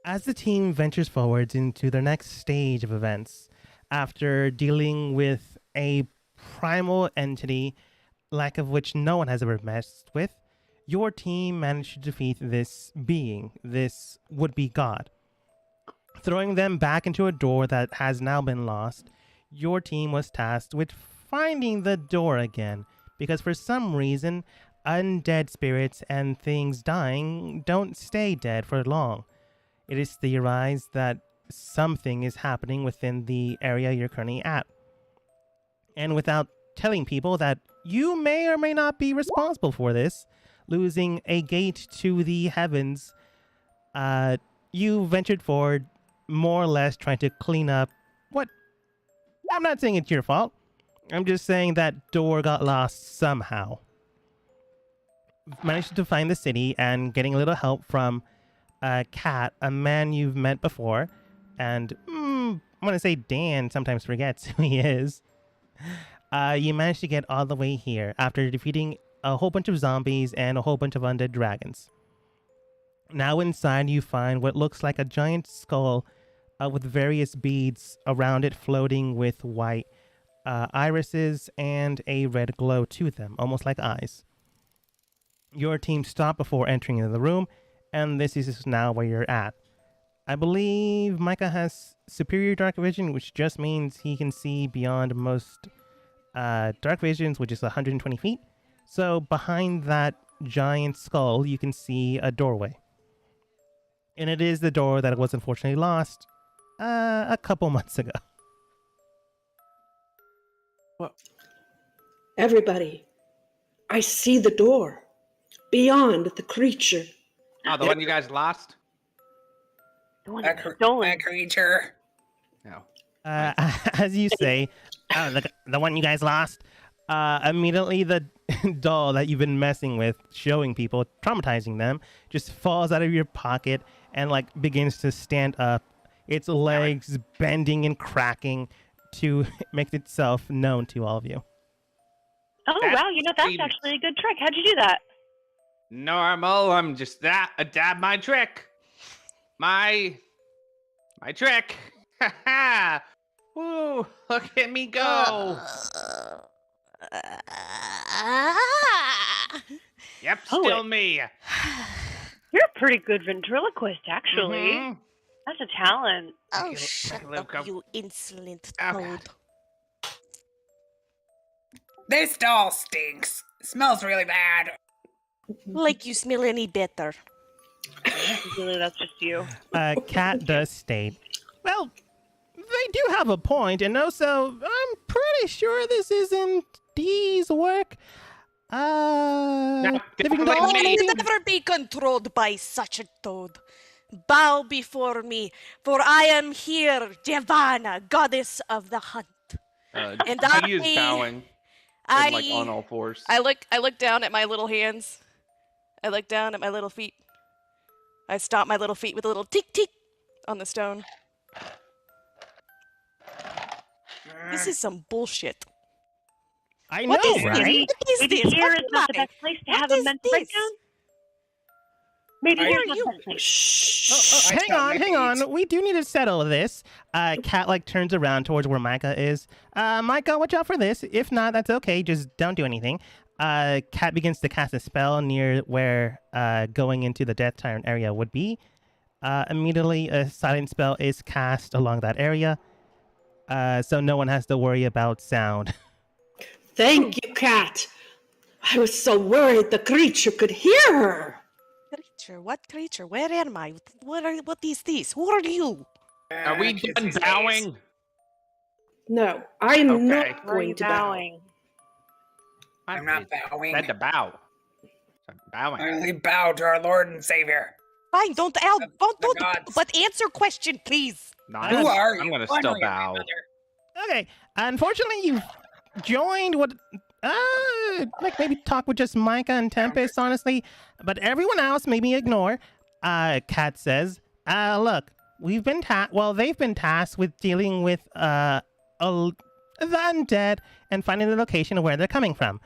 As the team ventures forwards into their next stage of events, after dealing with a primal entity, lack of which no one has ever messed with, your team managed to defeat this being, this would-be god. Throwing them back into a door that has now been lost, your team was tasked with finding the door again, because for some reason, undead spirits and things dying don't stay dead for long. It is theorized that something is happening within the area you're currently at. And without telling people that you may or may not be responsible for this, losing a gate to the heavens, you ventured forward, more or less trying to clean up what... I'm not saying it's your fault. I'm just saying that door got lost somehow. Managed to find the city and getting a little help from Cat, a man you've met before, and I'm going to say Dan sometimes forgets who he is. You managed to get all the way here after defeating a whole bunch of zombies and a whole bunch of undead dragons. Now inside you find what looks like a giant skull with various beads around it floating with white irises and a red glow to them, almost like eyes. Your team stopped before entering into the room, and this is now where you're at. I believe Micah has superior dark vision, which just means he can see beyond most dark visions, which is 120 feet. So behind that giant skull, you can see a doorway. And it is the door that was unfortunately lost a couple months ago. Well, everybody, I see the door beyond the creature. Oh, the one you guys lost? The one A creature. No. As you say, the one you guys lost, immediately the doll that you've been messing with, showing people, traumatizing them, just falls out of your pocket and like begins to stand up, its legs bending and cracking to make itself known to all of you. Oh, That's wow, that's Phoenix. actually a good trick. How'd you do that? Normal. I'm just my trick. My trick. Ha ha. Woo! Look at me go. Yep, Oh, still me. You're a pretty good ventriloquist, actually. Mhm. That's a talent. Oh, you, shut Luke, up, you insolent Oh, toad. This doll stinks. It smells really bad. Like you smell any better. Really, that's just you. Cat does state, well, they do have a point, and also, I'm pretty sure this isn't Dee's work. No, if you can like go, me. maybe? Never be controlled by such a toad. Bow before me, for I am here, Devana, goddess of the hunt. And he is bowing. And, like on all fours. I look down at my little hands. I look down at my little feet. I stomp my little feet with a little tick tick on the stone. This is some bullshit. I What know, is right? Maybe, What is maybe this? here What is am not the I? best place to What have a is mental this? breakdown. Maybe Are here's not you- the best place. Shh. Hang on. We do need to settle this. Cat like turns around towards where Micah is. Micah, watch out for this. If not, that's okay. Just don't do anything. Cat begins to cast a spell near where going into the Death Tyrant area would be. Immediately, a silent spell is cast along that area, so no one has to worry about sound. Thank you, Cat. I was so worried the creature could hear her. Creature? What creature? Where am I? What is this? Who are you? Are we done bowing? No, I'm Okay. not Where are going you to bow. bowing? I'm not bowing. Said to bow. I'm bowing. I only bow to our Lord and Savior. Fine, don't The gods. but answer question, please. No, Who are you? I'm gonna Finally, still bow. mother. Okay. Unfortunately, you joined what like maybe talk with just Micah and Tempest, honestly, but everyone else maybe ignore. Cat says, look, they've been tasked with dealing with the undead and finding the location of where they're coming from.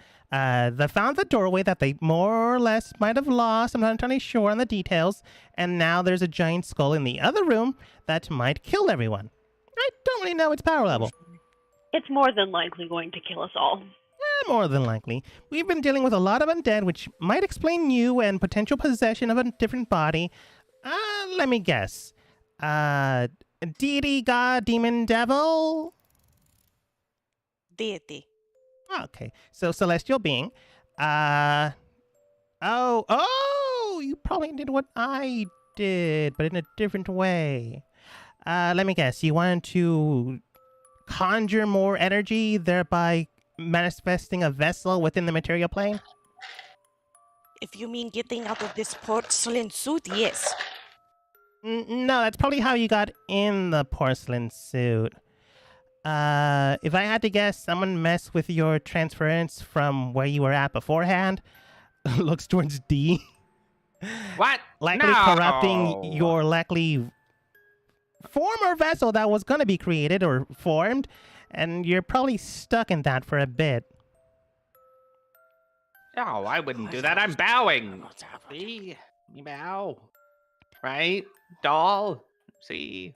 They found the doorway that they more or less might have lost. I'm not entirely sure on the details. And now there's a giant skull in the other room that might kill everyone. I don't really know its power level. It's more than likely going to kill us all. More than likely. We've been dealing with a lot of undead, which might explain you and potential possession of a different body. Let me guess. Deity, god, demon, devil? Deity. Okay, so celestial being. You probably did what I did, but in a different way. Let me guess. You wanted to conjure more energy, thereby manifesting a vessel within the material plane? If you mean getting out of this porcelain suit, yes. No, that's probably how you got in the porcelain suit. If I had to guess, someone messed with your transference from where you were at beforehand. Looks towards D. What? Likely corrupting your likely former vessel that was going to be created or formed, and you're probably stuck in that for a bit. No, I wouldn't do that. I'm bowing. See? You bow. Right? Doll? See?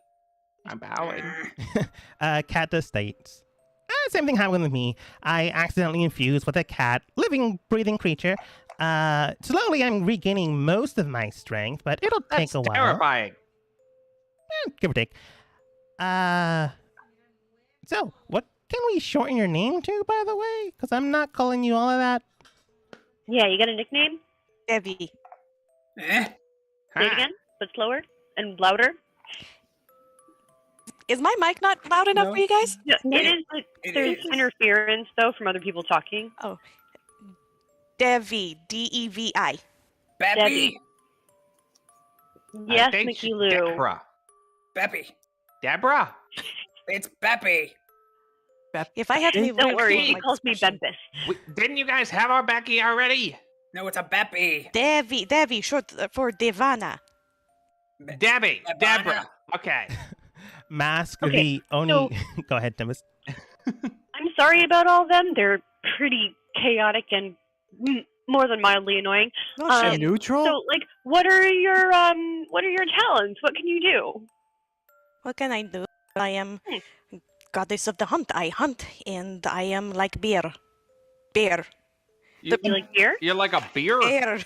I'm bowing. Cat states. Same thing happened with me. I accidentally infused with a cat, living, breathing creature. Slowly I'm regaining most of my strength, but it'll take a while. Terrifying. Give or take. So, what can we shorten your name to, by the way? Because I'm not calling you all of that. Yeah, you got a nickname? Devi. Eh? Say it again, but slower and louder. Is my mic not loud enough No. for you guys? Yeah, it is. It There's is. interference though from other people talking. Devi. D-E-V-I. Beppy. Debbie. Yes, Mickey Lou. Deborah. Beppy. Deborah? It's Beppy. If I had to be Don't really worry, fluent in he my calls me expression. Bembis. Didn't you guys have our Becky already? No, it's a Beppy. Devi, short for Devana. Debbie. Devana. Deborah. Okay. Mask Okay, the only... Go ahead, Timbus. I'm sorry about all of them. They're pretty chaotic and more than mildly annoying. No shit. Neutral? So, like, what are your talents? What can you do? What can I do? I am goddess of the hunt. I hunt, and I am like bear. Bear. You, You like beer? You're like a beer? Bear.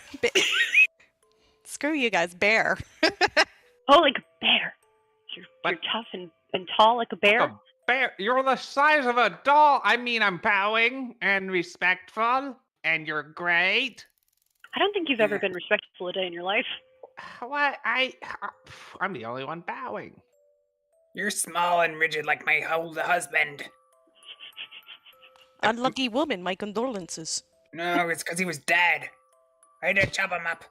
Screw you guys, bear. Oh, like a bear. You're What? tough and tall like a bear. Like a bear. You're the size of a doll. I mean, I'm bowing and respectful, and you're great. I don't think you've ever been respectful a day in your life. What? I'm the only one bowing. You're small and rigid like my old husband. Unlucky woman, my condolences. No, it's because he was dead. I had to chop him up.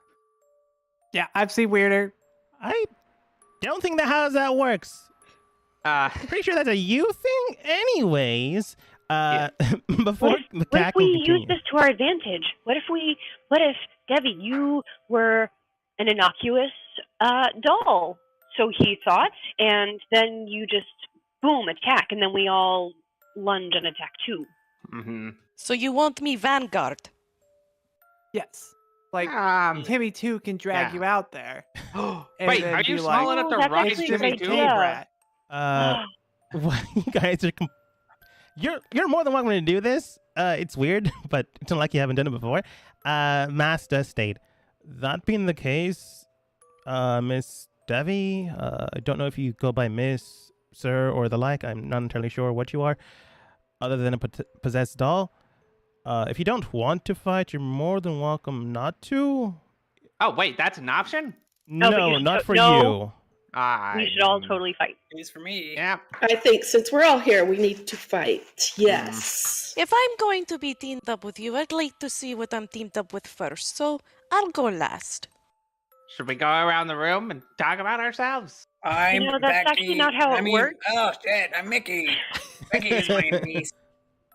Yeah, I've seen weirder. I don't think how that works. I'm pretty sure that's a you thing anyways. Before the What if cat we can use continue. this to our advantage? What if Debbie, you were an innocuous doll? So he thought, and then you just boom attack, and then we all lunge and attack too. Mm-hmm. So you want me Vanguard? Yes. Like, Timmy 2 can drag yeah. you out there. And Wait, then are you be small like, enough to that's ride actually a good Jimmy Timmy too? Cave idea. Rat. What you guys are... You're more than welcome to do this. It's weird, but it's not like you haven't done it before. Mass does state. That being the case, Miss Devi, I don't know if you go by Miss, Sir, or the like. I'm not entirely sure what you are, other than a possessed doll. If you don't want to fight, you're more than welcome not to. Oh, wait, that's an option? No, but No, you not should- for no. you. We should all totally fight. It's for me. Yeah. I think since we're all here, we need to fight. Yes. If I'm going to be teamed up with you, I'd like to see what I'm teamed up with first, so I'll go last. Should we go around the room and talk about ourselves? I'm You know, that's Becky. actually not how it works. Oh shit! I'm Mickey. Becky is my niece.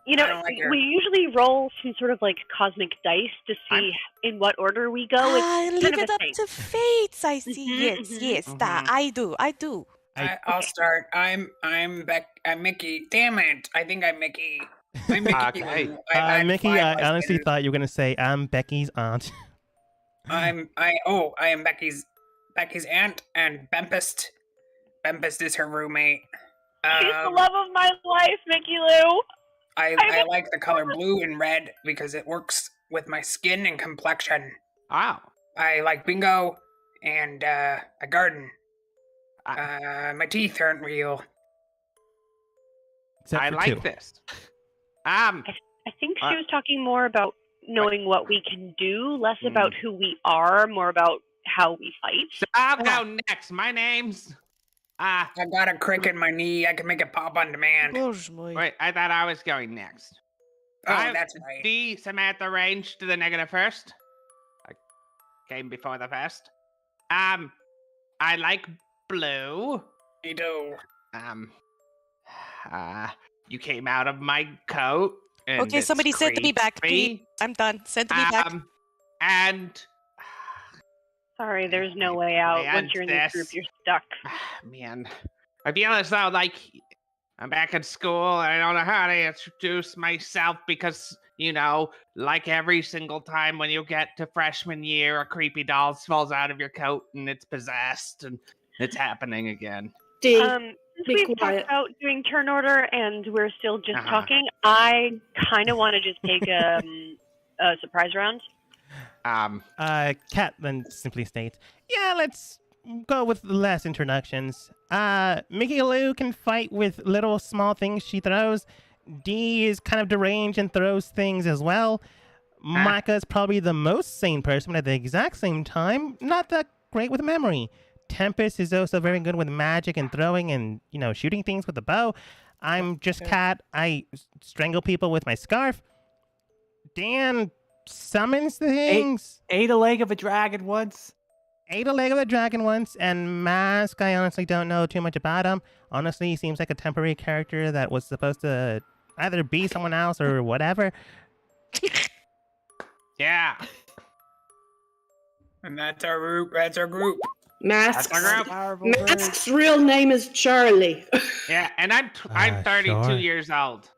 You I know, don't like her. we usually roll some sort of like cosmic dice to see in what order we go. It's Leave kind of it a up thing. to fates, I see. Mhm, Yes, mhm, yes, mhm. I do. I'll start. I'm Mickey. Damn it! I think I'm Mickey. I'm Mickey. Okay. Lou. I've had Mickey, 5 I honestly husbands. thought you were gonna say I'm Becky's aunt. I am Becky's aunt and Bempest. Bempest is her roommate. She's the love of my life, Mickey Lou. I like the color blue and red because it works with my skin and complexion. Wow. I like bingo and a garden. My teeth aren't real. Except I for like two. this. I think she was talking more about knowing what we can do, less about who we are, more about how we fight. So I'll go next. My name's I got a crick in my knee. I can make it pop on demand. wait, I thought I was going next. Oh, that's right. D Samantha range to the negative first. I came before the first. I like blue. Me too. You came out of my coat. And Okay, it's somebody send me back, creepy. please. I'm done. Send me back. And Sorry, there's no way out. Once you're in this group, you're stuck. man, I feel as though like I'm back at school and I don't know how to introduce myself because like every single time when you get to freshman year, a creepy doll falls out of your coat and it's possessed and it's happening again. Since we've talked about doing turn order and we're still just talking, I kind of want to just take a surprise round. Kat then simply states, yeah, let's go with less introductions. Mickey Lou can fight with little small things she throws. D is kind of deranged and throws things as well. Micah is probably the most sane person, but at the exact same time, not that great with memory. Tempest is also very good with magic and throwing and, shooting things with a bow. I'm just Kat. I strangle people with my scarf. Dan summons things. Ate a leg of a dragon once. Ate a leg of a dragon once, and Mask, I honestly don't know too much about him. Honestly, he seems like a temporary character that was supposed to either be someone else or whatever. Yeah. And that's our group. That's our group. Mask's real name is Charlie. Yeah, and I'm 32 sure. years old.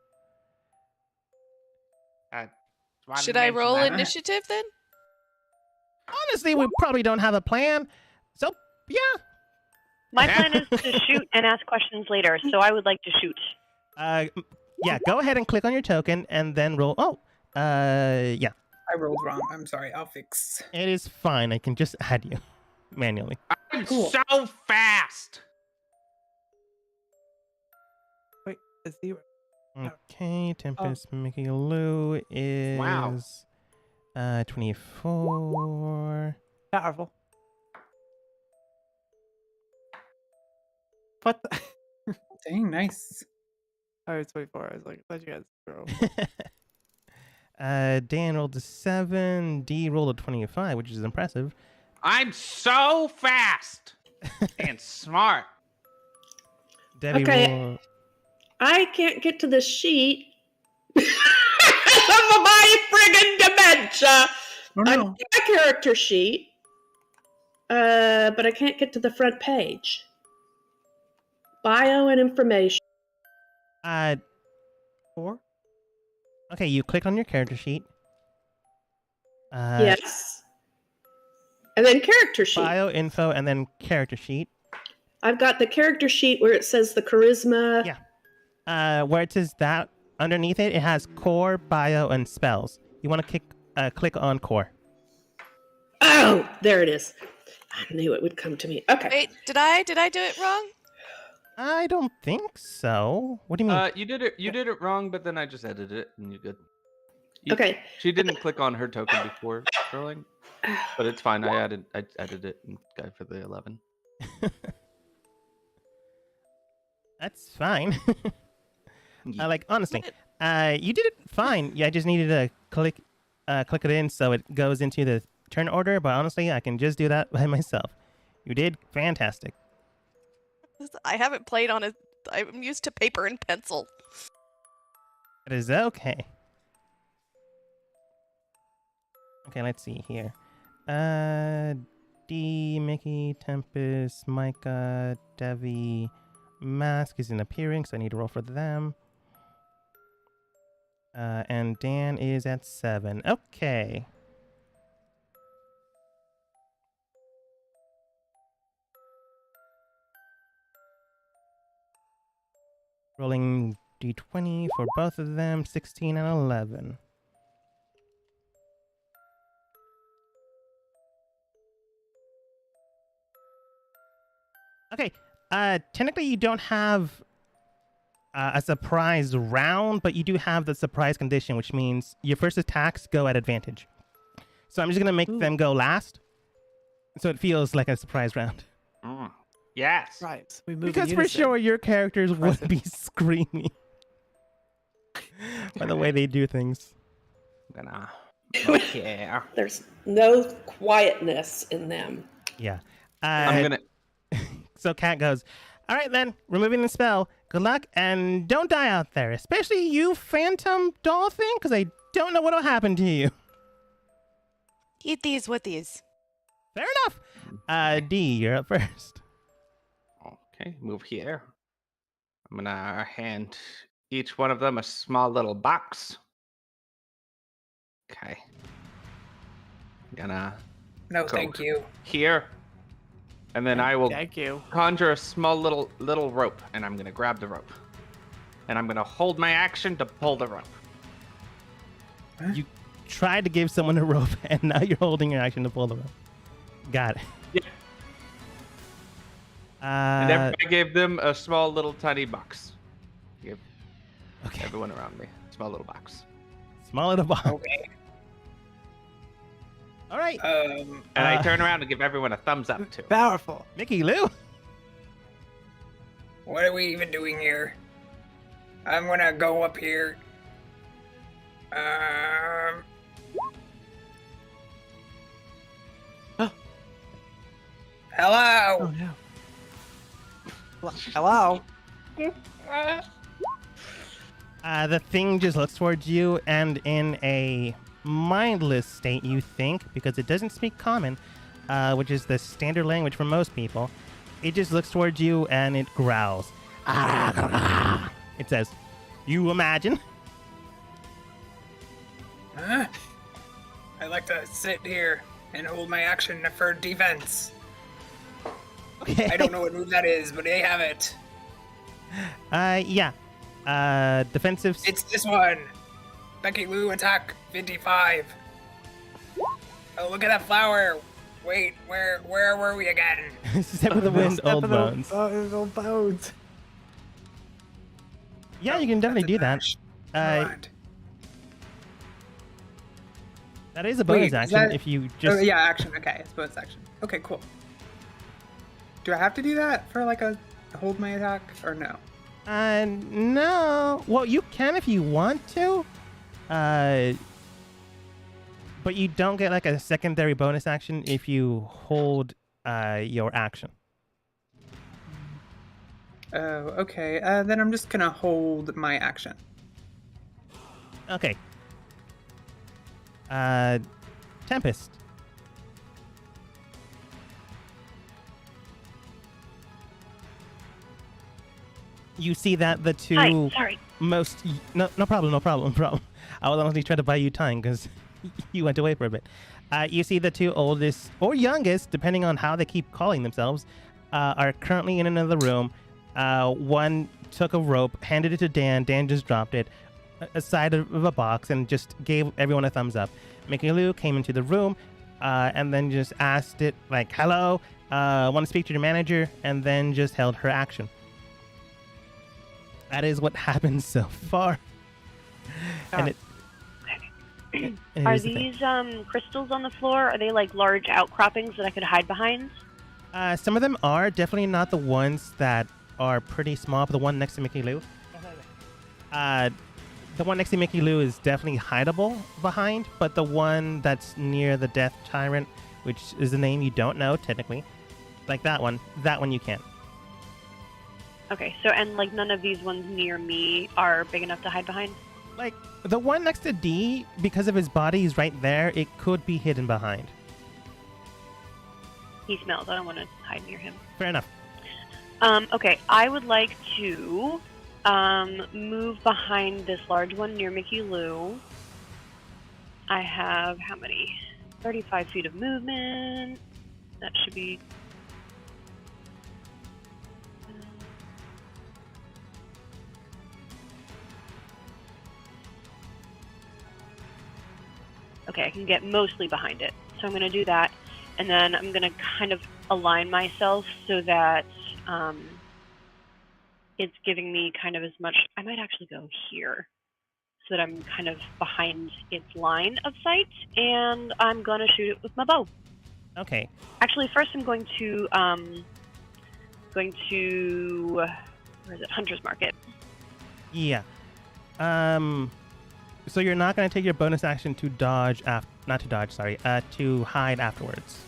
Should I roll initiative then? Honestly, we probably don't have a plan. So, yeah. My plan is to shoot and ask questions later, so I would like to shoot. Yeah, go ahead and click on your token and then roll. Yeah. I rolled wrong. I'm sorry. I'll fix. It is fine. I can just add you manually. I'm so fast. Wait, is he? Okay, Tempest Mickey Lou is 24. Powerful. What the? Dang, nice. Oh, it's 24. I was like, I thought you guys throw. Dan rolled a 7. D rolled a 25, which is impressive. I'm so fast and smart. Debbie rolled... I can't get to the sheet. Of my friggin' dementia. Oh, no. I got a character sheet, but I can't get to the front page. Bio and information. 4? Okay, you clicked on your character sheet. Yes. And then character sheet. Bio, info, and then character sheet. I've got the character sheet where it says the charisma. Yeah. Where it says that, underneath it, it has core, bio, and spells. You want to click on core. Oh, there it is. I knew it would come to me. Okay. Wait, did I do it wrong? I don't think so. What do you mean? You did it wrong, but then I just edited it and you're good. Okay. She didn't click on her token before rolling, but it's fine. I edited it and got it for the 11. That's fine. Honestly, you did it fine. Yeah, I just needed to click it in so it goes into the turn order. But honestly, I can just do that by myself. You did fantastic. I haven't played on I'm used to paper and pencil. It is okay. Okay, let's see here. D, Mickey, Tempest, Micah, Devi, Mask isn't appearing, so I need to roll for them. And Dan is at 7. Okay. Rolling d20 for both of them, 16 and 11. Okay, technically you don't have a surprise round, but you do have the surprise condition, which means your first attacks go at advantage. So I'm just going to make them go last, so it feels like a surprise round. Yes. Right. We move Because for sure your characters would be screaming by the way they do things. I'm gonna... Okay. There's no quietness in them. Yeah. I'm gonna. So Cat goes, all right then, removing the spell. Good luck, and don't die out there, especially you phantom doll thing, because I don't know what'll happen to you. Eat these with these. Fair enough. D, you're up first. Okay, move here. I'm gonna hand each one of them a small little box. Okay. Gonna No, go thank you. here, and then I will Thank you. conjure a small little rope, and I'm gonna grab the rope, and I'm gonna hold my action to pull the rope. You tried to give someone a rope, and now you're holding your action to pull the rope. Got it. Yeah. And I gave them a small little tiny box. Give everyone around me a small little box. Small little box. Okay. All right. And I turn around and give everyone a thumbs up too. Powerful. Mickey Lou. What are we even doing here? I'm gonna go up here. Hello. Oh no. Hello. The thing just looks towards you, and in a mindless state, you think, because it doesn't speak common, which is the standard language for most people, it just looks towards you and it growls. It says, you imagine? Huh? I like to sit here and hold my action for defense. Okay. I don't know what move that is, but they have it. Yeah. Defensive. It's this one. Becky Lou attack 55. Oh, look at that flower. Wait, where were we again? Step of the wind, Step old of the- bones. Old bones. Yeah, you can definitely do that. God. That is a bonus Wait, action that- if you just. Oh, yeah, action. Okay, it's bonus action. Okay, cool. Do I have to do that for like a hold my attack or no? No. Well, you can if you want to. But you don't get like a secondary bonus action if you hold your action. Oh, okay. Then I'm just gonna hold my action. Okay. Tempest. You see that the two Hi, sorry. most no problem. I was honestly trying to buy you time because you went away for a bit. You see the two oldest or youngest, depending on how they keep calling themselves, are currently in another room. One took a rope, handed it to Dan. Dan just dropped it aside of a box and just gave everyone a thumbs up. Mickey Lou came into the room and then just asked it like, "Hello, want to speak to your manager," and then just held her action. That is what happened so far. And it Are is the thing. these crystals on the floor? Are they like large outcroppings that I could hide behind? Some of them are definitely not the ones that are pretty small, but the one next to Mickey Lou. The one next to Mickey Lou is definitely hideable behind, but the one that's near the Death Tyrant, which is a name you don't know technically, like that one you can't. Okay, so and like none of these ones near me are big enough to hide behind? Like the one next to D, because of his body is right there, it could be hidden behind. He smells. I don't want to hide near him. Fair enough. Okay, I would like to Move behind this large one near Mickey Lou. I have how many? 35 feet of movement. That should be. Okay, I can get mostly behind it. So I'm going to do that. And then I'm going to kind of align myself so that it's giving me kind of as much. I might actually go here so that I'm kind of behind its line of sight. And I'm going to shoot it with my bow. Okay. Actually, first I'm going to where is it? Hunter's Market. Yeah. So you're not going to take your bonus action to dodge to hide afterwards.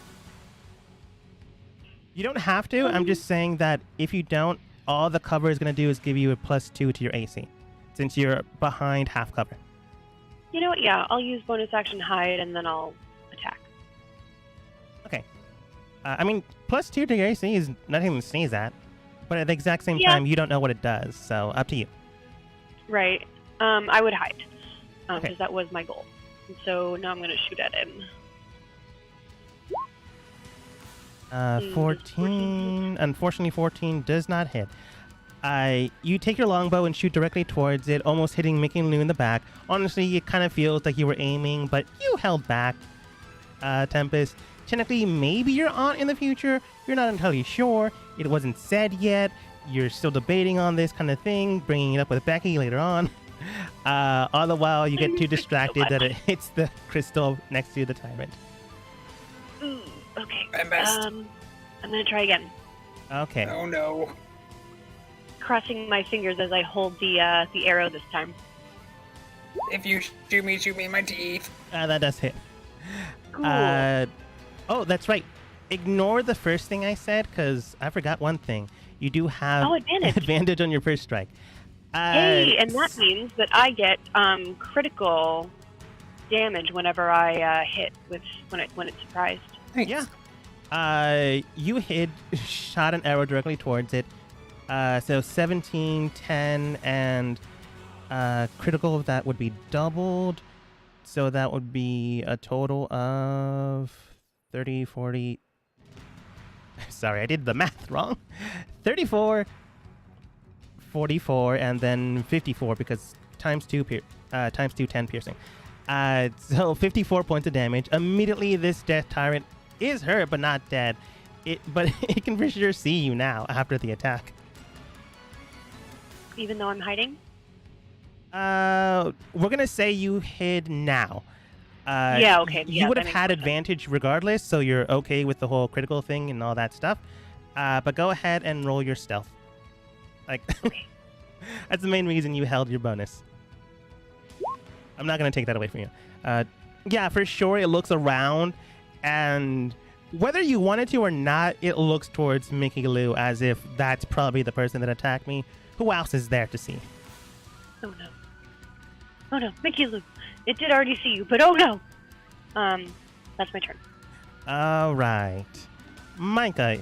You don't have to. I'm just saying that if you don't, all the cover is going to do is give you a +2 to your AC, since you're behind half cover. You know what? Yeah, I'll use bonus action hide and then I'll attack. Okay. I mean, +2 to your AC is nothing to sneeze at, but at the exact same time, you don't know what it does, so up to you. Right. I would hide, because Okay. that was my goal. And so now I'm going to shoot at him. 14. Unfortunately, 14 does not hit. You take your longbow and shoot directly towards it, almost hitting Mickey Lou in the back. Honestly, it kind of feels like you were aiming, but you held back, Tempest. Technically, maybe you're on in the future. You're not entirely sure. It wasn't said yet. You're still debating on this kind of thing, bringing it up with Becky later on. All the while, you get too distracted that it hits the crystal next to the tyrant. Ooh, okay. I missed. I'm going to try again. Okay. Oh no. Crossing my fingers as I hold the arrow this time. If you shoot me in my teeth. That does hit. Cool. Oh, that's right. Ignore the first thing I said, because I forgot one thing. You do have advantage on your first strike. Hey, and that means that I get critical damage whenever I hit when it's surprised. Thanks. Yeah. You shot an arrow directly towards it. So 17, 10, and critical of that would be doubled. So that would be a total of 30, 40. Sorry, I did the math wrong. 34, 44, and then 54 because times 2 10 piercing. So 54 points of damage. Immediately, this death tyrant is hurt but not dead. But it can for sure see you now after the attack. Even though I'm hiding? We're gonna say you hid now. Yeah, okay. You would have had advantage regardless, so you're okay with the whole critical thing and all that stuff. But go ahead and roll your stealth. Like, okay. That's the main reason you held your bonus. I'm not gonna take that away from you. Yeah, for sure it looks around, and whether you wanted to or not, it looks towards Mickey Lou as if that's probably the person that attacked me. Who else is there to see? Oh no. Oh no, Mickey Lou. It did already see you, but oh no. That's my turn. All right. Micah.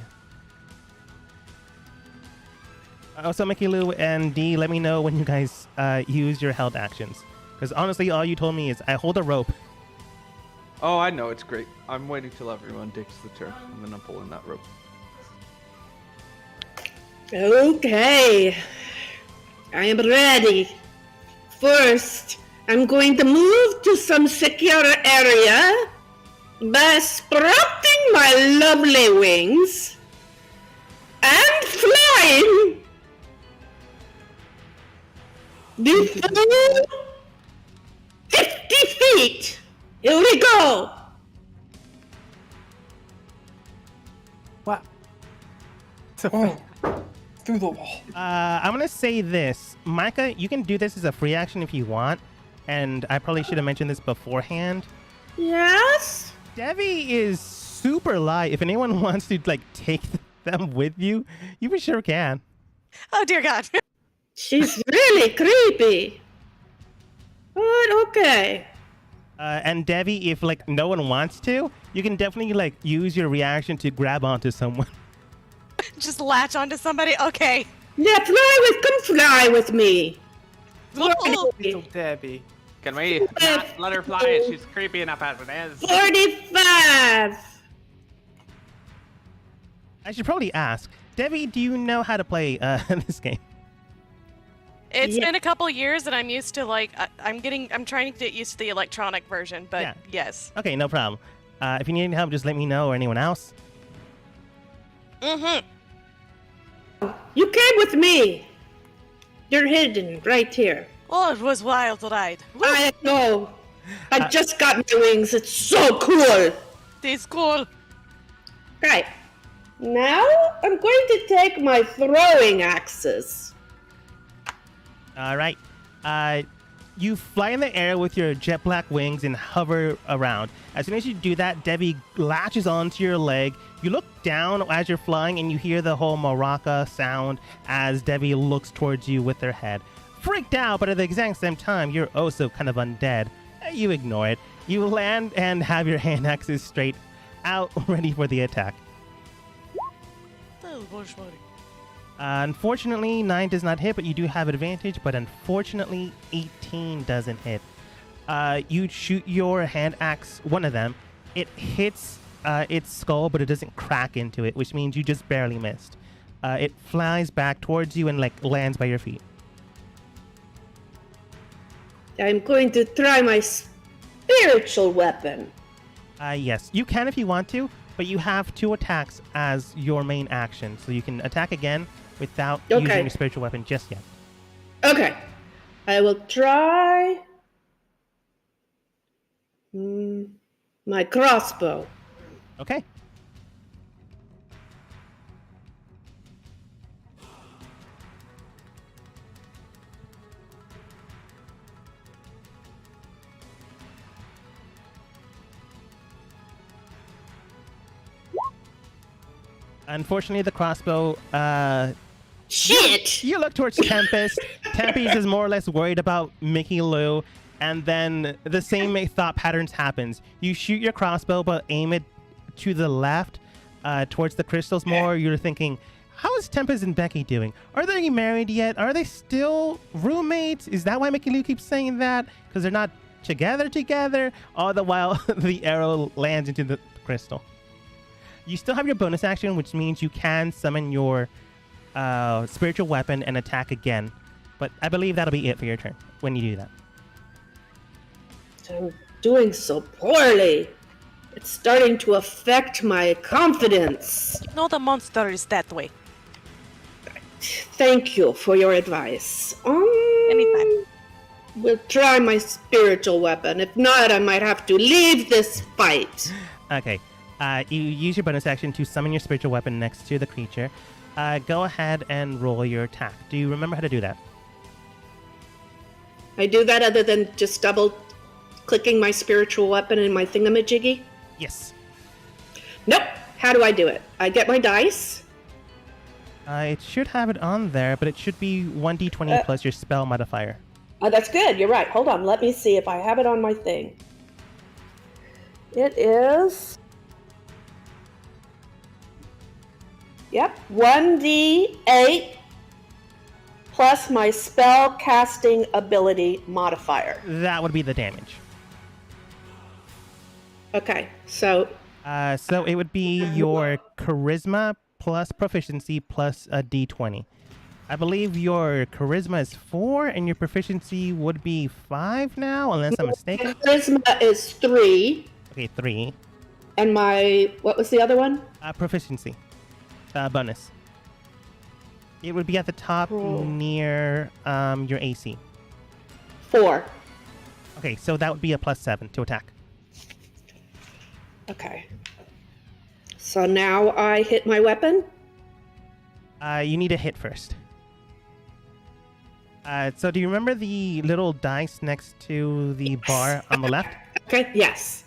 So Mickey Lou and D, let me know when you guys use your held actions. Because honestly, all you told me is I hold a rope. Oh, I know, it's great. I'm waiting till everyone takes the turn, and then I'm pulling that rope. Okay. I am ready. First, I'm going to move to some secure area by sprouting my lovely wings and flying. The full 50 feet. Here we go. Wow. So Through the wall. I'm going to say this. Micah, you can do this as a free action if you want. And I probably should have mentioned this beforehand. Yes? Devi is super light. If anyone wants to, like, take them with you, you for sure can. Oh, dear God. She's really creepy. But okay. And Devi, if, like, no one wants to, you can definitely, like, use your reaction to grab onto someone. Just latch onto somebody? Okay. Yeah, come fly with me. Whoa. Little Debbie. Can we not let her fly it? She's creepy enough as it is. 45. I should probably ask, Debbie, do you know how to play this game? It's Yeah. been a couple years, and I'm used to I'm trying to get used to the electronic version, but Yeah. yes. Okay, no problem. If you need any help, just let me know or anyone else. Mm-hmm. You came with me. You're hidden right here. Oh, it was wild ride. Woo, I know. I just got my wings. It's so cool. this cool. Right. Now I'm going to take my throwing axes. All right. You fly in the air with your jet black wings and hover around. As soon as you do that, Debbie latches onto your leg. You look down as you're flying and you hear the whole maraca sound as Debbie looks towards you with her head. Freaked out, but at the exact same time, you're also kind of undead. You ignore it. You land and have your hand axes straight out, ready for the attack. Unfortunately, 9 does not hit, but you do have advantage. But unfortunately, 18 doesn't hit. You shoot your hand axe, one of them. It hits its skull, but it doesn't crack into it, which means you just barely missed. It flies back towards you and lands by your feet. I'm going to try my spiritual weapon. Yes, you can if you want to, but you have 2 attacks as your main action, so you can attack again without using your spiritual weapon just yet. Okay. I will try my crossbow. Okay. Unfortunately, the crossbow, Shit! you look towards Tempest. Tempest is more or less worried about Mickey Lou, and then the same thought patterns happens. You shoot your crossbow, but aim it to the left, towards the crystals more. You're thinking, how is Tempest and Becky doing? Are they married yet? Are they still roommates? Is that why Mickey Lou keeps saying that? Because they're not together? All the while, the arrow lands into the crystal. You still have your bonus action, which means you can summon your spiritual weapon and attack again. But I believe that'll be it for your turn when you do that. I'm doing so poorly. It's starting to affect my confidence. You know the monster is that way. Thank you for your advice. Anytime. We'll try my spiritual weapon. If not, I might have to leave this fight. Okay. You use your bonus action to summon your spiritual weapon next to the creature. Go ahead and roll your attack. Do you remember how to do that? I do that other than just double clicking my spiritual weapon in my thingamajiggy? Yes. Nope. How do I do it? I get my dice. It should have it on there, but it should be 1d20 plus your spell modifier. Oh, that's good. You're right. Hold on. Let me see if I have it on my thing. It is... Yep, 1d8 plus my spell casting ability modifier. That would be the damage. Okay, so... So it would be your charisma plus proficiency plus a d20. I believe your charisma is 4 and your proficiency would be 5 now, unless I'm mistaken. Charisma is 3. Okay, 3. And my... What was the other one? Proficiency. Bonus. It would be at the top near your AC. 4. Okay, so that would be a +7 to attack. Okay. So now I hit my weapon? You need a hit first. So do you remember the little dice next to the bar on the left? Okay, yes.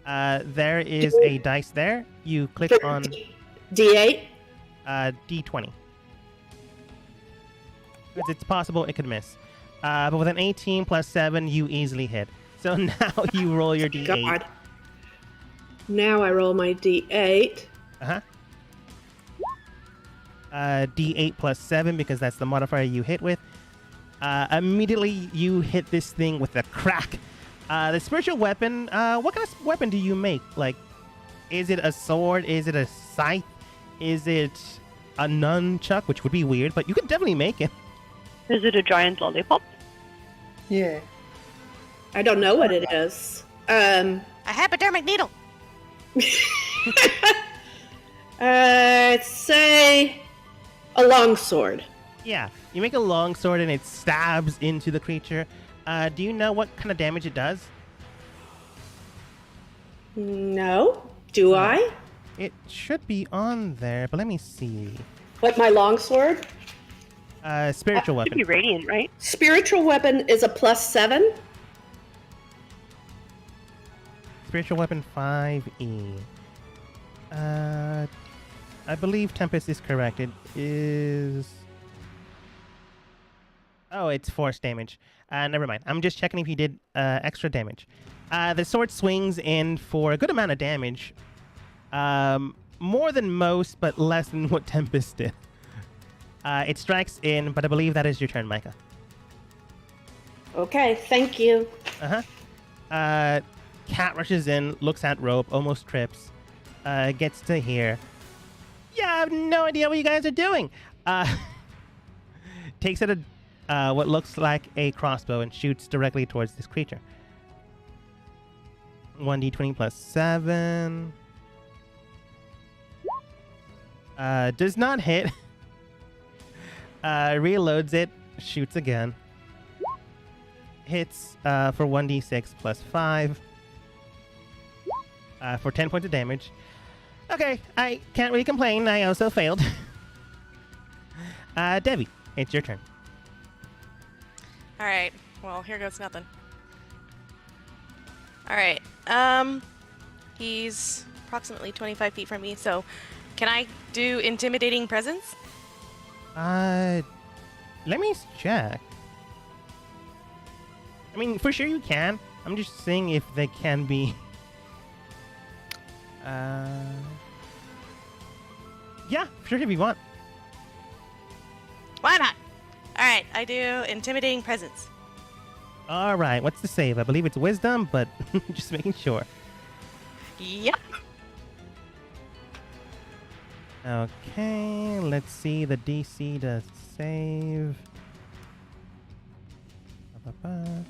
There is a dice there. You click on D8? D20. Because it's possible it could miss. But with an 18 plus 7, you easily hit. So now you roll your D8. God. Now I roll my D8. Uh-huh. D8 plus 7 because that's the modifier you hit with. Immediately you hit this thing with a crack. The spiritual weapon, what kind of weapon do you make? Like, is it a sword? Is it a scythe? Is it a nunchuck, which would be weird, but you could definitely make it. Is it a giant lollipop? Yeah. I don't know what it is. A hypodermic needle. I'd say a longsword. Yeah, you make a long sword and it stabs into the creature. Do you know what kind of damage it does? No. Do I? It should be on there, but let me see. What, my longsword? Spiritual Should weapon. be radiant, right? Spiritual weapon is a +7. Spiritual weapon 5e. I believe Tempest is correct. It is... Oh, it's force damage. Never mind. I'm just checking if he did extra damage. The sword swings in for a good amount of damage. More than most, but less than what Tempest did. It strikes in, but I believe that is your turn, Micah. Okay, thank you. Cat rushes in, looks at Rope, almost trips, gets to here. Yeah, I have no idea what you guys are doing. Takes out what looks like a crossbow and shoots directly towards this creature. 1d20 plus 7. Does not hit. Reloads it, shoots again. Hits for 1d6 plus 5. For 10 points of damage. Okay, I can't really complain. I also failed. Debbie, it's your turn. Alright, well, here goes nothing. Alright, he's approximately 25 feet from me, so can I do intimidating presence? Let me check. I mean, for sure you can. I'm just seeing if they can be... Yeah, sure if you want. Why not? Alright, I do intimidating presence. Alright, what's the save? I believe it's wisdom, but just making sure. Yep. Okay, let's see the DC to save. Ba-ba-ba.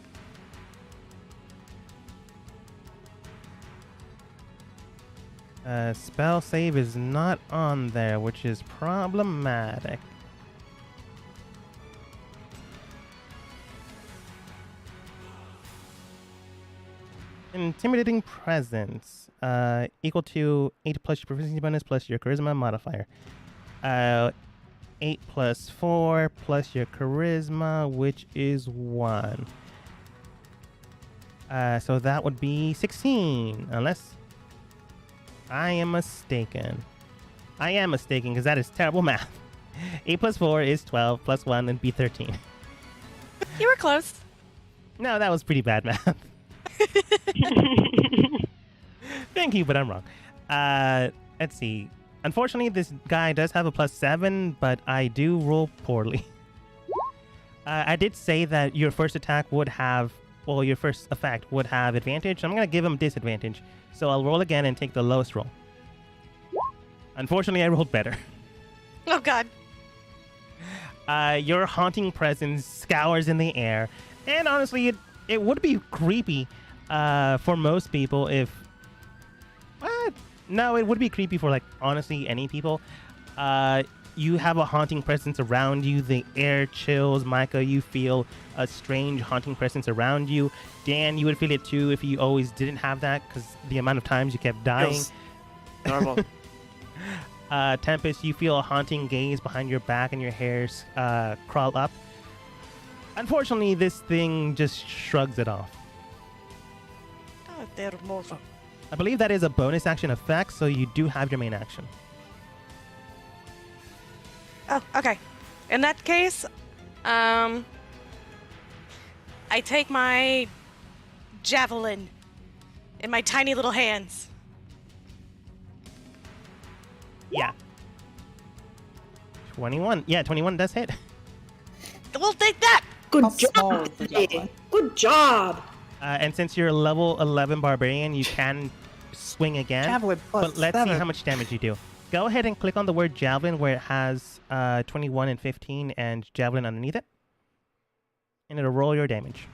Spell save is not on there, which is problematic. Intimidating presence, equal to 8 plus your proficiency bonus plus your charisma modifier. 8 plus 4 plus your charisma, which is 1. So that would be 16, unless I am mistaken. I am mistaken, because that is terrible math. 8 plus 4 is 12, plus 1 would be 13. You were close. No, that was pretty bad math. Thank you, but I'm wrong. Let's see. Unfortunately, this guy does have a +7, but I do roll poorly. I did say that your first attack would have, well, your first effect would have advantage. I'm going to give him disadvantage. So I'll roll again and take the lowest roll. Unfortunately, I rolled better. Oh, God. Your haunting presence scours in the air. And honestly, it would be creepy for most people if... What? No, it would be creepy for, like, honestly, any people. You have a haunting presence around you. The air chills. Micah, you feel a strange haunting presence around you. Dan, you would feel it too if you always didn't have that because the amount of times you kept dying. Feels normal. Tempest, you feel a haunting gaze behind your back and your hairs crawl up. Unfortunately, this thing just shrugs it off. Oh, they're mortal. I believe that is a bonus action effect, so you do have your main action. Oh, okay. In that case, I take my javelin in my tiny little hands. Yeah. 21. Yeah, 21 does hit. We'll take that. Good How small job. is the javelin? Good job. And since you're a level 11 barbarian, you can swing again. Javelin plus But let's see 7. how much damage you do. Go ahead and click on the word javelin where it has 21 and 15 and javelin underneath it. And it'll roll your damage.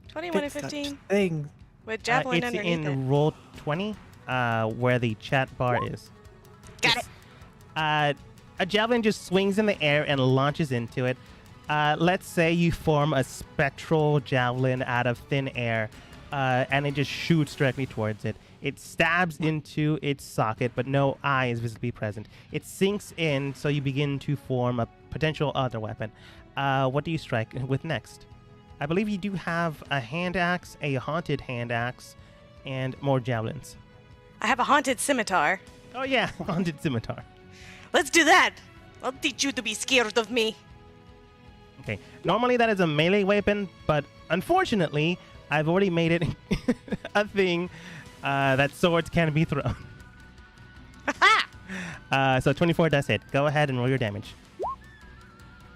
21 and It's such 15 things. with javelin It's underneath in it. roll 20 where the chat bar is. Got it. A javelin just swings in the air and launches into it. Let's say you form a spectral javelin out of thin air, and it just shoots directly towards it. It stabs into its socket, but no eye is visibly present. It sinks in, so you begin to form a potential other weapon. What do you strike with next? I believe you do have a hand axe, a haunted hand axe, and more javelins. I have a haunted scimitar. Oh yeah, haunted scimitar. Let's do that. I'll teach you to be scared of me. Okay, normally that is a melee weapon, but unfortunately, I've already made it a thing that swords can be thrown. So 24 does hit. Go ahead and roll your damage.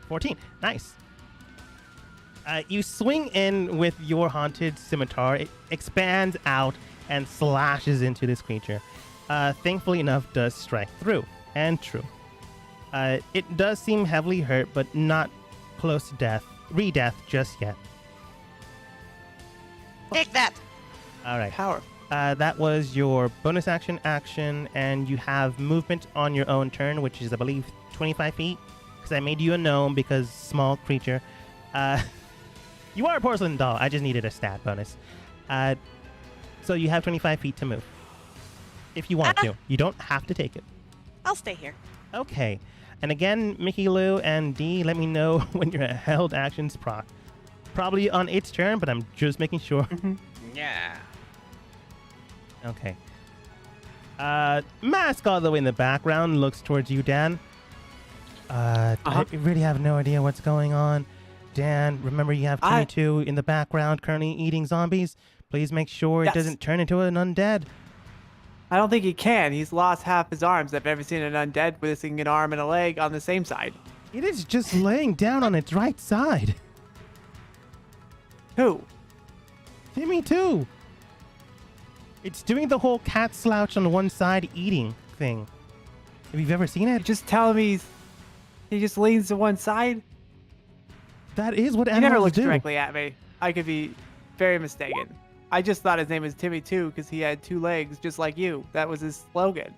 14. Nice. You swing in with your haunted scimitar. It expands out and slashes into this creature. Thankfully enough, does strike through. And true. It does seem heavily hurt, but not close to death. Re-death just yet. Take that. All right. Power. That was your bonus action, and you have movement on your own turn, which is, I believe, 25 feet. Because I made you a gnome because small creature. You are a porcelain doll. I just needed a stat bonus. So you have 25 feet to move. If you want to. You don't have to take it. I'll stay here. Okay. And again, Mickey Lou and D, let me know when your held actions proc. Probably on its turn, but I'm just making sure. Yeah. Okay. Mask all the way in the background looks towards you, Dan. I really have no idea what's going on. Dan, remember you have 22 in the background currently eating zombies. Please make sure it doesn't turn into an undead. I don't think he can. He's lost half his arms. I've never seen an undead missing an arm and a leg on the same side. It is just laying down on its right side. Who? Timmy too. It's doing the whole cat slouch on one side eating thing. Have you ever seen You it? just tell me he just leans to one side? That is what He never animals looked do. directly at me. I could be very mistaken. I just thought his name was Timmy too because he had 2 legs just like you. That was his slogan.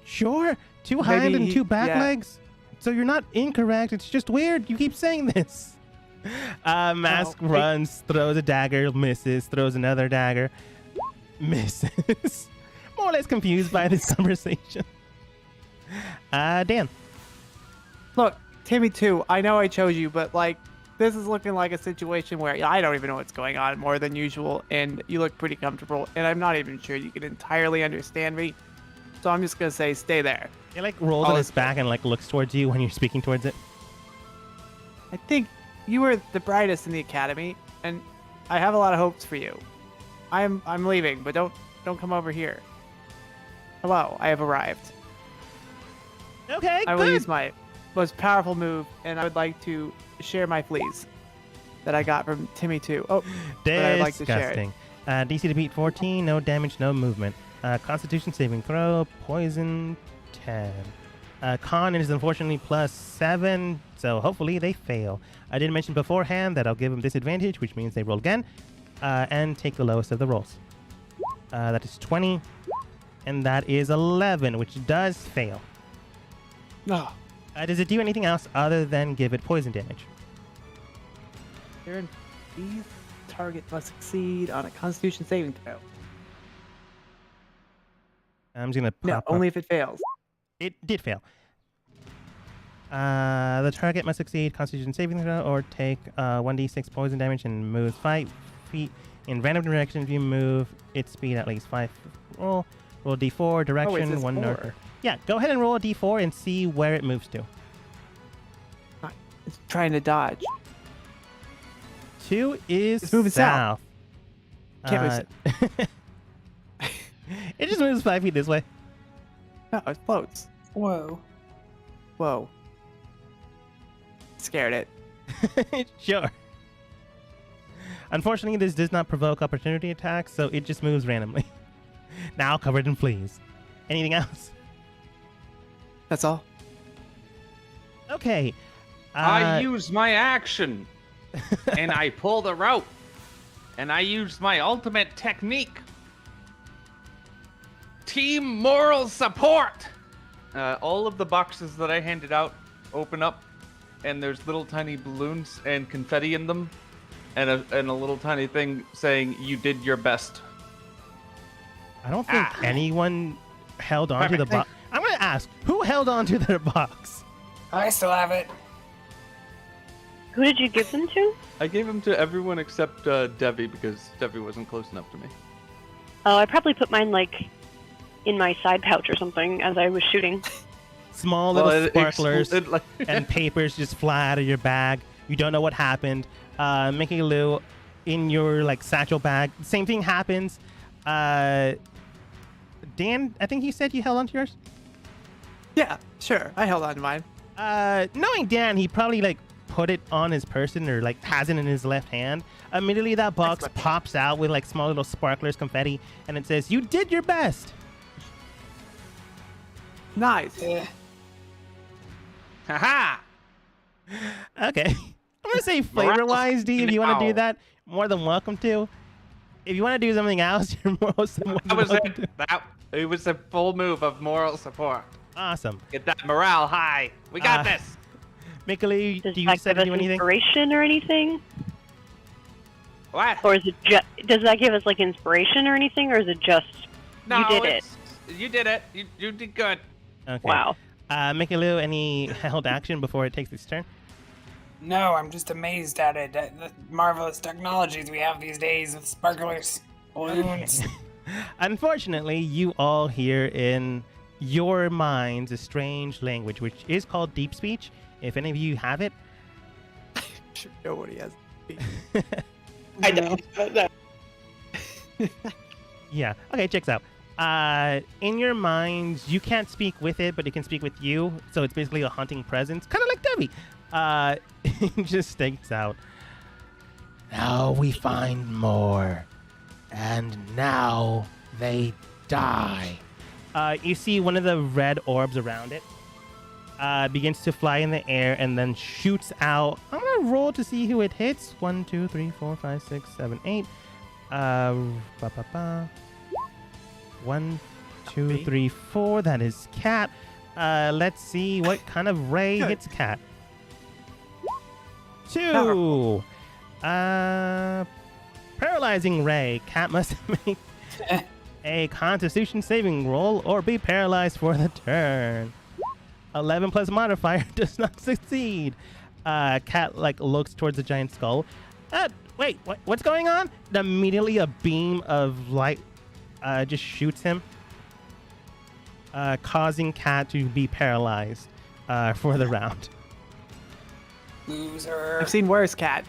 Sure, 2 hind Maybe and he- 2 back yeah. legs. So you're not incorrect. It's just weird. You keep saying this. Mask Oh, runs, throws a dagger, misses, throws another dagger, misses. More or less confused by this conversation. Dan. Look, Timmy too, I know I chose you, but like, this is looking like a situation where I don't even know what's going on more than usual, and you look pretty comfortable, and I'm not even sure you can entirely understand me. So I'm just gonna say, stay there. It like rolls on its back and like looks towards you when you're speaking towards it. I think you were the brightest in the academy, and I have a lot of hopes for you. I'm leaving, but don't come over here. Hello, I have arrived. Okay, I will good. use my most powerful move, and I would like to share my fleas that I got from Timmy too. Oh, but I'd like to share it. Disgusting. DC to beat 14, no damage, no movement. Constitution saving throw, poison 10. Con is unfortunately +7, so hopefully they fail. I did mention beforehand that I'll give them disadvantage, which means they roll again, and take the lowest of the rolls. That is 20, and that is 11, which does fail. Oh, Does it do anything else other than give it poison damage? Aaron, these target must succeed on a Constitution saving throw. I'm just gonna pop No, up. only if it fails. It did fail. The target must succeed Constitution saving throw or take 1d6 poison damage and moves 5 feet in random direction. If you move its speed at least 5, roll d4 direction this 1 4? north. Yeah, go ahead and roll a d4 and see where it moves to. It's trying to dodge. 2 is It's moving south. Can't move It just moves 5 feet this way. No, it floats. Whoa. Whoa. Scared it. Sure. Unfortunately, this does not provoke opportunity attacks, so it just moves randomly. Now covered in fleas. Anything else? That's all. Okay. I use my action, and I pull the rope, and I use my ultimate technique. Team moral support. All of the boxes that I handed out open up, and there's little tiny balloons and confetti in them, and a little tiny thing saying "You did your best." I don't think anyone held on to the box. I'm going to ask, who held on to their box? I still have it. Who did you give them to? I gave them to everyone except Devi because Devi wasn't close enough to me. Oh, I probably put mine, like, in my side pouch or something as I was shooting. Small little sparklers and papers just fly out of your bag. You don't know what happened. Mickey Lou, in your like satchel bag, same thing happens. Dan, I think you said you held onto yours? Yeah, sure. I held on to mine. Knowing Dan, he probably like put it on his person or like has it in his left hand. Immediately that box pops out with like small little sparklers, confetti, and it says, "You did your best." Nice. Yeah. Haha! Okay. I'm gonna say flavor-wise, D, if you want to do that, more than welcome to. If you want to do something else, you're more than welcome to. It was a full move of moral support. Awesome. Get that morale high. We got this. Mikali, Does do you that decide give to us do anything? inspiration or anything? What? Or is it does that give us like inspiration or anything, or is it just No, you did it? You did it. You did good. Okay. Wow. Mikali, any held action before it takes its turn? No, I'm just amazed at it. At the marvelous technologies we have these days with sparklers, balloons. Unfortunately, you all hear in your minds a strange language, which is called deep speech. If any of you have it. Sure, nobody has. I don't. Yeah. Okay, checks out. In your minds, you can't speak with it, but it can speak with you. So it's basically a hunting presence, kind of like Debbie. It just stakes out. Now we find more, and now they die. You see one of the red orbs around it begins to fly in the air and then shoots out. I'm gonna roll to see who it hits. 1, 2, 3, 4, 5, 6, 7, 8. 1, 2, 3, 4. That is Cat. Let's see what kind of ray hits Cat. 2. Paralyzing ray. Cat must make a Constitution saving roll or be paralyzed for the turn. 11 plus modifier does not succeed. Cat like looks towards the giant skull. Wait, what's going on? And immediately a beam of light just shoots him, causing Cat to be paralyzed for the round. Loser. I've seen worse, Cat.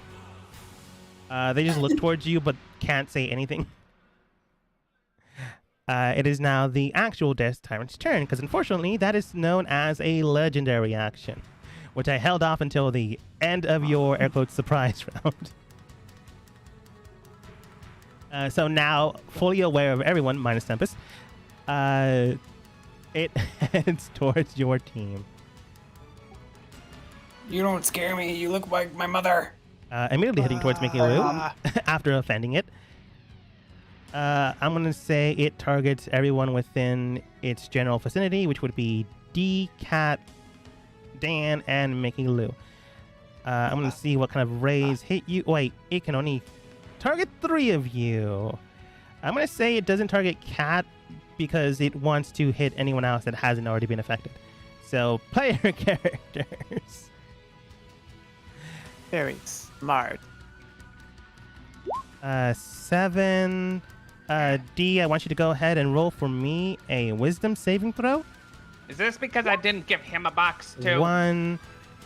They just look towards you but can't say anything. It is now the actual Death Tyrant's turn, because unfortunately that is known as a legendary action, which I held off until the end of your air quotes surprise round. So now, fully aware of everyone, minus Tempest, it heads towards your team. You don't scare me. You look like my mother. Immediately heading towards Mickey Lou after offending it. I'm going to say it targets everyone within its general vicinity, which would be D, Cat, Dan, and Mickey Lou. I'm going to see what kind of rays hit you. Wait, it can only target 3 of you. I'm going to say it doesn't target Cat because it wants to hit anyone else that hasn't already been affected. So, player characters. Very smart. 7. D, I want you to go ahead and roll for me a wisdom saving throw. Is this because I didn't give him a box too? 1.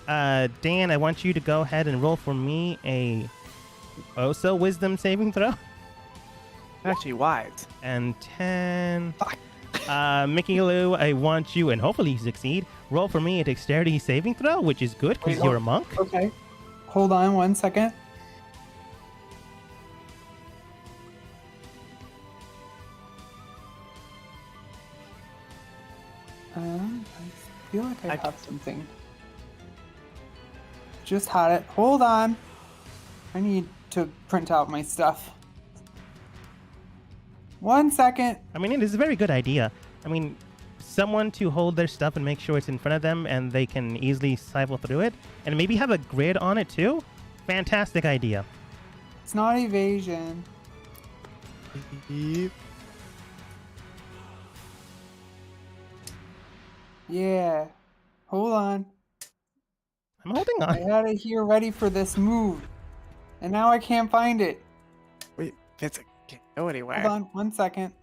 Dan, I want you to go ahead and roll for me a also wisdom saving throw. Actually, wise. And 10. Mickey Lou, I want you, and hopefully you succeed. Roll for me a dexterity saving throw, which is good because Wait, you're a monk. Okay. Hold on 1 second. I feel like I have something. Just had it. Hold on. I need to print out my stuff. 1 second. I mean, it is a very good idea. I mean, someone to hold their stuff and make sure it's in front of them and they can easily cycle through it, and maybe have a grid on it too. Fantastic idea. It's not evasion. Yeah. Hold on. I'm holding I on. had it here ready for this move. And now I can't find it. Wait, Vince, I can't go anywhere. Hold on 1 second.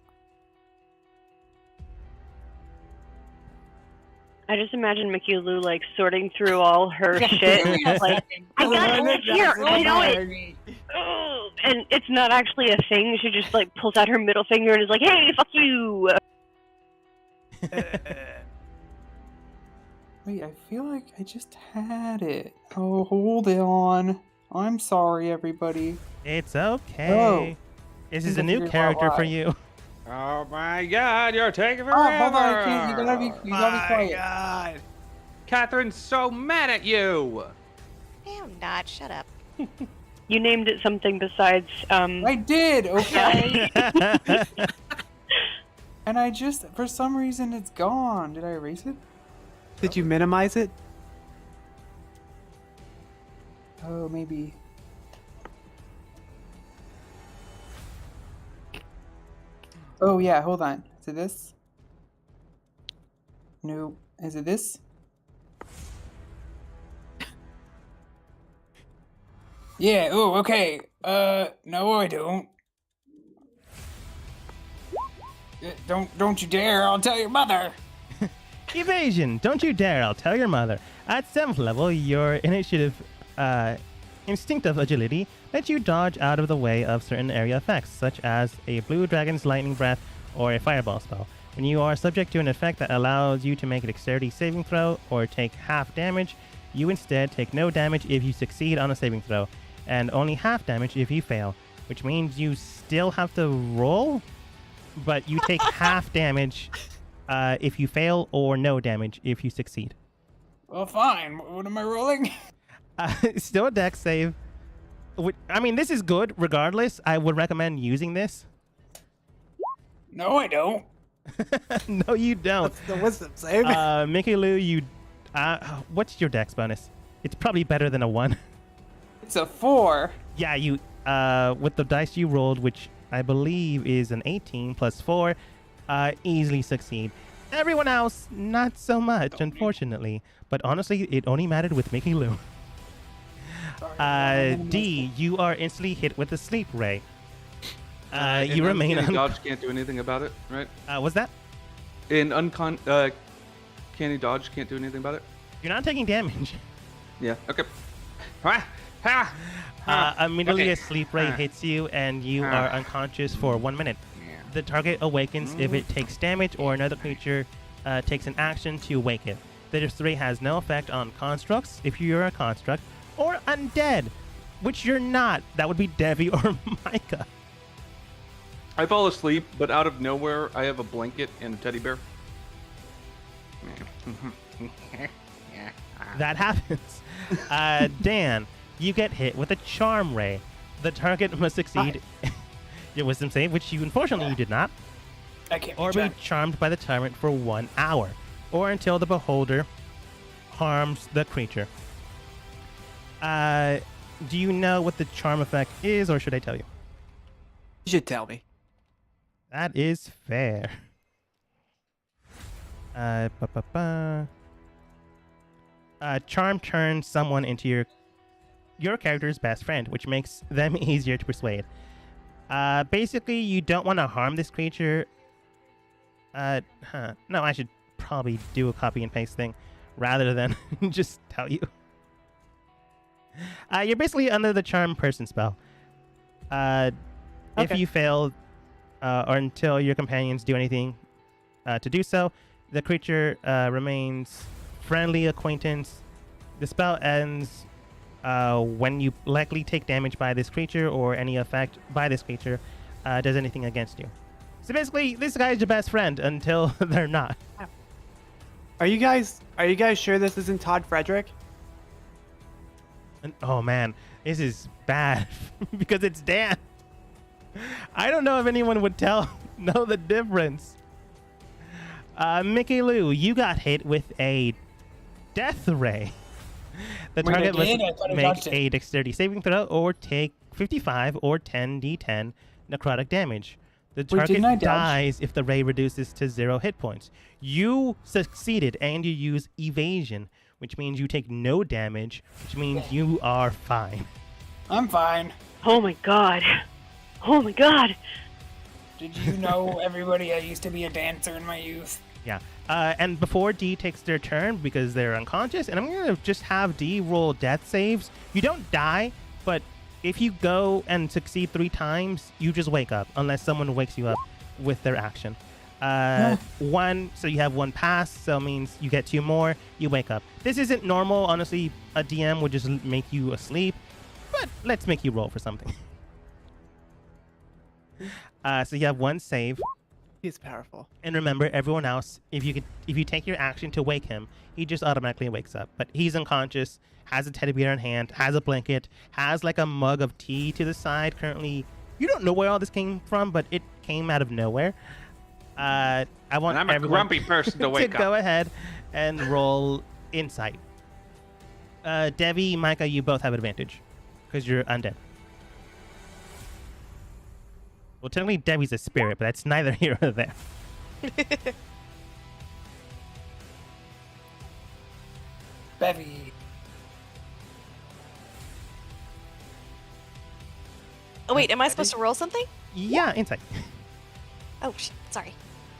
I just imagine Mickey Lou like sorting through all her shit. Like, I got it here. I know it. Oh, and it's not actually a thing. She just like pulls out her middle finger and is like, "Hey, fuck you." Wait, I feel like I just had it. Oh, hold on. I'm sorry, everybody. It's okay. Oh. This is I a new figured out character for why. you. Oh my god, you're taking Oh, forever! hold on. I can't. You gotta be quiet. God. Catherine's so mad at you! I'm not. Shut up. You named it something besides. I did, okay? And I just, for some reason, it's gone. Did I erase it? Did you minimize it? Oh, maybe. Oh, yeah, hold on. Is it this? No. Is it this? Yeah, oh, okay. No, I don't. Don't you dare, I'll tell your mother. Evasion! Don't you dare, I'll tell your mother. At 7th level, your initiative, instinctive agility lets you dodge out of the way of certain area effects, such as a blue dragon's lightning breath or a fireball spell. When you are subject to an effect that allows you to make a dexterity saving throw or take half damage, you instead take no damage if you succeed on a saving throw, and only half damage if you fail, which means you still have to roll, but you take half damage if you fail, or no damage if you succeed. Well, fine. What am I rolling? Still a dex save. I mean, this is good regardless. I would recommend using this. No, I don't. No, you don't. What's the wisdom save? Mickey Lou, you... what's your dex bonus? It's probably better than a 1. It's a 4. Yeah, you... with the dice you rolled, which I believe is an 18 plus 4, easily succeed. Everyone else, not so much, unfortunately. But honestly, it only mattered with Mickey Lou. D, you are instantly hit with a sleep ray. You remain Uncanny Dodge can't do anything about it, right? What's that? In Canny Dodge can't do anything about it? You're not taking damage. Yeah, okay. Immediately Okay. a sleep ray hits you and you are unconscious for 1 minute. The target awakens if it takes damage or another creature takes an action to awaken. This ray has no effect on constructs if you're a construct, or undead, which you're not. That would be Devi or Micah. I fall asleep, but out of nowhere, I have a blanket and a teddy bear. That happens. Dan, you get hit with a charm ray. The target must succeed your wisdom save, which you unfortunately you did not, I can't or be charmed by the tyrant for 1 hour, or until the beholder harms the creature. Do you know what the charm effect is, or should I tell you? You should tell me. That is fair. Charm turns someone into your character's best friend, which makes them easier to persuade. Basically, you don't want to harm this creature. No, I should probably do a copy and paste thing rather than just tell you. You're basically under the charm person spell. If Okay. you fail, or until your companions do anything to do so. The creature remains friendly acquaintance. The spell ends when you likely take damage by this creature or any effect by this creature does anything against you. So basically, this guy's your best friend until they're not. Are you guys sure this isn't Todd Frederick? And, oh man, this is bad because it's Dan. I don't know if anyone would know the difference. Mickey Lou, you got hit with a death ray. The Wait, I target did? I must thought I make dodged it. a dexterity saving throw or take 55 or 10d10 necrotic damage. The target didn't I dodge? dies if the ray reduces to 0 hit points. You succeeded and you use evasion, which means you take no damage, which means you are fine. I'm fine. Oh my god. Oh my god. Did you know, everybody, I used to be a dancer in my youth? Yeah. And before D takes their turn, because they're unconscious, and I'm going to just have D roll death saves. You don't die, but if you go and succeed 3 times, you just wake up, unless someone wakes you up with their action. One, so you have 1 pass, so it means you get 2 more, you wake up. This isn't normal. Honestly, a DM would just make you asleep, but let's make you roll for something. So you have 1 save. He's powerful. And remember, everyone else, if you take your action to wake him, he just automatically wakes up. But he's unconscious, has a teddy bear in hand, has a blanket, has like a mug of tea to the side. Currently, you don't know where all this came from, but it came out of nowhere. I want And I'm a everyone grumpy person to wake to go up. ahead and roll insight. Devi, Micah, you both have advantage because you're undead. Well, technically, Debbie's a spirit, but that's neither here nor there. Bevy. Oh wait, am I supposed to roll something? Yeah, insight. Oh, sorry.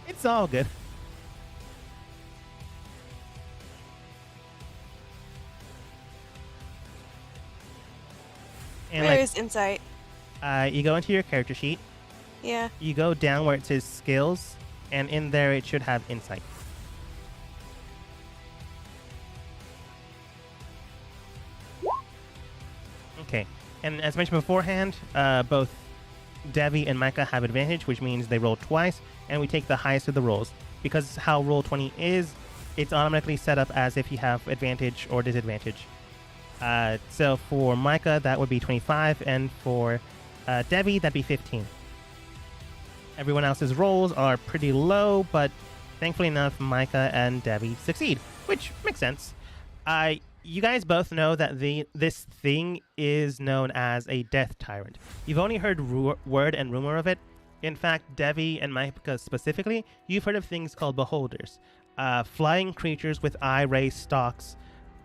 It's all good. And Where is insight? you go into your character sheet. Yeah. You go down where it says skills, and in there it should have insight. Okay, and as mentioned beforehand, both Devi and Micah have advantage, which means they roll twice, and we take the highest of the rolls. Because how Roll20 is, it's automatically set up as if you have advantage or disadvantage. So for Micah, that would be 25, and for Devi, that'd be 15. Everyone else's rolls are pretty low, but thankfully enough, Micah and Devi succeed, which makes sense. You guys both know that this thing is known as a death tyrant. You've only heard word and rumor of it. In fact, Devi and Micah specifically, you've heard of things called beholders. Flying creatures with eye ray stalks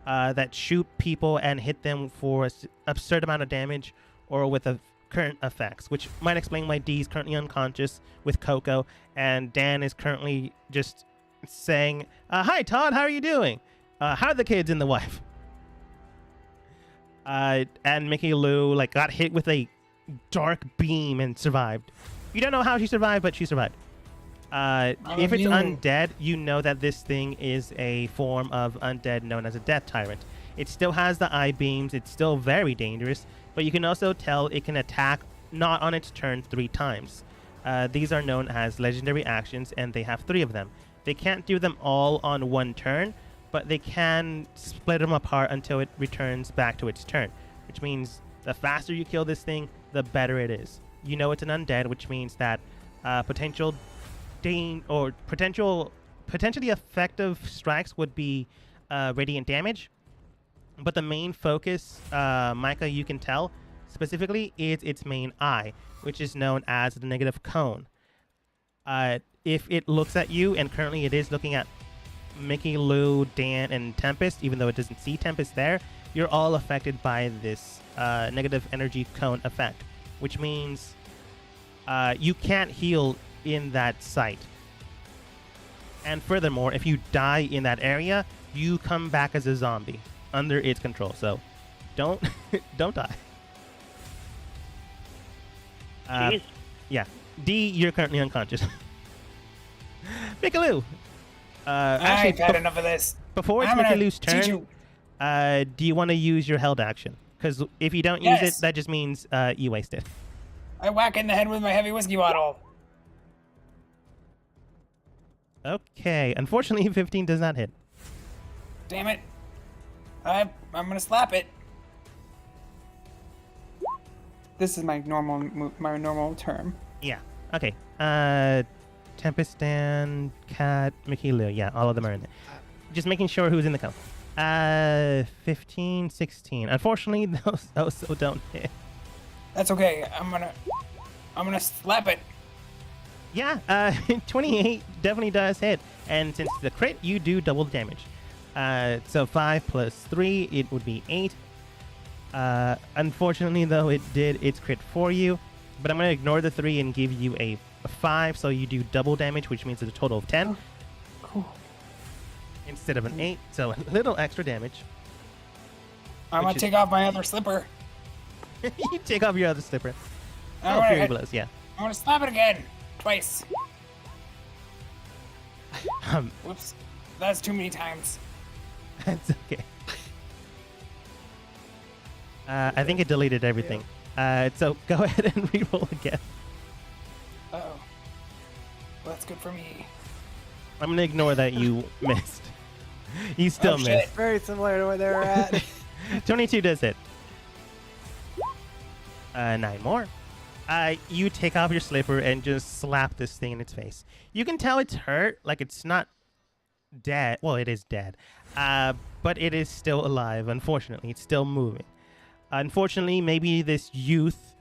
that shoot people and hit them for an absurd amount of damage or with current effects, which might explain why Dee is currently unconscious with Coco, and Dan is currently just saying, "Hi, Todd, how are you doing? How are the kids and the wife?" And Mickey Lou got hit with a dark beam and survived. You don't know how she survived, but she survived. If it's undead, you know that this thing is a form of undead known as a death tyrant. It still has the eye beams. It's still very dangerous, but you can also tell it can attack not on its turn 3 times. These are known as legendary actions, and they have 3 of them. They can't do them all on 1 turn, but they can split them apart until it returns back to its turn, which means the faster you kill this thing, the better it is. You know it's an undead, which means that potentially effective strikes would be radiant damage. But the main focus, Micah, you can tell specifically, is its main eye, which is known as the negative cone. If it looks at you, and currently it is looking at Mickey, Lou, Dan, and Tempest, even though it doesn't see Tempest there, you're all affected by this negative energy cone effect, which means you can't heal in that site. And furthermore, if you die in that area, you come back as a zombie under its control. So don't die. Jeez. Yeah. D, you're currently unconscious. Mikalu. I've had enough of this. Before it's I'm gonna Mikalu's teach turn, you. do you want to use your held action? Because if you don't use it, Yes. that just means you waste it. I whack in the head with my heavy whiskey bottle. Okay. Unfortunately, 15 does not hit. Damn it. I'm gonna slap it. This is my normal term. Yeah. Okay. Tempest and Cat, Mikilu. Yeah, all of them are in there. Just making sure who's in the count. 15, 16. Unfortunately, those also don't hit. That's okay. I'm gonna slap it. Yeah, 28 definitely does hit. And since the crit, you do double the damage. So 5 plus 3, it would be 8. Unfortunately, though, it did its crit for you. But I'm going to ignore the 3 and give you a 5, so you do double damage, which means it's a total of 10. Cool. Instead of an 8, so a little extra damage. I'm gonna take off my other slipper. You take off your other slipper. I'm Oh, gonna Fury hit- Blows, yeah. I'm gonna slap it again. Twice. Whoops. That's too many times. That's okay. I think it deleted everything. So go ahead and reroll again. Uh-oh. Well, that's good for me. I'm gonna ignore that you missed. You still Oh, missed. shit. Very similar to where they were at. 22 does hit. 9 more. You take off your slipper and just slap this thing in its face. You can tell it's hurt, like it's not dead. Well, it is dead. But it is still alive, unfortunately. It's still moving. Unfortunately, maybe this youth,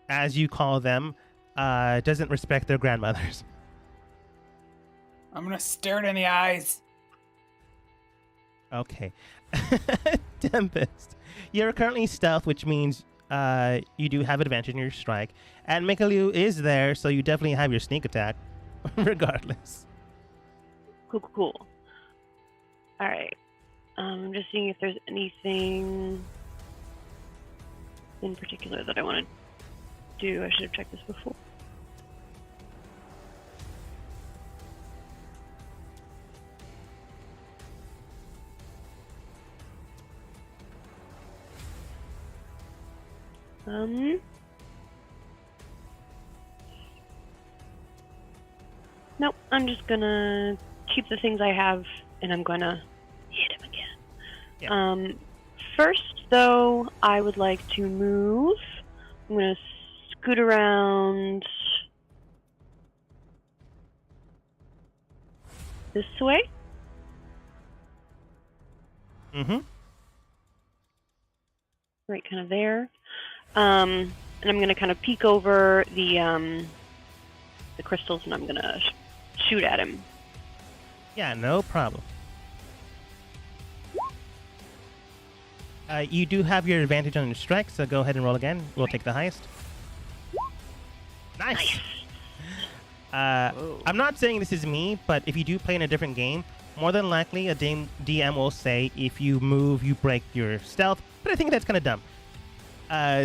as you call them, doesn't respect their grandmothers. I'm gonna stare it in the eyes. Okay. Tempest. You're currently stealth, which means you do have advantage in your strike. And Mikalu is there, so you definitely have your sneak attack, regardless. Cool. All right. I'm just seeing if there's anything in particular that I want to do. I should have checked this before. Nope, I'm just gonna keep the things I have and I'm gonna hit him again. Yeah. First, though, I would like to move. I'm gonna scoot around this way. Mm-hmm. Right, kind of there. And I'm gonna kind of peek over the crystals, and I'm gonna shoot at him. Yeah, no problem. You do have your advantage on your strike, so go ahead and roll again. We'll take the highest. Nice. I'm not saying this is me, but if you do play in a different game, more than likely a DM will say if you move, you break your stealth. But I think that's kind of dumb.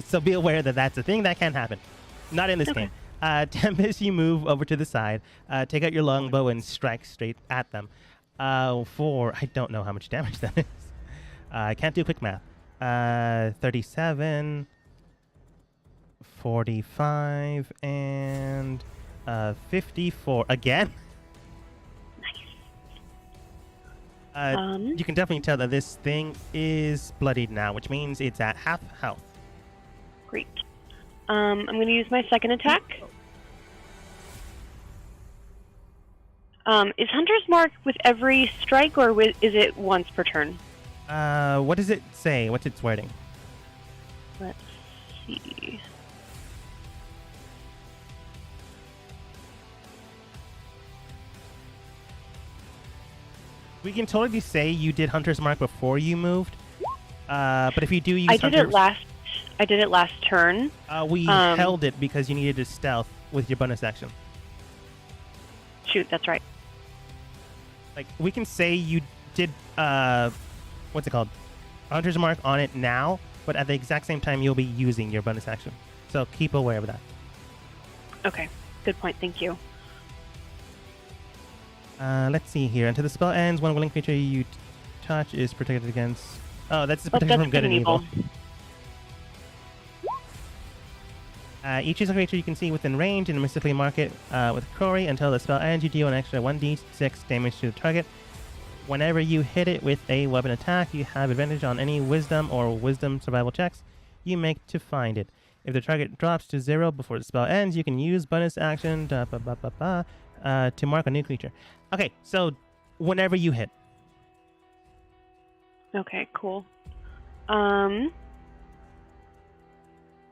So be aware that that's a thing that can happen. Not in this game. Tempest, you move over to the side, take out your longbow and strike straight at them. For I don't know how much damage that is. I can't do quick math. 37, 45, and 54. Again? You can definitely tell that this thing is bloodied now, which means it's at half health. Great. I'm going to use my second attack. Is Hunter's Mark with every strike, or is it once per turn? What does it say? What's its wording? Let's see. We can totally say you did Hunter's Mark before you moved. But if you do use I did Hunter's... I did it last turn. We held it because you needed to stealth with your bonus action. Shoot, that's right. Like, we can say you did, what's it called? Hunter's Mark on it now, but at the exact same time, you'll be using your bonus action. So keep aware of that. Okay, good point. Thank you. Let's see here. Until the spell ends, one willing creature you touch is protected against. Oh, that's the But protection that's from good and evil. evil. Each is a creature you can see within range and mystically mark it with Crowry. Until the spell ends, you deal an extra 1d6 damage to the target. Whenever you hit it with a weapon attack, you have advantage on any wisdom or wisdom survival checks you make to find it. If the target drops to 0 before the spell ends, you can use bonus action to mark a new creature. Okay, so whenever you hit. Okay, cool.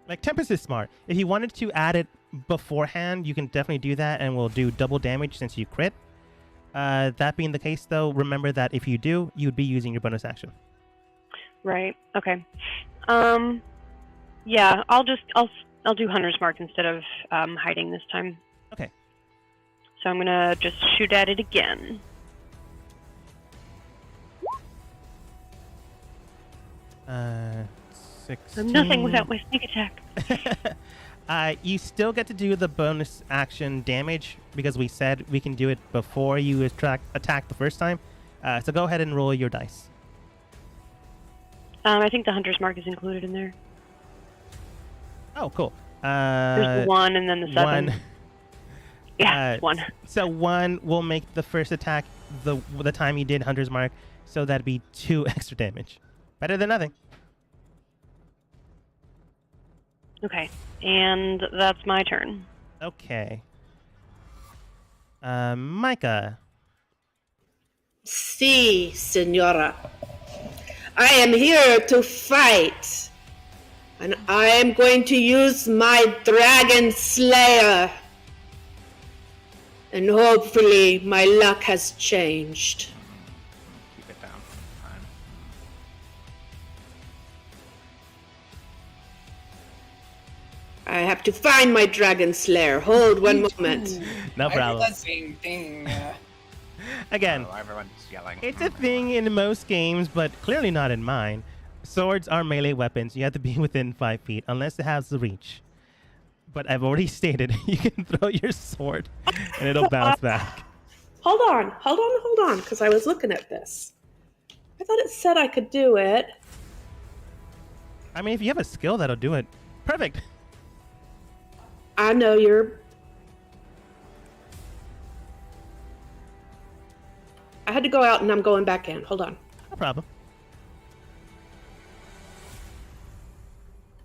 Like, Tempest is smart. If you wanted to add it beforehand, you can definitely do that, and we'll do double damage since you crit. That being the case, though, remember that if you do, you'd be using your bonus action. Right. Okay. Yeah, I'll do Hunter's Mark instead of hiding this time. Okay. So I'm gonna just shoot at it again. Uh, 16. I'm nothing without my sneak attack. You still get to do the bonus action damage because we said we can do it before you attack the first time. So go ahead and roll your dice. I think the Hunter's Mark is included in there. Oh, cool. There's the 1 and then the 7. 1. Yeah, 1. So 1 will make the first attack the time you did Hunter's Mark, so that'd be 2 extra damage. Better than nothing. Okay, and that's my turn. Okay. Micah. Si, senora. I am here to fight. And I am going to use my Dragon Slayer. And hopefully my luck has changed. Keep it down. Fine. I have to find my Dragon Slayer. Hold one moment. No I do problem. the same thing. Again, Oh, everyone's yelling. it's a thing in most games, but clearly not in mine. Swords are melee weapons. You have to be within 5 feet, unless it has the reach. But I've already stated you can throw your sword and it'll bounce back. Hold on, because I was looking at this. I thought it said I could do it. I mean, if you have a skill, that'll do it. Perfect. I know you're... I had to go out and I'm going back in. Hold on. No problem.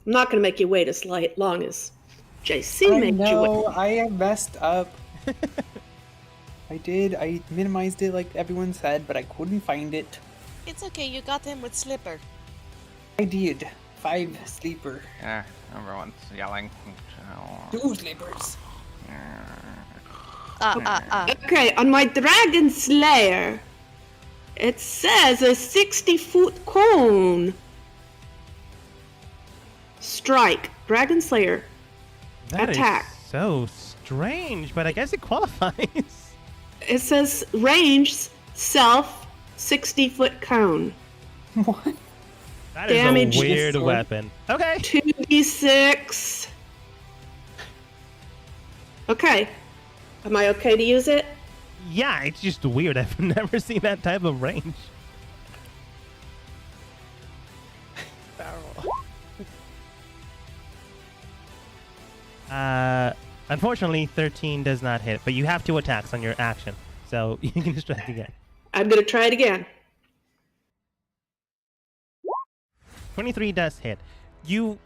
I'm not going to make you wait as long as JC I made you know, wait. I have messed up. I minimized it like everyone said, but I couldn't find it. It's okay, you got him with Slipper. I did. 5 sleeper. Yeah, everyone's yelling. 2 sleepers. Okay, on my Dragon Slayer, it says a 60-foot cone. Strike. Dragon Slayer. That Attack. is so strange, but I guess it qualifies. It says range self 60-foot cone. What? That is Damage a weird sword. weapon. Okay. 2d6. Okay. Am I okay to use it? Yeah, it's just weird. I've never seen that type of range. Unfortunately, 13 does not hit, but you have 2 attacks on your action, so you can just try it again. I'm going to try it again. 23 does hit. You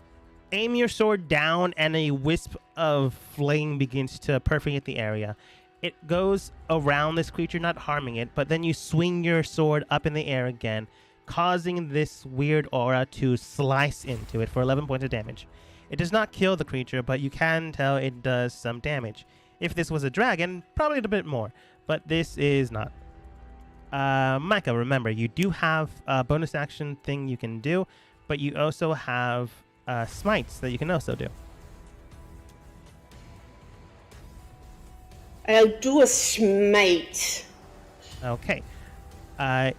aim your sword down, and a wisp of flame begins to perforate the area. It goes around this creature, not harming it, but then you swing your sword up in the air again, causing this weird aura to slice into it for 11 points of damage. It does not kill the creature, but you can tell it does some damage. If this was a dragon, probably a bit more, but this is not. Micah, remember, you do have a bonus action thing you can do, but you also have smites that you can also do. I'll do a smite. Okay.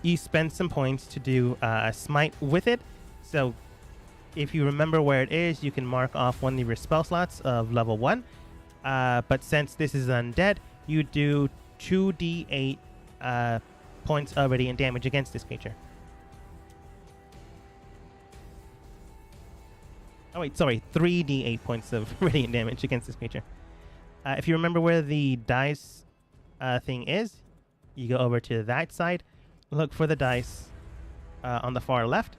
You spend some points to do a smite with it, so if you remember where it is, you can mark off one of your spell slots of level 1. But since this is undead, you do 2d8 points of radiant damage against this creature. Oh wait, sorry, 3d8 points of radiant damage against this creature. If you remember where the dice thing is, you go over to that side, look for the dice on the far left.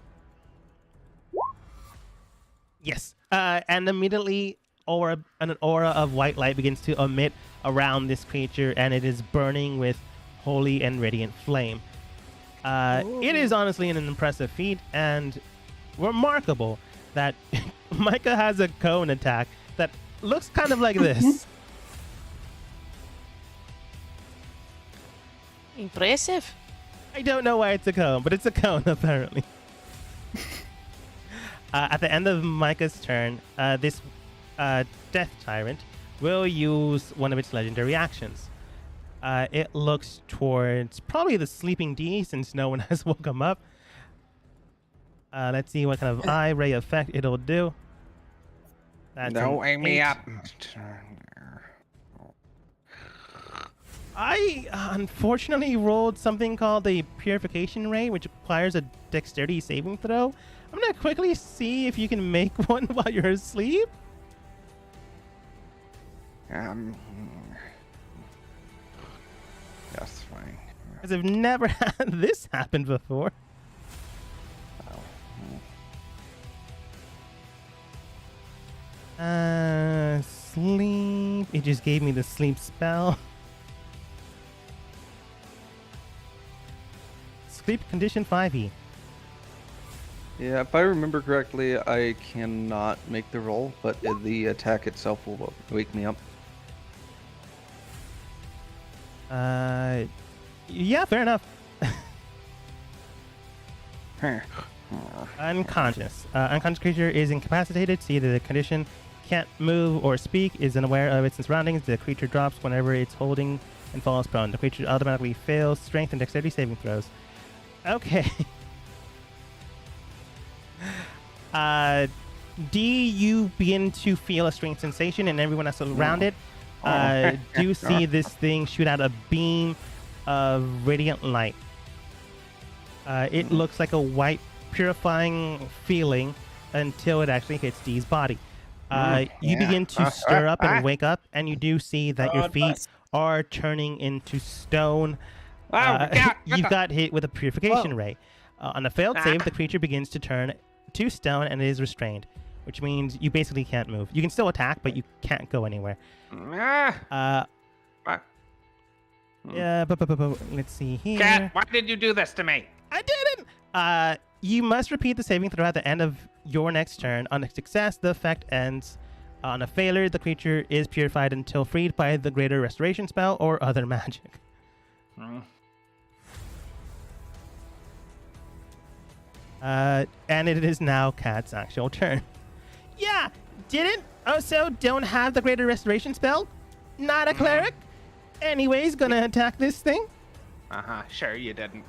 Yes, and immediately an aura of white light begins to emit around this creature, and it is burning with holy and radiant flame. It is honestly an impressive feat and remarkable that Micah has a cone attack that looks kind of like this. Impressive. I don't know why it's a cone, but it's a cone apparently. At the end of Micah's turn, this Death Tyrant will use one of its legendary actions. It looks towards probably the sleeping D since no one has woke him up. Let's see what kind of eye ray effect it'll do. That's Don't an wake me 8. up. I unfortunately rolled something called a Purification Ray, which requires a dexterity saving throw. I'm going to quickly see if you can make one while you're asleep. That's fine. Because I've never had this happen before. Sleep. It just gave me the sleep spell. Sleep condition 5e. Yeah, if I remember correctly, I cannot make the roll, but the attack itself will wake me up. Yeah, fair enough. Unconscious. Unconscious creature is incapacitated. See that the condition can't move or speak, is unaware of its surroundings. The creature drops whenever it's holding and falls prone. The creature automatically fails strength and dexterity saving throws. Okay. D, you begin to feel a strange sensation, and everyone else around it do see this thing shoot out a beam of radiant light. It looks like a white, purifying feeling until it actually hits D's body. You begin to stir up and wake up, and you do see that your feet are turning into stone. You got hit with a purification ray. On a failed save, the creature begins to turn to stone and is restrained, which means you basically can't move. You can still attack, but you can't go anywhere. Yeah, but let's see here. Cat, why did you do this to me? I didn't! You must repeat the saving throw at the end of your next turn. On a success, the effect ends. On a failure, the creature is purified until freed by the greater restoration spell or other magic. And it is now Cat's actual turn. Yeah, didn't also don't have the greater restoration spell. Not a cleric. Anyways, gonna attack this thing. Sure you didn't.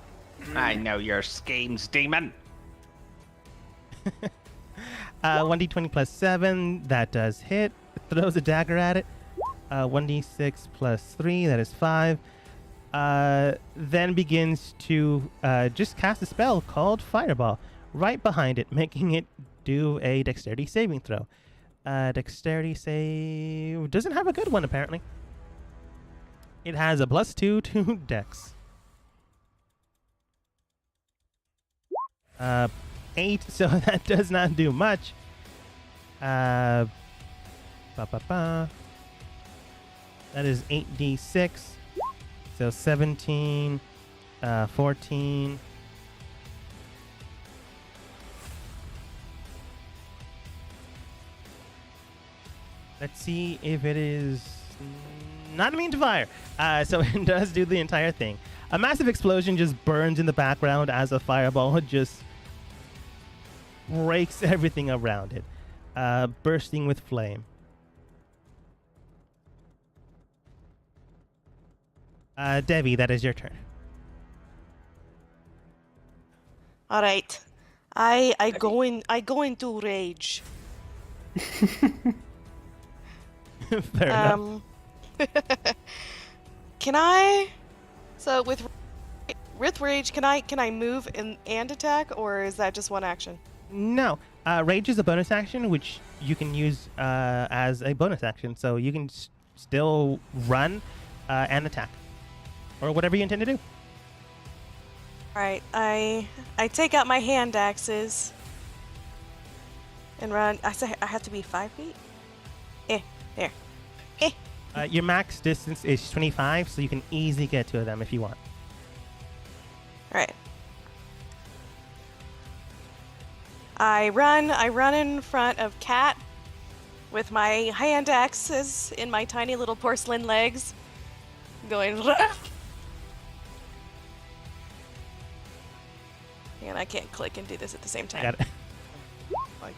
I know your schemes, demon. 1d20 plus 7, that does hit. Throws a dagger at it. 1d6 plus 3, that is 5. Then begins to just cast a spell called Fireball right behind it, making it do a dexterity saving throw. Dexterity save doesn't have a good one, apparently. It has a +2 to dex. 8, so that does not do much. That is 8d6. So 17, 14. Let's see if it is not immune to fire. So it does do the entire thing. A massive explosion just burns in the background as a fireball just breaks everything around it, bursting with flame. Devi, that is your turn. All right, I go into rage. Fair enough. can I? So with rage, can I move and attack, or is that just one action? No. Rage is a bonus action, which you can use as a bonus action. So you can still run and attack. Or whatever you intend to do. Alright, I take out my hand axes and run. I say I have to be 5 feet? There. Your max distance is 25, so you can easily get to them if you want. Alright. I run in front of Cat with my hand axes in my tiny little porcelain legs, going. And I can't click and do this at the same time. Got it. Like,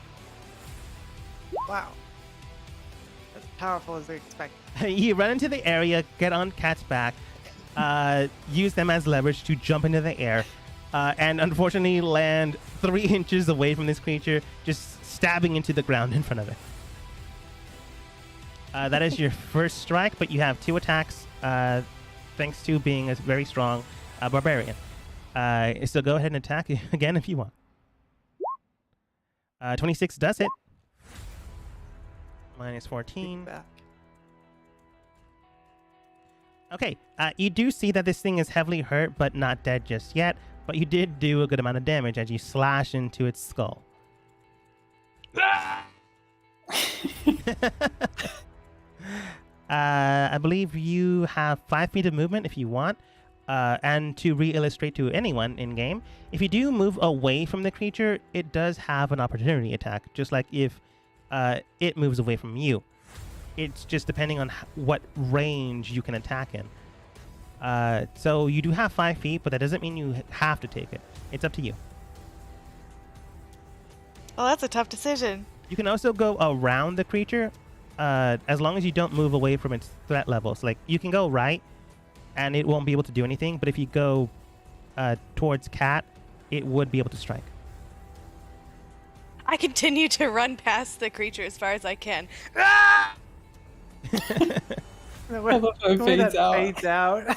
wow. As powerful as they expect. You run into the area, get on Cat's back, use them as leverage to jump into the air, and unfortunately land 3 inches away from this creature, just stabbing into the ground in front of it. That is your first strike, but you have 2 attacks, thanks to being a very strong barbarian. So go ahead and attack again if you want. 26 does hit. Minus 14. Okay, you do see that this thing is heavily hurt, but not dead just yet. But you did do a good amount of damage as you slash into its skull. I believe you have 5 feet of movement if you want. And to re-illustrate to anyone in-game, if you do move away from the creature, it does have an opportunity attack, just like if it moves away from you. It's just depending on what range you can attack in. So you do have 5 feet, but that doesn't mean you have to take it. It's up to you. Well, that's a tough decision. You can also go around the creature, as long as you don't move away from its threat levels. Like, you can go right, and it won't be able to do anything, but if you go towards Cat, it would be able to strike. I continue to run past the creature as far as I can. I love how it fades out. Fades out.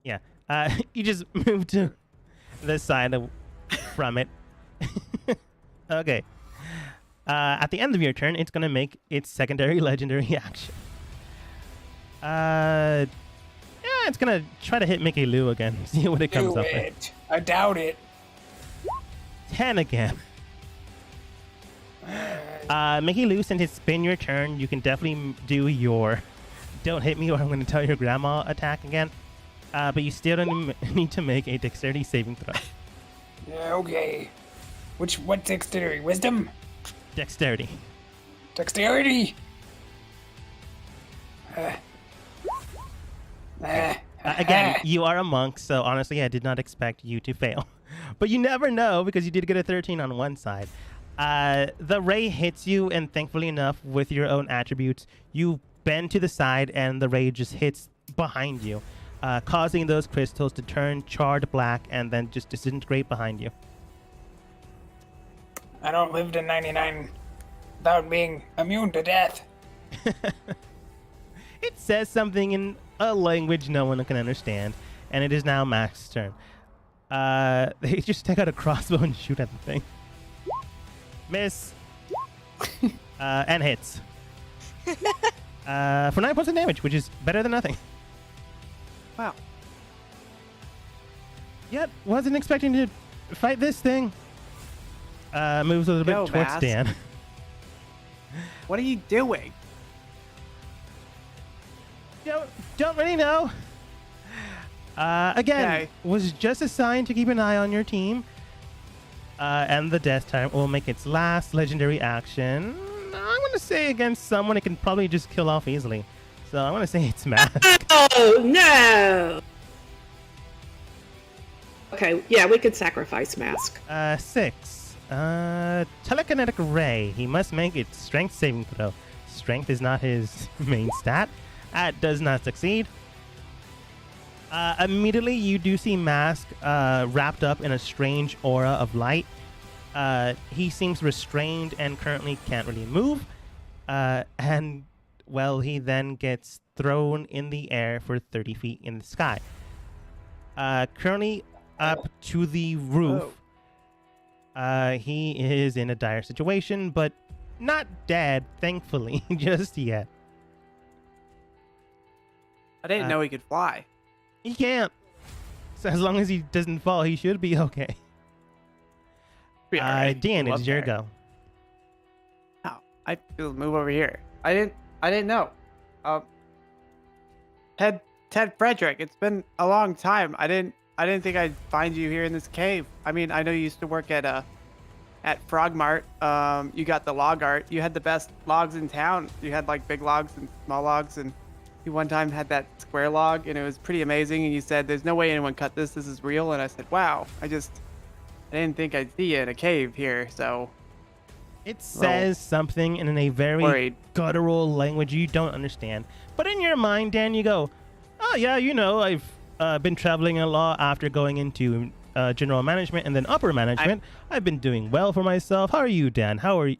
Yeah. You just move to the side from it. Okay. At the end of your turn, it's going to make its secondary legendary action. Yeah, it's going to try to hit Mickey Lou again. See what it comes Do up it. with. I doubt it. 10 again. Mickey Lou, since it's been your turn, you can definitely do your don't hit me or I'm going to tell your grandma attack again. But you still don't need to make a dexterity saving throw. Yeah, okay. What dexterity? Wisdom? Dexterity. Dexterity? Again, you are a monk, so honestly, I did not expect you to fail. But you never know, because you did get a 13 on one side. The ray hits you, and thankfully enough, with your own attributes, you bend to the side, and the ray just hits behind you, causing those crystals to turn charred black and then just disintegrate behind you. I don't live to 99 without being immune to death. It says something in a language no one can understand, and it is now Max's turn. They just take out a crossbow and shoot at the thing. Miss. And hits. For 9 points of damage, which is better than nothing. Wow. Yep, wasn't expecting to fight this thing. Moves a little Yo, bit towards Mass. Dan. What are you doing? Don't really know. Again, Okay. was just assigned to keep an eye on your team. And the death time will make its last legendary action. I'm going to say against someone it can probably just kill off easily. So I'm going to say it's Mask. Oh, no! Okay, yeah, we could sacrifice Mask. 6. Telekinetic Ray. He must make its strength saving throw. Strength is not his main stat. That does not succeed. Immediately, you do see Mask wrapped up in a strange aura of light. He seems restrained and currently can't really move. And well, he then gets thrown in the air for 30 feet in the sky. Currently up to the roof. He is in a dire situation, but not dead, thankfully, just yet. I didn't know he could fly. He can't. So as long as he doesn't fall, he should be okay. Dan, it's your go. Oh, I move over here. I didn't know. Ted Frederick, it's been a long time. I didn't think I'd find you here in this cave. I mean, I know you used to work at Frog Mart. You got the log art. You had the best logs in town. You had like big logs and small logs, and you one time had that square log, and it was pretty amazing. And you said, "There's no way anyone cut this. This is real." And I said, "Wow." I didn't think I'd see you in a cave here. So it says something in a very guttural language you don't understand. But in your mind, Dan, you go, "Oh yeah, I've been traveling a lot after going into general management and then upper management. I've been doing well for myself. How are you, Dan? How are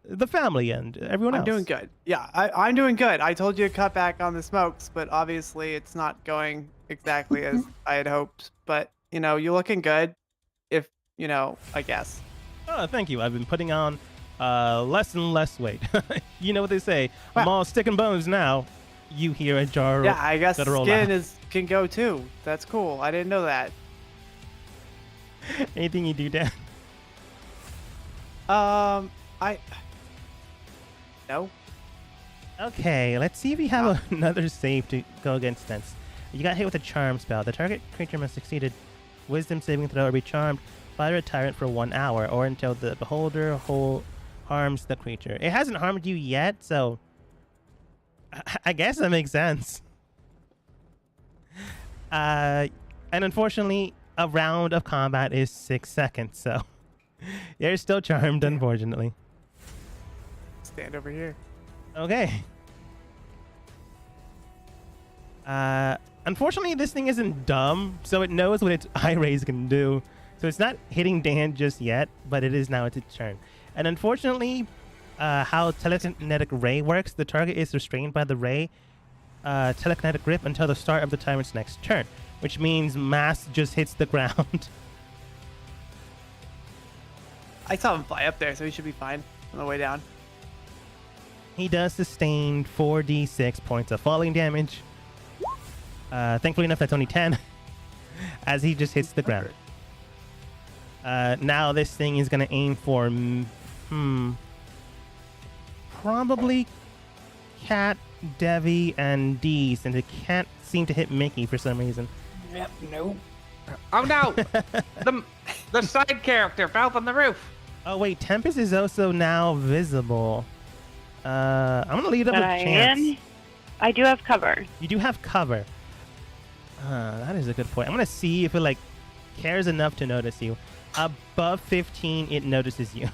the family and everyone else?" I'm doing good. Yeah, I'm doing good. I told you to cut back on the smokes, but obviously it's not going exactly as I had hoped. But, you're looking good. If, I guess. Oh, thank you. I've been putting on less and less weight. You know what they say. I'm all stick and bones now. You hear a jar. Yeah, I guess skin can go too. That's cool. I didn't know that. Anything you do, Dan? No. Okay, let's see if you have another save to go against this. You got hit with a charm spell. The target creature must succeed a wisdom saving throw or be charmed by a tyrant for 1 hour or until the beholder harms the creature. It hasn't harmed you yet, so I guess that makes sense. And unfortunately, a round of combat is 6 seconds, so you're still charmed, unfortunately. Stand over here. Okay. Unfortunately, this thing isn't dumb, so it knows what its eye rays can do. So it's not hitting Dan just yet, but it is now its turn. And unfortunately, how telekinetic ray works, the target is restrained by the ray telekinetic grip until the start of the tyrant's next turn, which means mass just hits the ground. I saw him fly up there, so he should be fine on the way down. He does sustain 4d6 points of falling damage. Thankfully enough, that's only 10 as he just hits the ground. Now this thing is going to aim for probably Cat, Devi, and D, since it can't seem to hit Mickey for some reason. Yep, nope. Oh no! the side character fell from the roof. Oh wait, Tempest is also now visible. I'm gonna lead up with Chance. I do have cover. You do have cover. That is a good point. I'm gonna see if it cares enough to notice you. Above 15, it notices you.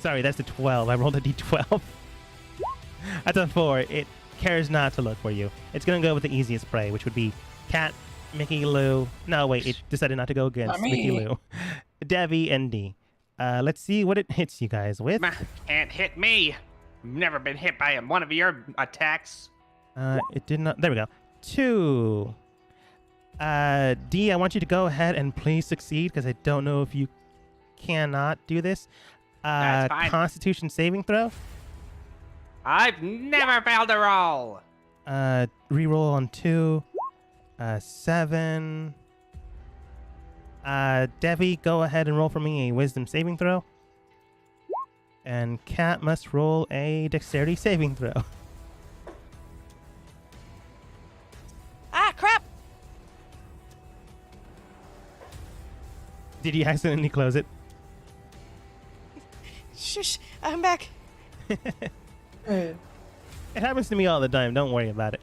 Sorry, that's a 12. I rolled a d12. That's a 4. It cares not to look for you. It's gonna go with the easiest prey, which would be Cat, Mickey, Lou. No, wait, it decided not to go against Mickey, Lou, Devi, and D. Let's see what it hits you guys with. Can't hit me. Never been hit by one of your attacks. It did not. There we go. 2. D, I want you to go ahead and please succeed because I don't know if you cannot do this. That's fine. Constitution saving throw. I've never failed a roll. Reroll on 2. 7. Devi, go ahead and roll for me a wisdom saving throw. And Cat must roll a dexterity saving throw. Ah, crap! Did you accidentally close it? Shush, I'm back. It happens to me all the time. Don't worry about it.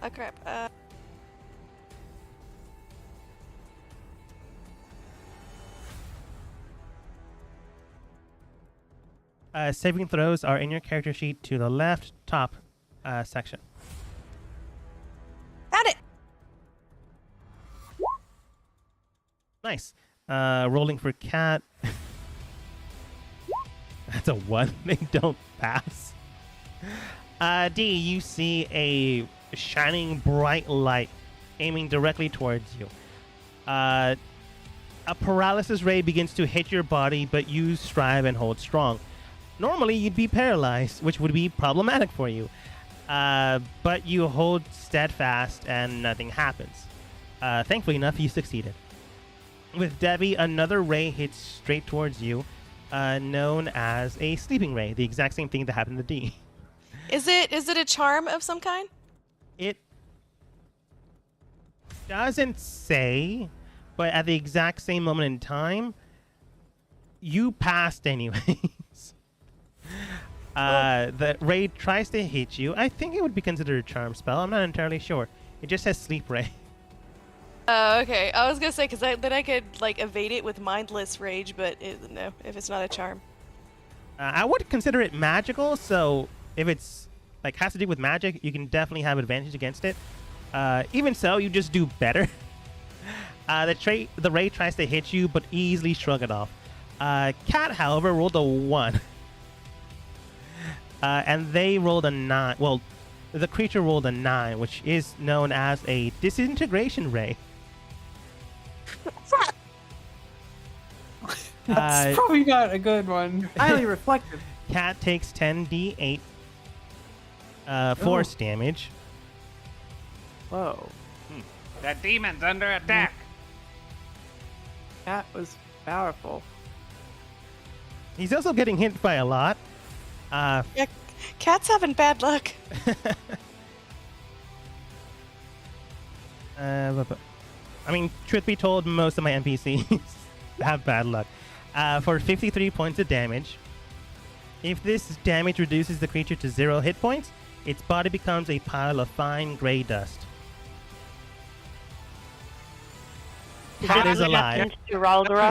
Oh crap. Saving throws are in your character sheet to the left top section. Found it! Nice. Rolling for cat. That's a 1. They don't pass. D, you see a shining bright light aiming directly towards you. A paralysis ray begins to hit your body, but you strive and hold strong. Normally, you'd be paralyzed, which would be problematic for you. But you hold steadfast and nothing happens. Thankfully enough, you succeeded. With Debbie, another ray hits straight towards you, known as a sleeping ray. The exact same thing that happened to D. Is it a charm of some kind? It doesn't say, but at the exact same moment in time, you passed anyways. The ray tries to hit you. I think it would be considered a charm spell. I'm not entirely sure. It just says sleep ray. Oh, okay. I was gonna say, because then I could, like, evade it with mindless rage, but no, if it's not a charm. I would consider it magical, so if it's, like, has to do with magic, you can definitely have advantage against it. Even so, you just do better. The ray tries to hit you, but easily shrug it off. Cat, however, rolled a 1. And they rolled a 9. Well, the creature rolled a 9, which is known as a disintegration ray. That's probably not a good one. Highly reflective. Cat takes 10d8 force damage. Whoa. That demon's under attack. That was powerful. He's also getting hit by a lot. Yeah, Cat's having bad luck. I mean, truth be told, most of my NPCs have bad luck. For 53 points of damage, if this damage reduces the creature to 0 hit points, its body becomes a pile of fine gray dust. Cat is alive,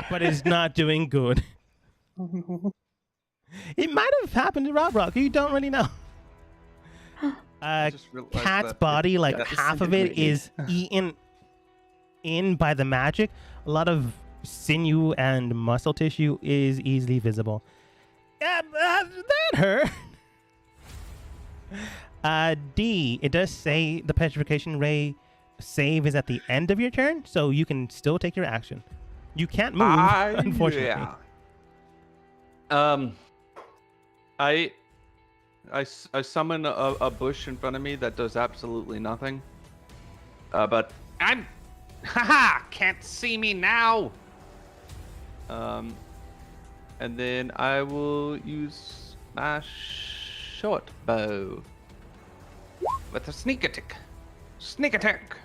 but is not doing good. It might have happened to Rob Rock. You don't really know. Cat's body, like half of it, is eaten in by the magic. A lot of sinew and muscle tissue is easily visible. Yeah, that hurt. D, it does say the petrification ray save is at the end of your turn, so you can still take your action. You can't move, unfortunately. Yeah. I summon a bush in front of me that does absolutely nothing. But Haha! Can't see me now. and then I will use my short bow With a sneak attack. Sneak attack.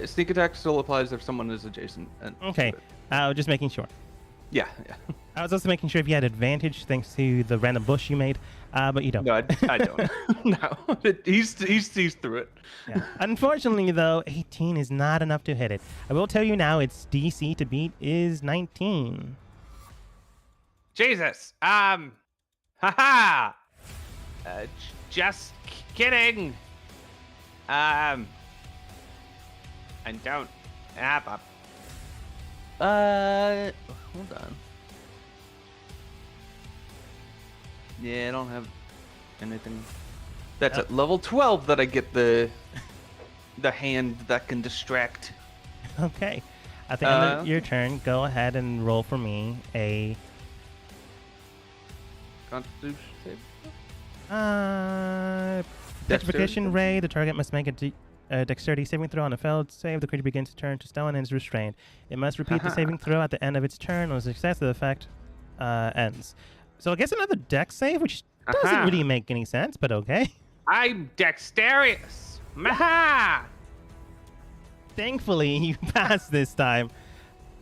Sneak attack still applies if someone is adjacent. Okay, just making sure. Yeah. I was also making sure if you had advantage thanks to the random bush you made, but you don't. No, I don't. No, he's through it. Yeah. Unfortunately, though, 18 is not enough to hit it. I will tell you now, its DC to beat is 19. Jesus. Haha. Just kidding. I don't have a. Hold on. Yeah, I don't have anything. That's at level 12 that I get the hand that can distract. Okay. At the end of your turn, go ahead and roll for me a Constitution save. petrification ray. The target must make a dexterity saving throw. On a failed save, the creature begins to turn to stone and is restrained. It must repeat the saving throw at the end of its turn. On success, the effect ends. So I guess another dex save, which doesn't really make any sense, but okay. I'm dexterous. Maha! Thankfully, you pass this time.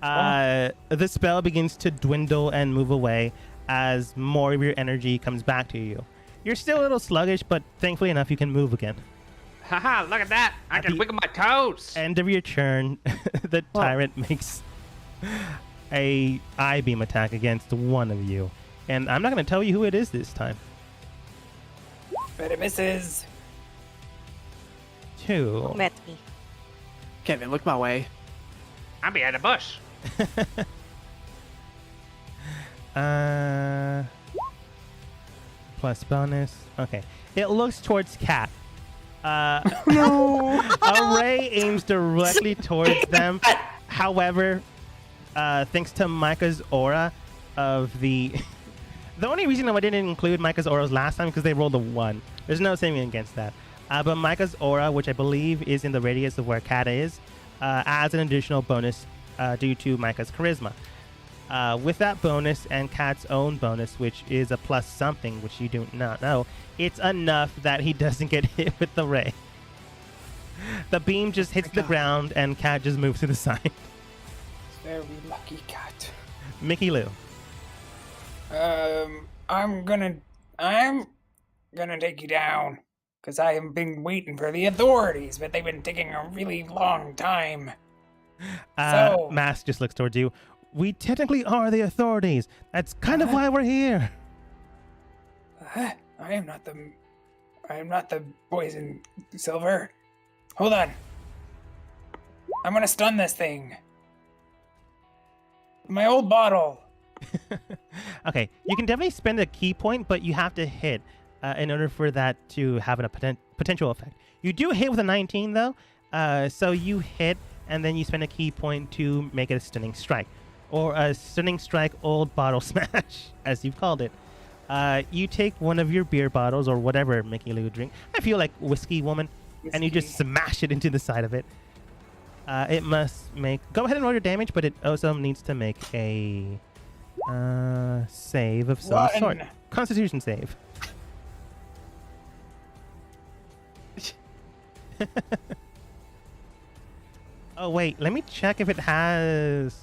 The spell begins to dwindle and move away as more of your energy comes back to you. You're still a little sluggish, but thankfully enough, you can move again. Haha, look at that. I can wiggle my toes. End of your turn, the tyrant makes a eye beam attack against one of you. And I'm not going to tell you who it is this time. But it misses. 2. Met me. Kevin, look my way. I'm behind a bush. Plus bonus. Okay. It looks towards Cat. No. A ray aims directly towards them. However, thanks to Micah's aura of the... The only reason I didn't include Micah's auras last time because they rolled a 1. There's no saving against that. But Micah's aura, which I believe is in the radius of where Kat is, adds an additional bonus due to Micah's charisma. With that bonus and Kat's own bonus, which is a plus something, which you do not know, it's enough that he doesn't get hit with the ray. The beam just hits the ground and Kat just moves to the side. Very lucky cat. Mickey Lou. I'm gonna take you down. Because I have been waiting for the authorities, but they've been taking a really long time. Mask just looks towards you. We technically are the authorities. That's kind of why we're here. I am not the boys in silver. Hold on. I'm gonna stun this thing. My old bottle. Okay, you can definitely spend a key point, but you have to hit in order for that to have a potential effect. You do hit with a 19, though, so you hit, and then you spend a key point to make it a stunning strike. Or a stunning strike old bottle smash, as you've called it. You take one of your beer bottles, or whatever Mickey Lou drink. I feel like whiskey woman. And you just smash it into the side of it. It must make... Go ahead and roll your damage, but it also needs to make a save of some sort. Constitution save. Oh, wait. Let me check if it has...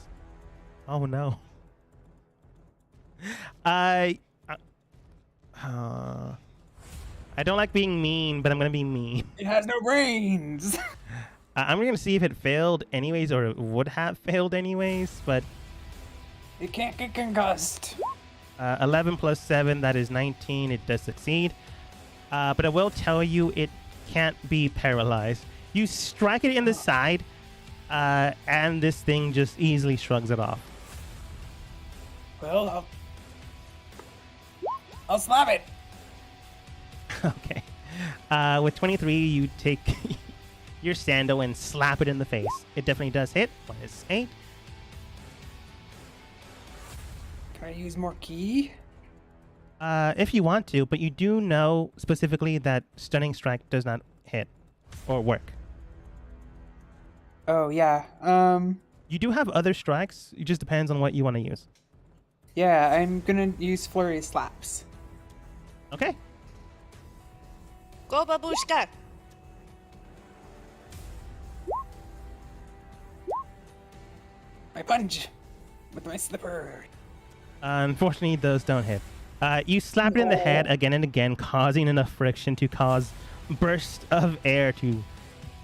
Oh, no. I don't like being mean, but I'm going to be mean. It has no brains. I'm going to see if it failed anyways, or it would have failed anyways, but... It can't get concussed. 11 plus 7, that is 19. It does succeed. But I will tell you, it can't be paralyzed. You strike it in the side, and this thing just easily shrugs it off. Well, I'll slap it. Okay. With 23, you take your sandal and slap it in the face. It definitely does hit. Minus 8. Can I use more key? If you want to, but you do know specifically that Stunning Strike does not hit or work. Oh, yeah. You do have other strikes. It just depends on what you want to use. Yeah, I'm gonna use Flurry of Slaps. Okay. Go, babushka. My punch with my slipper. Unfortunately, those don't hit. You slap it in the head again and again, causing enough friction to cause bursts of air to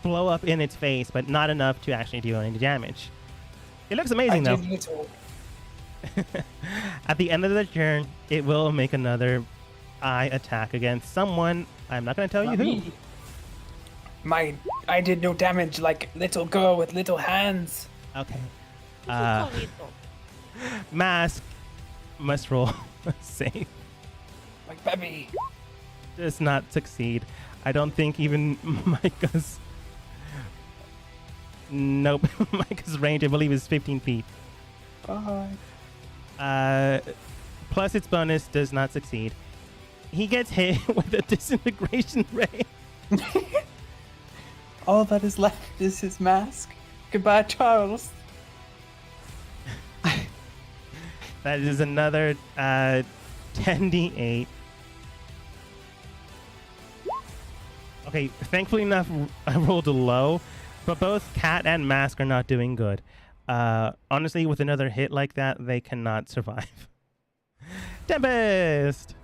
blow up in its face, but not enough to actually do any damage. It looks amazing, though. At the end of the turn, it will make another eye attack against someone. I'm not going to tell you who. I did no damage like little girl with little hands. Okay. Mask must roll a save. Like Bebby. Does not succeed. I don't think even Micah's... Nope. Micah's range, I believe, is 15 feet. Bye. Plus its bonus does not succeed. He gets hit with a disintegration ray. All that is left is his mask. Goodbye, Charles. That is another 10d8. Okay, thankfully enough, I rolled a low, but both Cat and Mask are not doing good. Honestly, with another hit like that, they cannot survive. Tempest!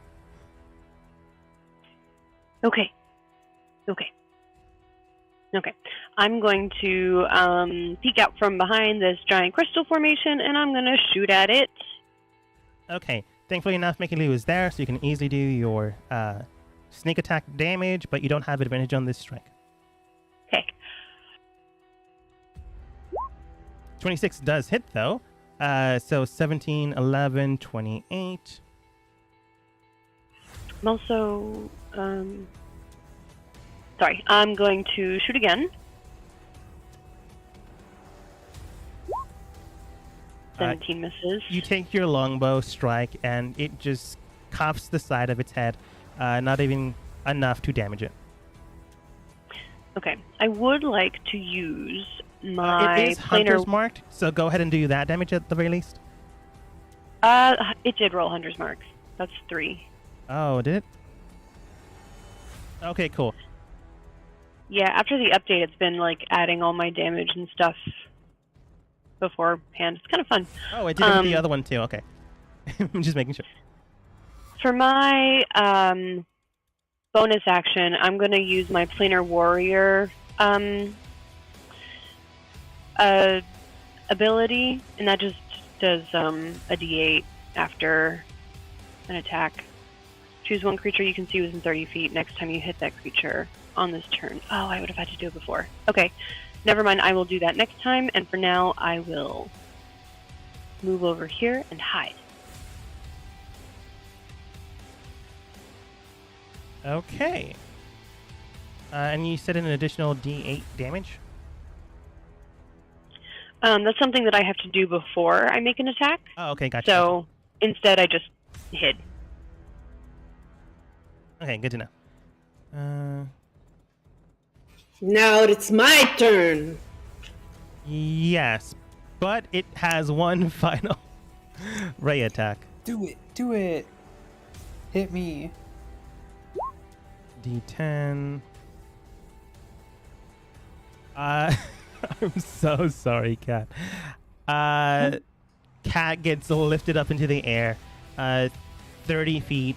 Okay. I'm going to peek out from behind this giant crystal formation, and I'm going to shoot at it. Okay. Thankfully enough, Mickey Lou is there, so you can easily do your sneak attack damage, but you don't have advantage on this strike. 26 does hit, though. So 17, 11, 28. I'm also, sorry, I'm going to shoot again. 17 misses. You take your longbow strike, and it just cuffs the side of its head, not even enough to damage it. Okay, I would like to use my it is hunter's marked, so go ahead and do that damage at the very least. It did roll hunter's mark. That's 3. Oh, did it? Okay, cool. Yeah, after the update, it's been like adding all my damage and stuff beforehand. It's kind of fun. Oh, it did it with the other one too. Okay, I'm just making sure. For my bonus action, I'm going to use my planar warrior ability, and that just does a d8 after an attack. Choose one creature you can see within 30 feet. Next time you hit that creature on this turn. Oh, I would have had to do it before. Okay, never mind. I will do that next time, and for now, I will move over here and hide. Okay. And you said an additional d8 damage? That's something that I have to do before I make an attack. Oh, okay, gotcha. So instead, I just hid. Okay, good to know. Now it's my turn. Yes, but it has one final ray attack. Do it. Do it. Hit me. D10. I'm so sorry, Cat. Cat gets lifted up into the air, 30 feet.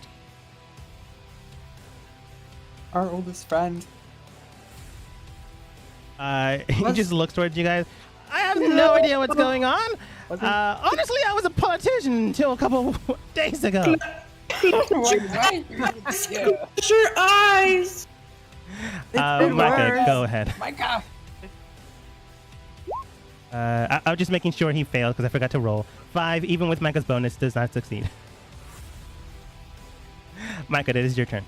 Our oldest friend. He just looks towards you guys. I have no idea what's going on. Honestly, I was a politician until a couple days ago. Close your eyes. Micah, go ahead. Micah. I was just making sure he failed because I forgot to roll. 5, even with Micah's bonus, does not succeed. Micah, it is your turn.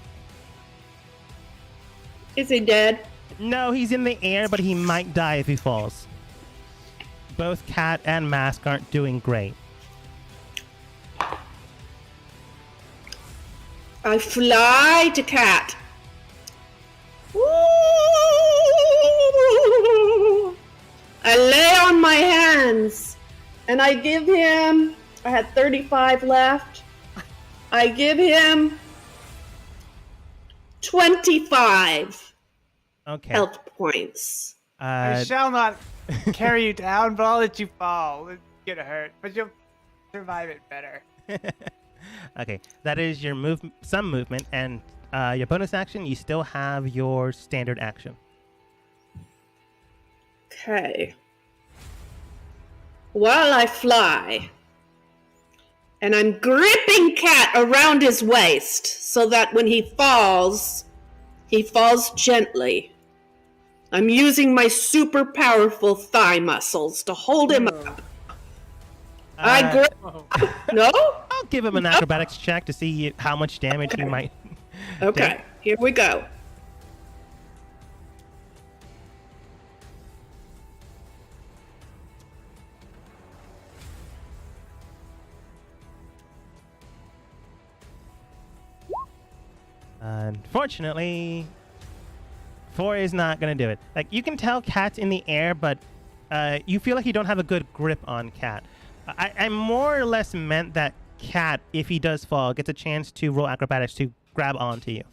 Is he dead? No, he's in the air, but he might die if he falls. Both Cat and Mask aren't doing great. I fly to Cat. Woo! I lay on my hands and I give him, I had 35 left. I give him 25 Okay. health points. I shall not carry you down, but I'll let you fall. It's gonna hurt, but you'll survive it better. Okay, that is your some movement, and your bonus action. You still have your standard action. Okay. While I fly, and I'm gripping Cat around his waist so that when he falls gently. I'm using my super powerful thigh muscles to hold him up. I grip. No? I'll give him an acrobatics check to see how much damage he might. Okay, here we go. Unfortunately, 4 is not going to do it. Like, you can tell Cat's in the air, but you feel like you don't have a good grip on Cat. I more or less meant that Cat, if he does fall, gets a chance to roll acrobatics to grab onto you.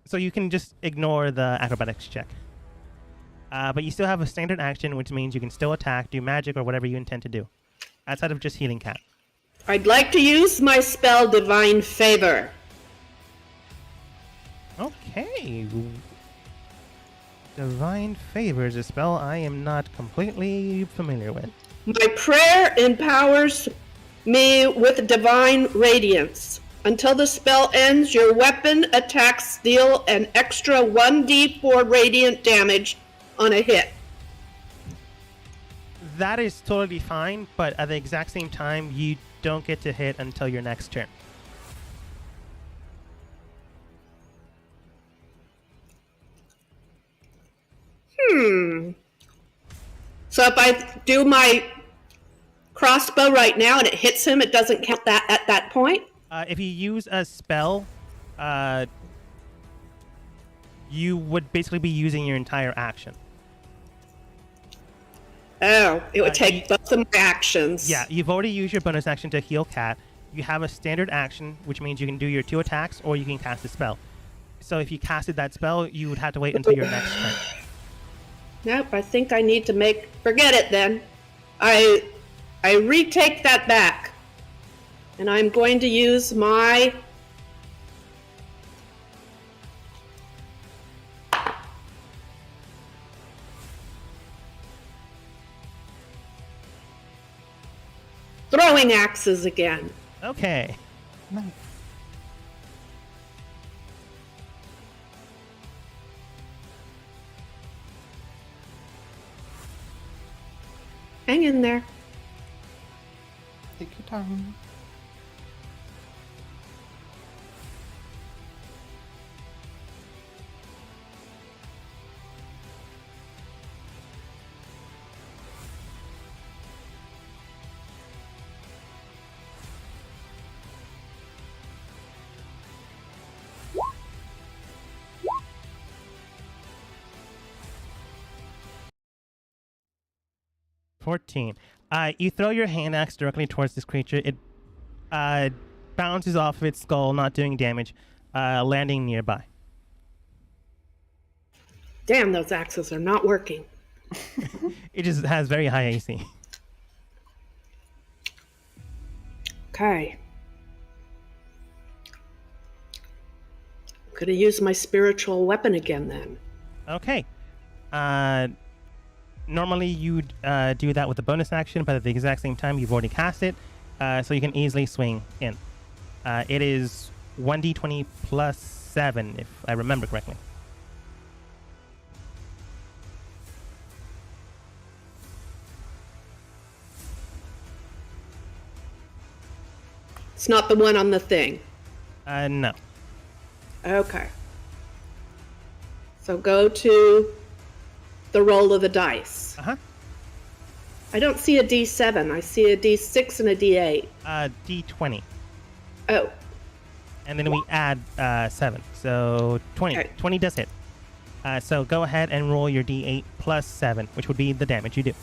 So you can just ignore the acrobatics check. But you still have a standard action, which means you can still attack, do magic, or whatever you intend to do, outside of just healing Cat. I'd like to use my spell Divine Favor. Okay. Divine Favor is a spell I am not completely familiar with. My prayer empowers me with divine radiance. Until the spell ends, your weapon attacks deal an extra 1d4 radiant damage on a hit. That is totally fine, but at the exact same time, you don't get to hit until your next turn. So if I do my crossbow right now and it hits him, it doesn't count that at that point? If you use a spell, you would basically be using your entire action. Oh, it would take both of my actions. Yeah, you've already used your bonus action to heal Cat. You have a standard action, which means you can do your 2 attacks or you can cast a spell. So if you casted that spell, you would have to wait until your next turn. Nope, I think I need to forget it then. I retake that back. And I'm going to use my throwing axes again. Okay. Nice. Hang in there. Take your time. You throw your hand axe directly towards this creature. It bounces off of its skull, not doing damage, landing nearby. Damn, those axes are not working. It just has very high AC. Okay. I'm going to use my spiritual weapon again then. Okay. Normally you'd do that with a bonus action, but at the exact same time you've already cast it, so you can easily swing in. It is 1d20 plus 7, if I remember correctly. It's not the one on the thing. No. Okay. So go to the roll of the dice. Uh-huh. I don't see a D7. I see a D6 and a D8. D20. Oh. And then we add 7. So 20. Okay. 20 does hit. So go ahead and roll your D8 plus 7, which would be the damage you do.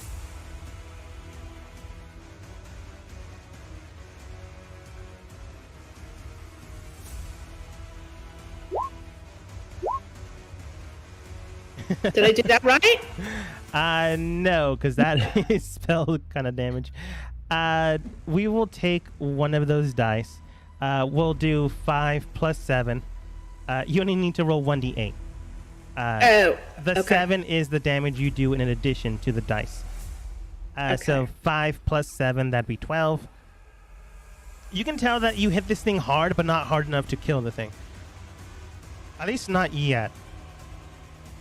Did I do that right? No, because that is spell kind of damage. We will take one of those dice. We'll do 5 plus 7. You only need to roll 1d8. The okay. 7 is the damage you do in addition to the dice. So 5 plus 7, that'd be 12. You can tell that you hit this thing hard, but not hard enough to kill the thing. At least not yet.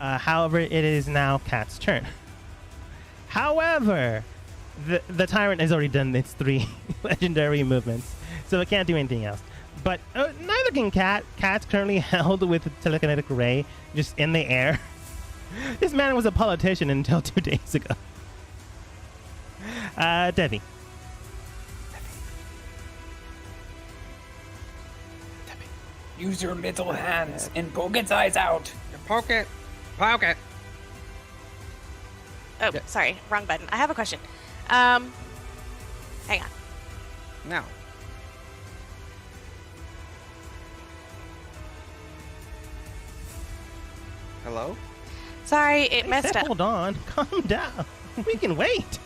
However, it is now Cat's turn. However, the Tyrant has already done its 3 legendary movements, so it can't do anything else. But neither can Cat. Cat's currently held with a telekinetic ray just in the air. This man was a politician until 2 days ago. Debbie. Use your little hands and poke its eyes out. Poke it. Poke it. Oh, Yeah. sorry, wrong button. I have a question. Hang on. No. Hello? Sorry, it messed up. Hold on. Calm down. We can wait.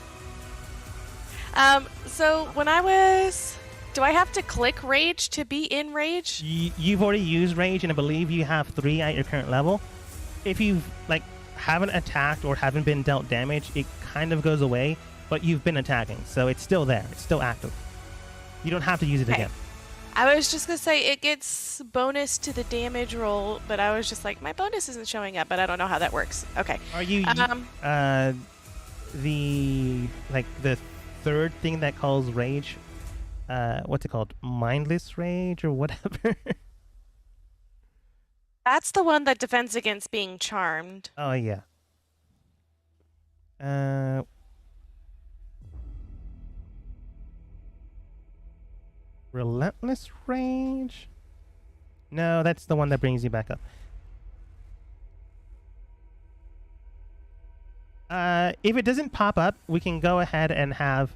So when I was... Do I have to click Rage to be in Rage? You've already used Rage, and I believe you have 3 at your current level. If you haven't attacked or haven't been dealt damage, it kind of goes away, but you've been attacking, so it's still there. It's still active. You don't have to use it Okay. again. I was just gonna say it gets bonus to the damage roll, but I was just like, my bonus isn't showing up, but I don't know how that works. Okay. Are you the third thing that calls rage. What's it called? Mindless rage or whatever. That's the one that defends against being charmed. Oh yeah. Relentless rage? No, that's the one that brings you back up. If it doesn't pop up, we can go ahead and have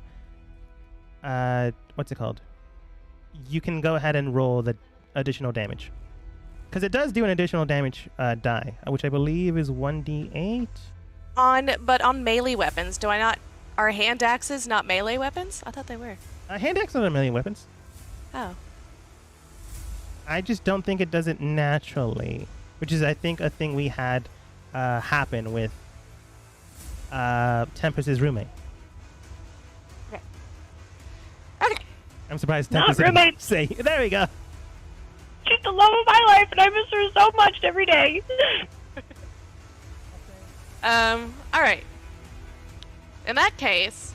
what's it called? You can go ahead and roll the additional damage. Because it does do an additional damage die, which I believe is 1d8. But on melee weapons, are hand axes not melee weapons? I thought they were. Hand axes are melee weapons. Oh. I just don't think it does it naturally, which is, I think, a thing we had happen with Tempest's roommate. Okay. I'm surprised Not Tempest didn't roommate. say. There we go. She's the love of my life, and I miss her so much every day. All right. In that case,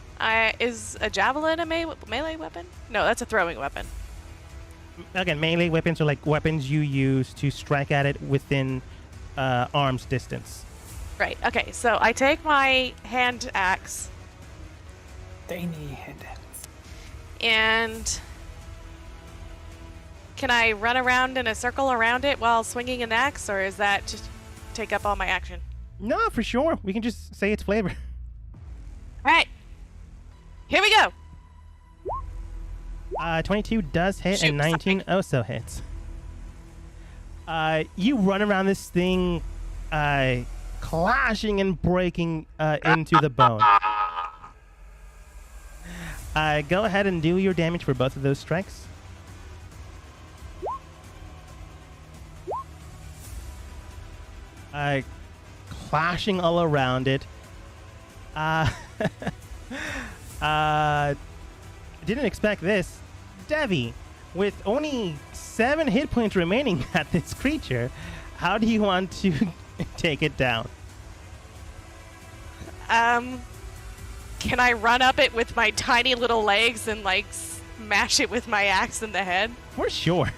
is a javelin a melee weapon? No, that's a throwing weapon. Again, melee weapons are like weapons you use to strike at it within arm's distance. Right. Okay. So I take my hand axe Tiny hand axe. and can I run around in a circle around it while swinging an axe, or is that just take up all my action? No, for sure. We can just say it's flavor. All right. Here we go. 22 does hit, Shoot, and 19 also hits. You run around this thing, clashing and breaking into the bone. Go ahead and do your damage for both of those strikes. Clashing all around it. Didn't expect this. Devi, with only 7 hit points remaining at this creature, how do you want to take it down? Can I run up it with my tiny little legs and like smash it with my axe in the head? For sure.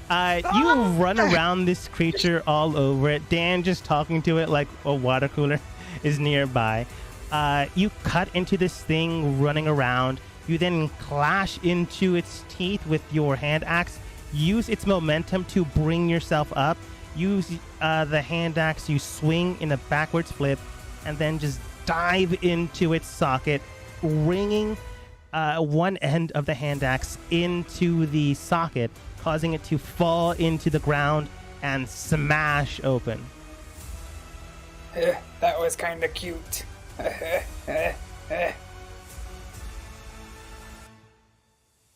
You run around this creature all over it. Dan just talking to it like a water cooler is nearby. You cut into this thing running around. You then clash into its teeth with your hand axe. Use its momentum to bring yourself up. Use the hand axe. You swing in a backwards flip and then just dive into its socket, ringing one end of the hand axe into the socket, causing it to fall into the ground and smash open. That was kind of cute.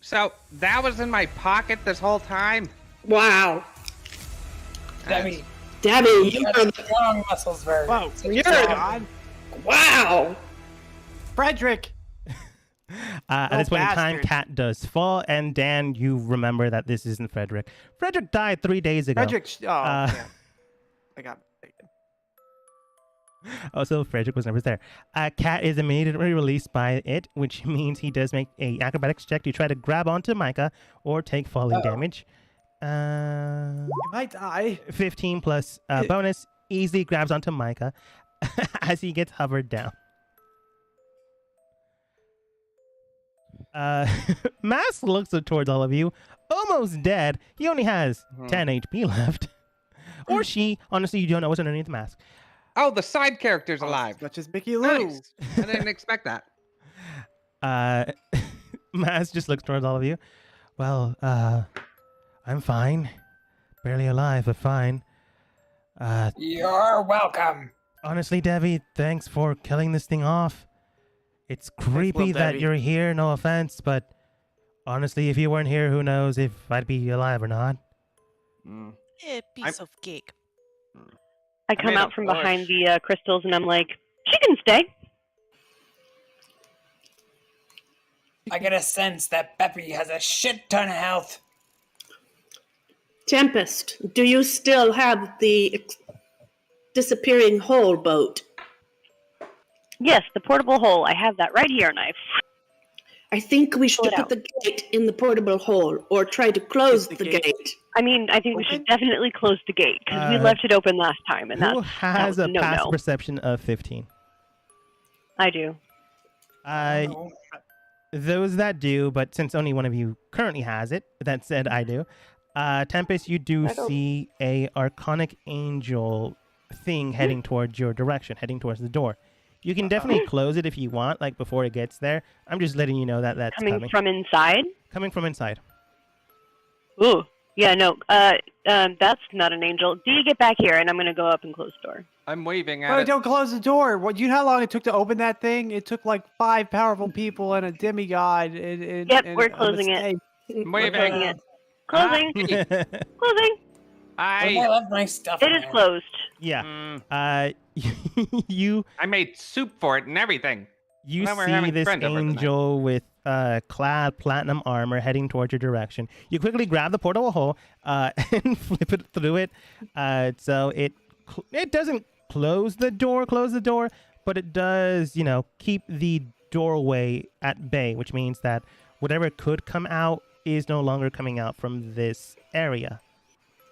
So that was in my pocket this whole time? Wow. Debbie, Debbie, you have strong muscles, very. Whoa, you're God. wow. Frederick! At this point in time, bastard. Cat does fall, and Dan, you remember that this isn't Frederick. Frederick died 3 days ago. Frederick, yeah. I got bacon. Also, Frederick was never there. Cat is immediately released by it, which means he does make a acrobatics check to try to grab onto Micah or take falling damage. You might die. 15 plus bonus easily grabs onto Micah as he gets hovered down. Mask looks towards all of you, almost dead. He only has 10 HP left. Or she. Honestly, you don't know what's underneath the mask. Oh, the side character's alive. Such as Mickey Lou. Nice. I didn't expect that. Mask just looks towards all of you. Well, I'm fine. Barely alive, but fine. You're welcome. Honestly, Debbie, thanks for killing this thing off. It's creepy Little that Debbie. you're here, no offense, but honestly, if you weren't here, who knows if I'd be alive or not. A piece of cake. I come made out a from push. behind the crystals and I'm like, she can stay. I get a sense that Beppy has a shit ton of health. Tempest, do you still have the disappearing hole boat? Yes, the portable hole. I have that right here, and I think we should Pull it put out. the gate in the portable hole or try to close the the gate- gate. I mean, I think we should Open? definitely close the gate because we Uh, left it open last time, and Who that has was a a passive no-no. perception of 15? I do. Oh, Those that do, but since only one of you currently has it, that said, I do. Tempest, you do I don't- see a archonic angel thing heading towards your direction, heading towards the door. You can definitely close it if you want, like before it gets there. I'm just letting you know that that's Coming from inside? Coming from inside. Ooh. Yeah, no. That's not an angel. D, get back here, and I'm going to go up and close the door. I'm waving at Oh, it. don't close the door. What? You know how long it took to open that thing? It took like 5 powerful people and a demigod. Yep, we're closing it. I'm We're closing waving. it. Closing. Closing. I left my stuff. It in is there. closed. Yeah. You I made soup for it and everything. You Now we're see having this friends over tonight. angel with clad platinum armor heading towards your direction. You quickly grab the portable hole and flip it through it. So it doesn't close the door, but it does, keep the doorway at bay, which means that whatever could come out is no longer coming out from this area.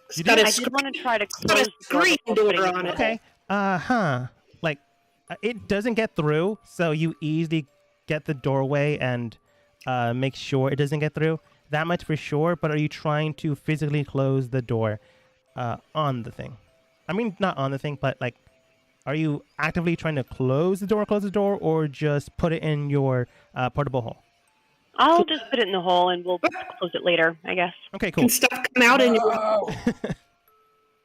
It's got a I did want to try to it's got close a the door screen before door putting it on in it. the Okay. Like, it doesn't get through, so you easily get the doorway and make sure it doesn't get through. That much for sure, but are you trying to physically close the door on the thing? I mean, not on the thing, but like, are you actively trying to close the door, or just put it in your portable hole? I'll just put it in the hole, and we'll close it later, I guess. Okay, cool. Can stuff come out in your Oh,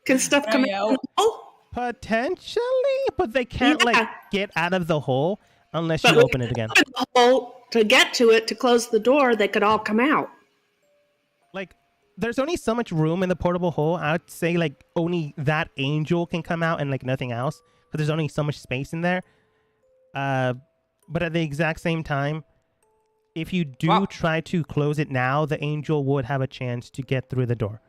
Can stuff Can I come yell? out in the hole? Potentially, but they can't Yeah. like get out of the hole unless But you we open it again. open the hole to get to it to close the door. They could all come out. Like, there's only so much room in the portable hole. I would say like only that angel can come out and like nothing else, because there's only so much space in there. But at the exact same time, if you do Well- try to close it now, the angel would have a chance to get through the door.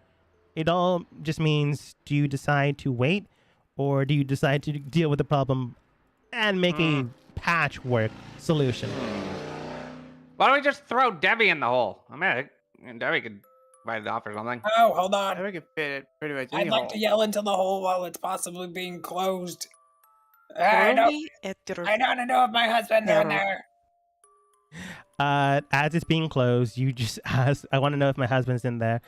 It all just means, do you decide to wait, or do you decide to deal with the problem and make a patchwork solution? Why don't we just throw Debbie in the hole? I mean, Debbie could fight it off or something. oh, hold I on. think we can fit it pretty much. I'd any like hole. to yell into the hole while it's possibly being closed. I don't, Only at your I don't know if my husband's in there. As it's being closed, you just ask, I want to know if my husband's in there.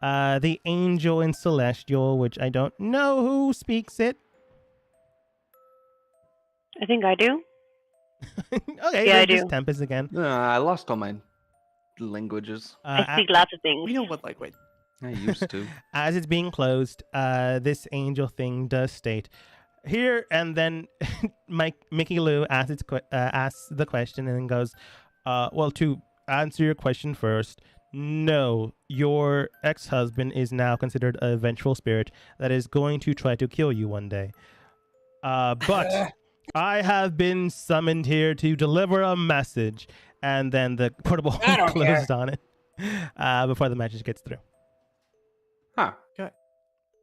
The angel in Celestial, which I don't know who speaks it. I think I do. Okay, Yeah, then I just do. Tempest again. I lost all my languages. I speak lots of things. We know what language. I used to. As it's being closed, this angel thing does state here, and then Mickey Lou asks the question and then goes, well, to answer your question first, no, your ex-husband is now considered a vengeful spirit that is going to try to kill you one day. But I have been summoned here to deliver a message, and then the portable I don't closed on it before the message gets through. Huh.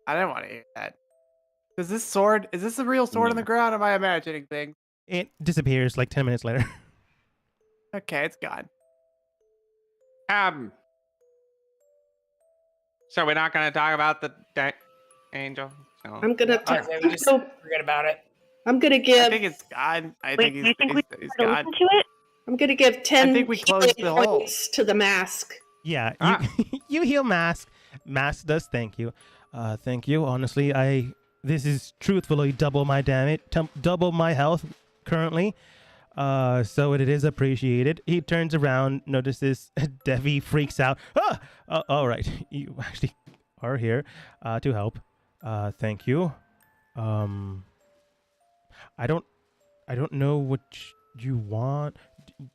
I didn't want to hear that. Is this a real sword on the ground? Or am I imagining things? It disappears like 10 minutes later. Okay, it's gone. So we're not going to talk about the angel? So. I'm gonna. I say we just forget about it. I'm gonna I give. think it's gone. I Wait, think do he's, you think we he's try to gone. listen to it? I'm gonna give 10 think we closed healing the hole. points to the mask. Yeah, Ah. you heal Mask. Mask does thank you. Thank you. Honestly, this is truthfully double my damage, double my health currently. So it is appreciated. He turns around, notices Devi, freaks out. All right, you actually are here to help. Thank you. I don't know what you want.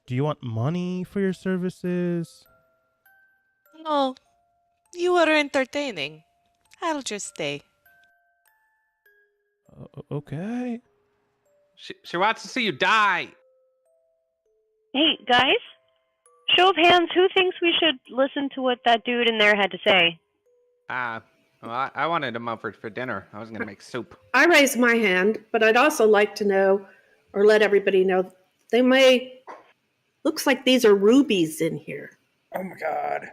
Do you want money for your services? No, you were entertaining. I'll just stay. Okay. She wants to see you die. Hey, guys. Show of hands, who thinks we should listen to what that dude in there had to say? Well, I wanted him up for dinner. I was going to make soup. I raise my hand, but I'd also like to know or let everybody know. They may. Looks like these are rubies in here. Oh my god.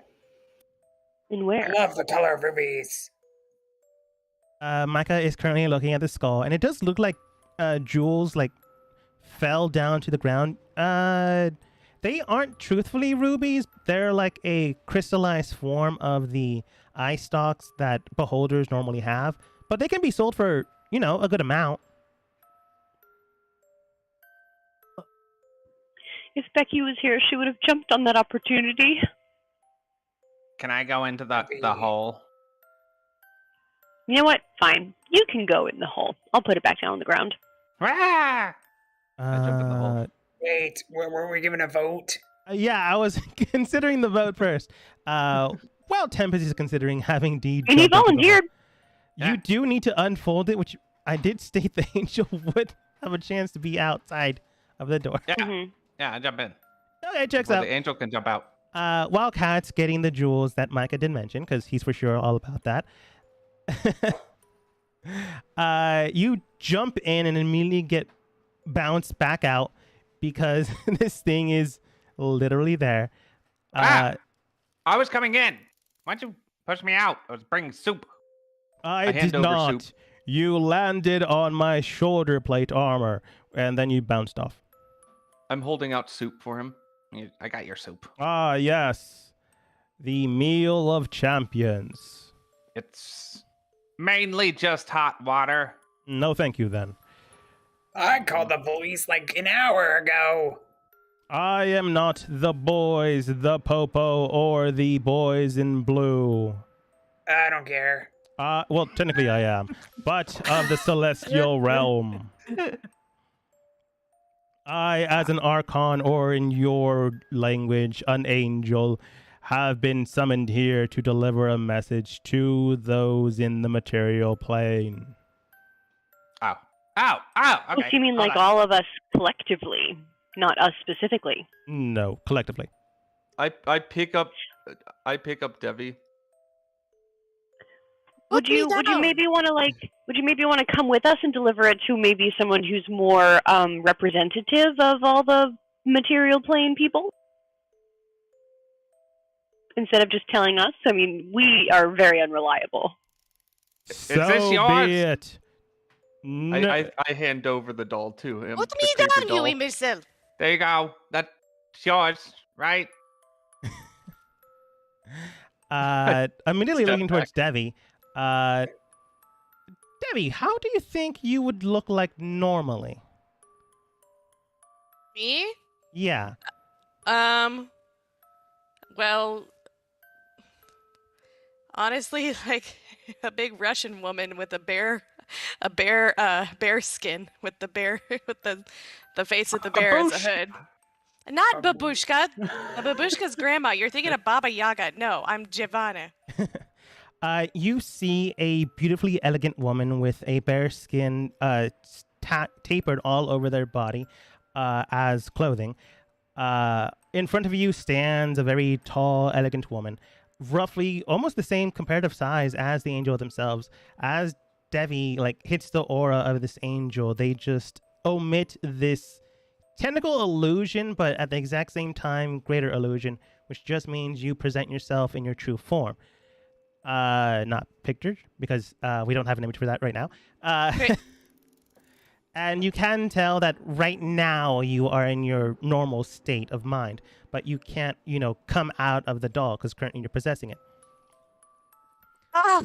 And I where? love the color of rubies. Micah is currently looking at the skull, and it does look like jewels like fell down to the ground. They aren't truthfully rubies. They're like a crystallized form of the eye stalks that beholders normally have, but they can be sold for, a good amount. If Becky was here, she would have jumped on that opportunity. Can I go into the hole? You know what? Fine. You can go in the hole. I'll put it back down on the ground. Ah! I jump in the hole. Wait, were we given a vote? Yeah, I was considering the vote first. Well, Tempest is considering having D. And he jump into the hole. volunteered. You do need to unfold it, which I did state the angel would have a chance to be outside of the door. Yeah, Mhm. yeah, I jump in. Okay, checks Well, out. the angel can jump out. While Cat's getting the jewels that Micah did mention, because he's for sure all about that. You jump in and immediately get bounced back out because this thing is literally there. I was coming in. Why'd you push me out? I was bringing soup. I hand did over not. soup. You landed on my shoulder plate armor, and then you bounced off. I'm holding out soup for him. I got your soup. Ah, yes. The meal of champions. It's mainly just hot water. No, thank you, then. I called the police like an hour ago. I am not the boys, the popo, or the boys in blue. I don't care. Well, technically I am, but of the celestial realm. I, as an archon, or in your language, an angel, have been summoned here to deliver a message to those in the material plane. Ow. Ow. Ow. Okay. Oh, so you mean hold like on. all of us collectively, not us specifically? No, collectively. I pick up Devi. Would you maybe want to come with us and deliver it to maybe someone who's more representative of all the material plane people? Instead of just telling us? I mean, we are very unreliable. So this yours? be it. No. I hand over the doll to him. Put the me creepy down, doll. you imbecile. There you go. That's yours, right? Immediately Step looking towards Devi. Devi, how do you think you would look like normally? Me? Yeah. Well, honestly, like a big Russian woman with a bear skin with the bear with the face of the bear as a hood. Not babushka. Babushka's grandma. You're thinking of Baba Yaga. No, I'm Giovanna. You see a beautifully elegant woman with a bear skin tapered all over their body as clothing. In front of you stands a very tall, elegant woman, roughly almost the same comparative size as the angel themselves. As Devi hits the aura of this angel, they just omit this technical illusion, but at the exact same time, greater illusion, which just means you present yourself in your true form. Not pictured, because we don't have an image for that right now. And you can tell that right now you are in your normal state of mind, but you can't, come out of the doll because currently you're possessing it. Ah!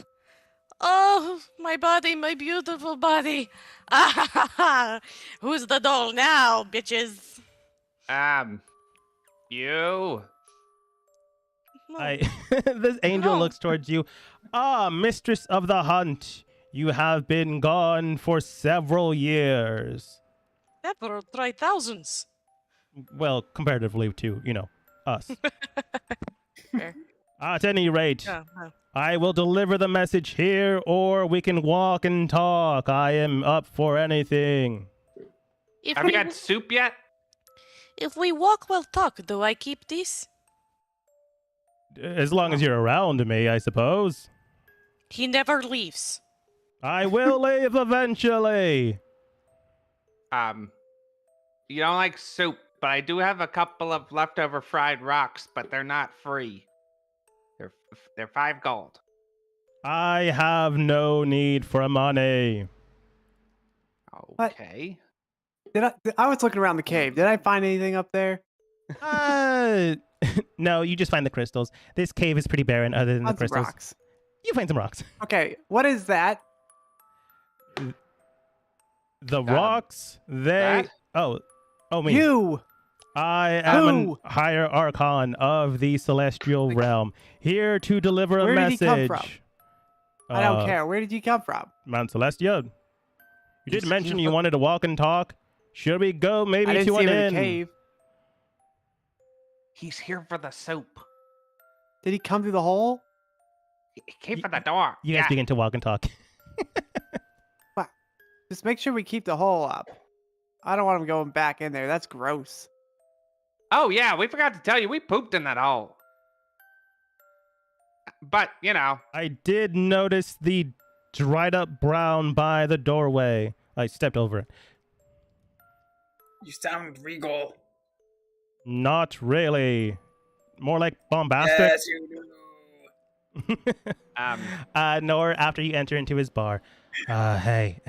Oh, my body, my beautiful body. Ah, who's the doll now, bitches? You. This angel No. looks towards you. Ah, mistress of the hunt, you have been gone for several years. Never 3,000s. Well, comparatively to, us. Fair. At any rate, Oh, oh. I will deliver the message here, or we can walk and talk. I am up for anything. Have you got soup yet? If we walk, we'll talk. Do I keep this? As long as you're around me, I suppose. He never leaves. I will leave eventually. You don't like soup, but I do have a couple of leftover fried rocks, but they're not free. They're 5 gold. I have no need for money. What? Okay. I was looking around the cave. Did I find anything up there? No, you just find the crystals. This cave is pretty barren other than the Lots of crystals. rocks. You find some rocks. Okay, what is that? The rocks, they... that? Oh, me. You! I am an Who? higher archon of the celestial realm, here to deliver a Where did he message. come from? I don't care. Where did you come from? Mount Celestia. You did He's mention here you for- wanted to walk and talk. Should we go maybe I didn't to see an him in inn? the cave. He's here for the soup. Did he come through the hole? He came for the door. You guys begin to walk and talk. Just make sure we keep the hole up. I don't want him going back in there. That's gross. Oh, yeah, we forgot to tell you, we pooped in that hole. But, you know. I did notice the dried up brown by the doorway. I stepped over it. You sound regal. Not really. More like bombastic. Yes, you do. Nor after you enter into his bar. Hey,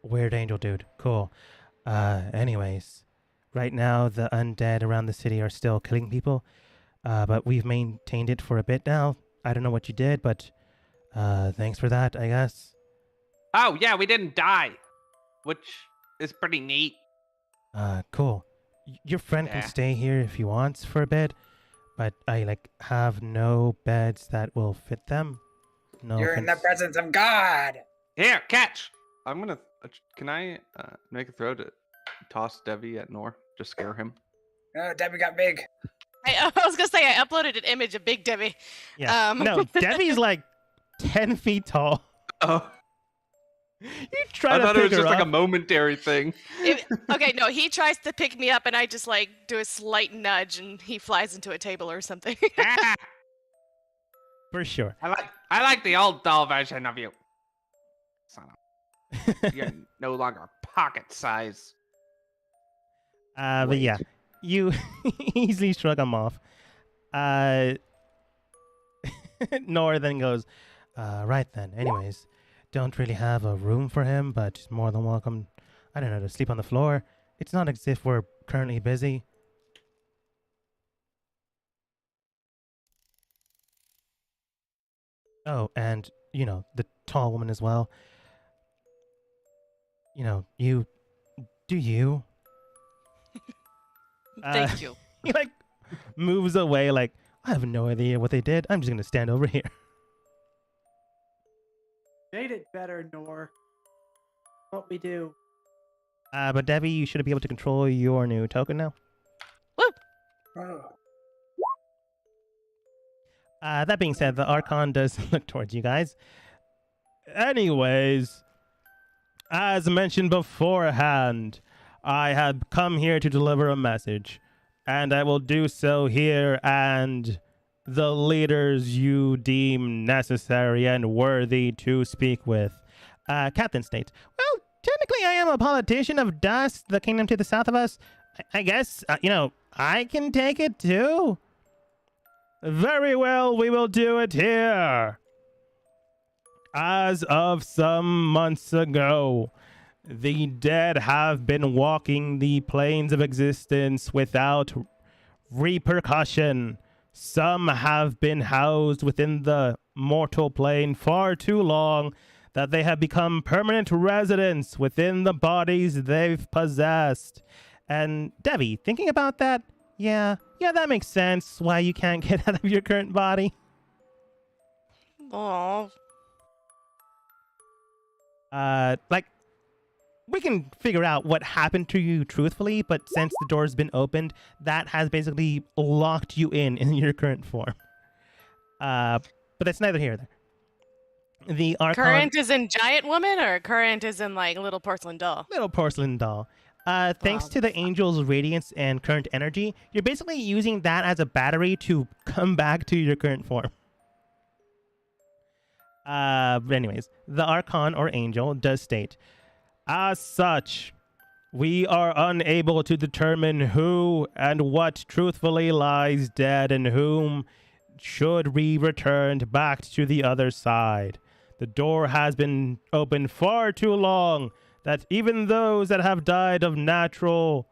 weird angel dude. Cool. Anyways, right now the undead around the city are still killing people. But we've maintained it for a bit now. I don't know what you did, but thanks for that, I guess. Oh, yeah, we didn't die. Which is pretty neat. Cool. Your friend Yeah. can stay here if he wants for a bit, but I have no beds that will fit them. No You're in the offense. presence of God. Here, catch. I'm gonna. Can I make a throw to toss Devi at Nor? Just scare him. Oh, Debbie got big. I was gonna say I uploaded an image of Big Debbie. Yeah. No, Debbie's 10 feet tall. Oh, You try I to thought it pick was her just like a up. momentary thing. Okay, no, he tries to pick me up and I just do a slight nudge and he flies into a table or something. Ah, For sure. I like the old doll version of you. Son of... You're no longer pocket size. But yeah, you easily shrug him off. Nora then goes, right then. Anyways, don't really have a room for him, but more than welcome, I don't know, to sleep on the floor. It's not as if we're currently busy. Oh, and, the tall woman as well. You do you. Thank you. He moves away I have no idea what they did. I'm just gonna stand over here. Made it better, Nor. What we do. But Debbie, you should be able to control your new token now. Oh. That being said, the Archon does look towards you guys. Anyways, as mentioned beforehand, I had come here to deliver a message, and I will do so here and the leaders you deem necessary and worthy to speak with. Captain states, well, technically I am a politician of Dust, the kingdom to the south of us. I guess, I can take it too. Very well, we will do it here. As of some months ago, the dead have been walking the planes of existence without repercussion. Some have been housed within the mortal plane far too long that they have become permanent residents within the bodies they've possessed. And Debbie, thinking about that, yeah, that makes sense why you can't get out of your current body. Oh, We can figure out what happened to you truthfully, but since the door's been opened, that has basically locked you in your current form. But that's neither here nor there. The Archon... current is in giant woman or current is in little porcelain doll? Little porcelain doll. Thanks to the angel's radiance and current energy, you're basically using that as a battery to come back to your current form. But anyways, the Archon or angel does state, as such, We are unable to determine who and what truthfully lies dead and whom should be returned back to the other side. The door has been open far too long that even those that have died of natural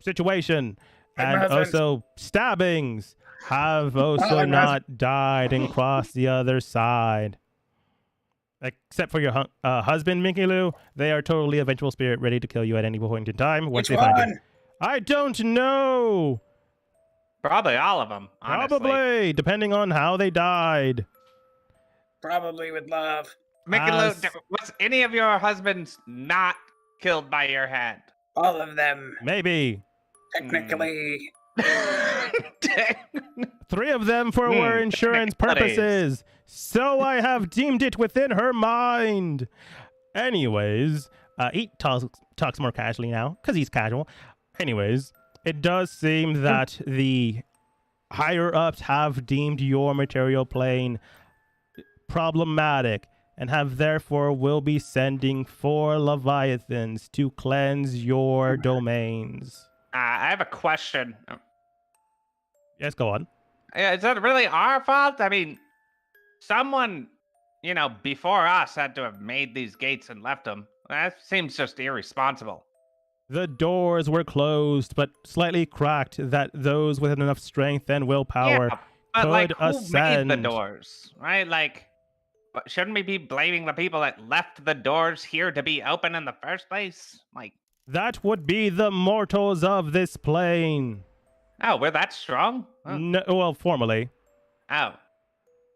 situation Like my and husband. also stabbings have also like my not died and crossed the other side. Except for your husband, Mickey Lou, they are totally a vengeful spirit ready to kill you at any point in time once Which they find you. one? I don't know. Probably all of them, honestly. Probably, depending on how they died. Probably with love. Mickey Lou, As- was any of your husbands not killed by your hand? All of them, Maybe. technically. 3 of them were insurance technicalities. purposes. So I have deemed it within her mind. Anyways, he talks more casually now, because he's casual. Anyways, it does seem that the higher-ups have deemed your material plane problematic and have therefore will be sending 4 Leviathans to cleanse your domains. I have a question. Yes, go on. Is that really our fault? I mean, someone, before us had to have made these gates and left them. That seems just irresponsible. The doors were closed, but slightly cracked that those with enough strength and willpower Yeah, but like, could who ascend. made the doors, right? Like, but shouldn't we be blaming the people that left the doors here to be open in the first place? Like, That would be the mortals of this plane. oh, we're that strong? Oh, No, well, formally. oh.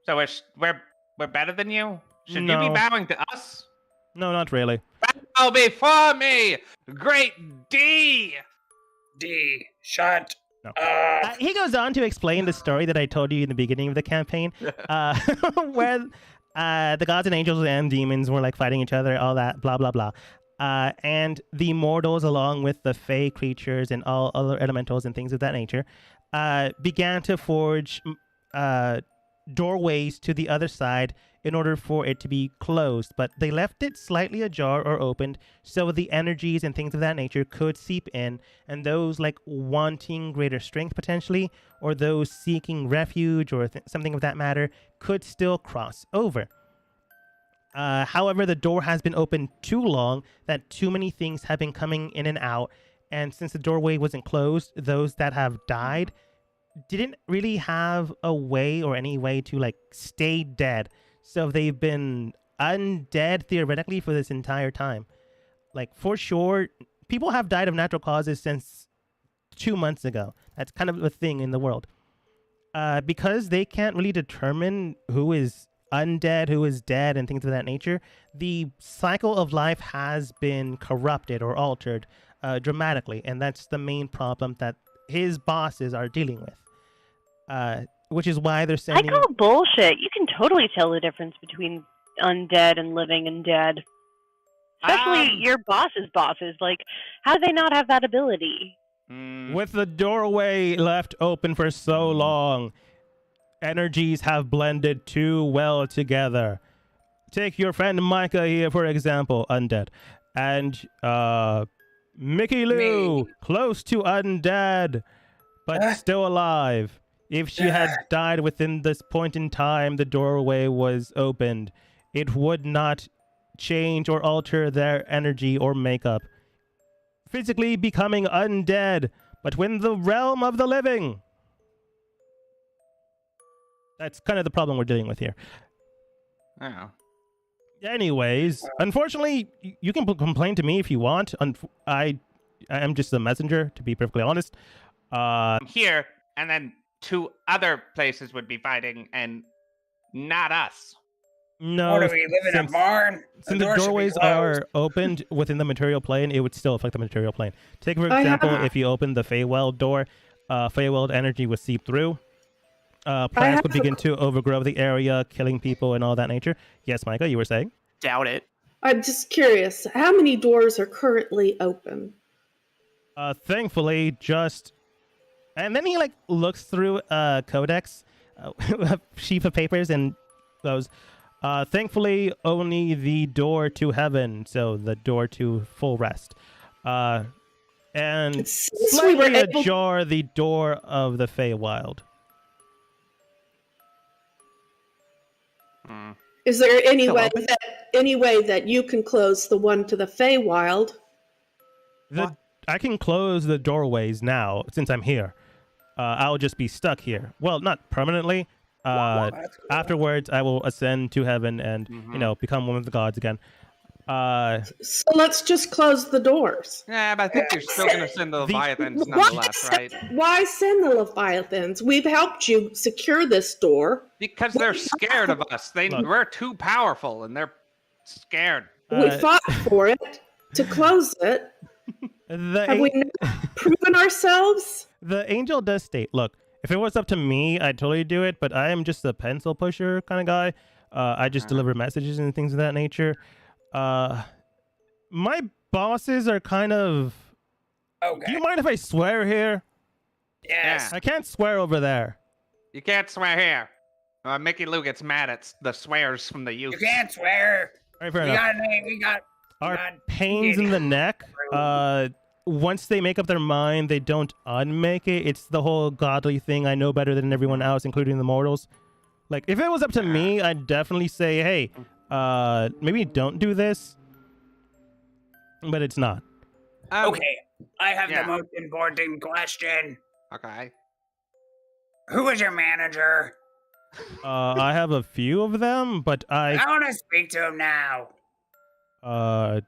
So we're better than you? Should you No. be bowing to us? No, not really. Bow before me, great D. D. Shut No. up. He goes on to explain the story that I told you in the beginning of the campaign, where the gods and angels and demons were like fighting each other, all that, blah, blah, blah. And the mortals, along with the fey creatures and all other elementals and things of that nature, began to forge doorways to the other side in order for it to be closed, but they left it slightly ajar or opened so the energies and things of that nature could seep in, and those like wanting greater strength potentially, or those seeking refuge or something of that matter, could still cross over. However, the door has been open too long that too many things have been coming in and out, and since the doorway wasn't closed, those that have died didn't really have a way or any way to like stay dead. So they've been undead theoretically for this entire time. Like, for sure, people have died of natural causes since 2 months ago. That's kind of a thing in the world. Because they can't really determine who is undead, who is dead, and things of that nature, the cycle of life has been corrupted or altered dramatically. And that's the main problem that his bosses are dealing with. Which is why they're I sending... call bullshit. You can totally tell the difference between undead and living and dead. Especially your boss's bosses. Like, how do they not have that ability? With the doorway left open for so long, energies have blended too well together. Take your friend Micah here, for example, undead. And, Mickey Lou, close to undead, but still alive. If she had died within this point in time the doorway was opened, it would not change or alter their energy or makeup, physically becoming undead, but when the realm of the living. That's kind of the problem we're dealing with here. Oh. Anyways, unfortunately, you can complain to me if you want. I am just a messenger, to be perfectly honest. Here, and then 2 other places would be fighting, and not us. No, What do we live in a barn? Since the door should be doorways closed. are opened within the material plane, it would still affect the material plane. Take, for example, if you open the Feyweld door, Feyweld energy would seep through. Plants would begin to overgrow the area, killing people and all that nature. Yes, Micah, you were saying? Doubt it. I'm just curious, how many doors are currently open? Thankfully, just... And then he, like, looks through a codex, a sheaf of papers, and goes, thankfully, only the door to heaven, so the door to full rest, And Since we were slightly able- ajar the door of the Feywild. Is there any Still way open? that you can close the one to the Feywild? I can close the doorways now since I'm here. I'll just be stuck here. Well, not permanently. That's cool. Afterwards, I will ascend to heaven and become one of the gods again. So let's just close the doors. Yeah, but I think you're still going to send the Leviathans nonetheless, right? Why send the Leviathans? We've helped you secure this door. Because they're scared of us. We're too powerful, and they're scared. We fought for it to close it. Have we not proven ourselves? The angel does state, look, if it was up to me, I'd totally do it, but I am just a pencil pusher kind of guy. I just deliver messages and things of that nature. My bosses are kind of... Okay. Do you mind if I swear here? Yes. I can't swear over there. You can't swear here. Mickey Lou gets mad at the swears from the youth. You can't swear. All right, fair We enough. got a name. We got. Our pains in the neck, once they make up their mind, they don't unmake it. It's the whole godly thing. I know better than everyone else, including the mortals. Like, if it was up to me, I'd definitely say, hey, maybe don't do this. But it's not. Okay, I have the most important question. Okay. Who is your manager? I have a few of them, but I want to speak to him now.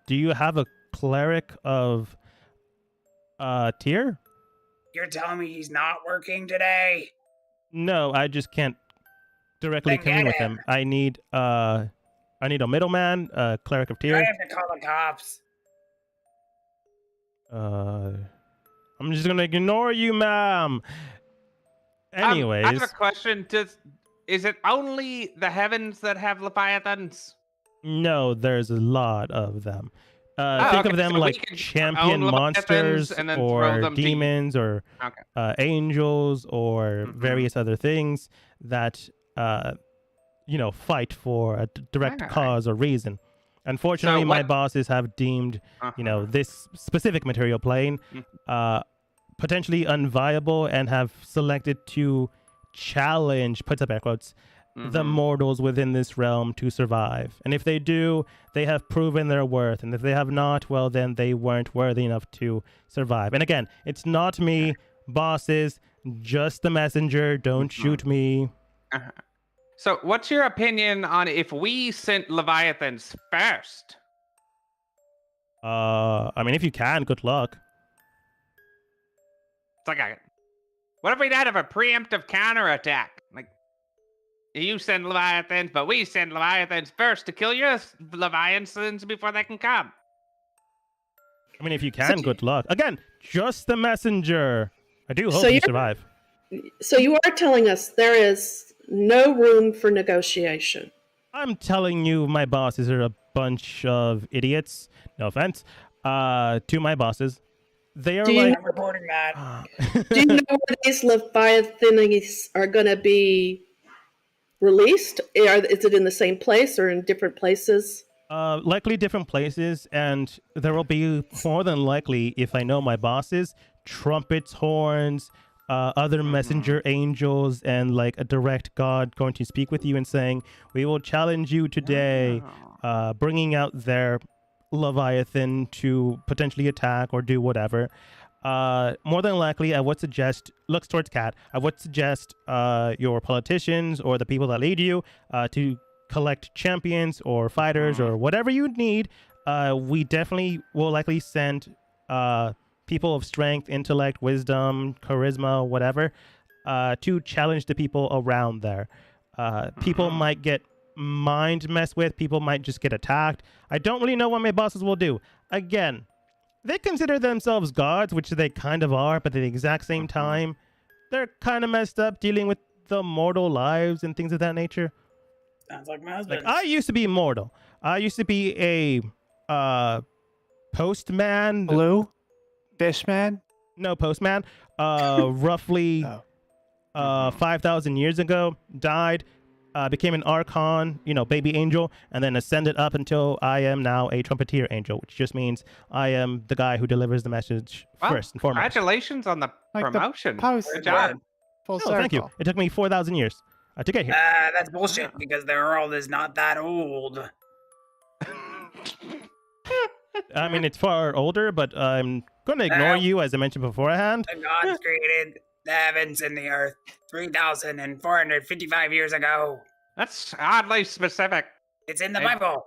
do you have a cleric of tier? You're telling me he's not working today? No, I just can't directly Then commune get with him. I need a middleman, a cleric of I tier. have to call the cops. I'm just gonna ignore you, ma'am. Anyways, I have a question. Is it only the heavens that have leviathans? no, there's a lot of them. Oh, Think okay, of them so we like can champion own leviathans monsters and then throw or them to- demons or Okay. angels or various other things that fight for a direct Alright. cause or reason. Unfortunately, So my what- bosses have deemed this specific material plane potentially unviable and have selected to challenge, puts up air quotes, the mortals within this realm to survive. And if they do, they have proven their worth. And if they have not, well, then they weren't worthy enough to survive. And again, it's not me, bosses, just the messenger. Don't shoot me. So, what's your opinion on if we sent leviathans first? I mean, if you can, good luck. It's like what if we had a preemptive counterattack? Like, you send leviathans, but we send leviathans first to kill your leviathans before they can come. I mean, if you can, good luck. Again, just the messenger. I do hope So you you're- survive. So you are telling us there is no room for negotiation. I'm telling you, my bosses are a bunch of idiots. No offense to my bosses. They are Do you like... I'm reporting that. Do you know where these Leviathans are going to be released? Is it in the same place or in different places? Likely different places, and there will be more than likely, if I know my bosses, trumpets, horns, other messenger angels, and like a direct god going to speak with you and saying, we will challenge you today, bringing out their Leviathan to potentially attack or do whatever. More than likely, I would suggest, looks towards Cat, I would suggest your politicians or the people that lead you to collect champions or fighters or whatever you need. We definitely will likely send people of strength, intellect, wisdom, charisma, whatever, to challenge the people around there. People might get mind messed with. People might just get attacked. I don't really know what my bosses will do. Again, they consider themselves gods, which they kind of are, but at the exact same time, they're kind of messed up dealing with the mortal lives and things of that nature. Sounds like my husband. Like, I used to be mortal. I used to be a postman. Blue? Fishman? No, postman. Roughly 5,000 years ago, died. became an Archon, baby angel, and then ascended up until I am now a Trumpeteer angel, which just means I am the guy who delivers the message Well, first and foremost. Congratulations on the Like the promotion. post- Good job. Full Oh, circle. thank you. It took me 4,000 years to get here. That's bullshit because the world is not that old. I mean, it's far older, but I'm going to ignore you, as I mentioned beforehand. The gods created the heavens and the earth 3,455 years ago. That's oddly specific. It's in the Hey. Bible.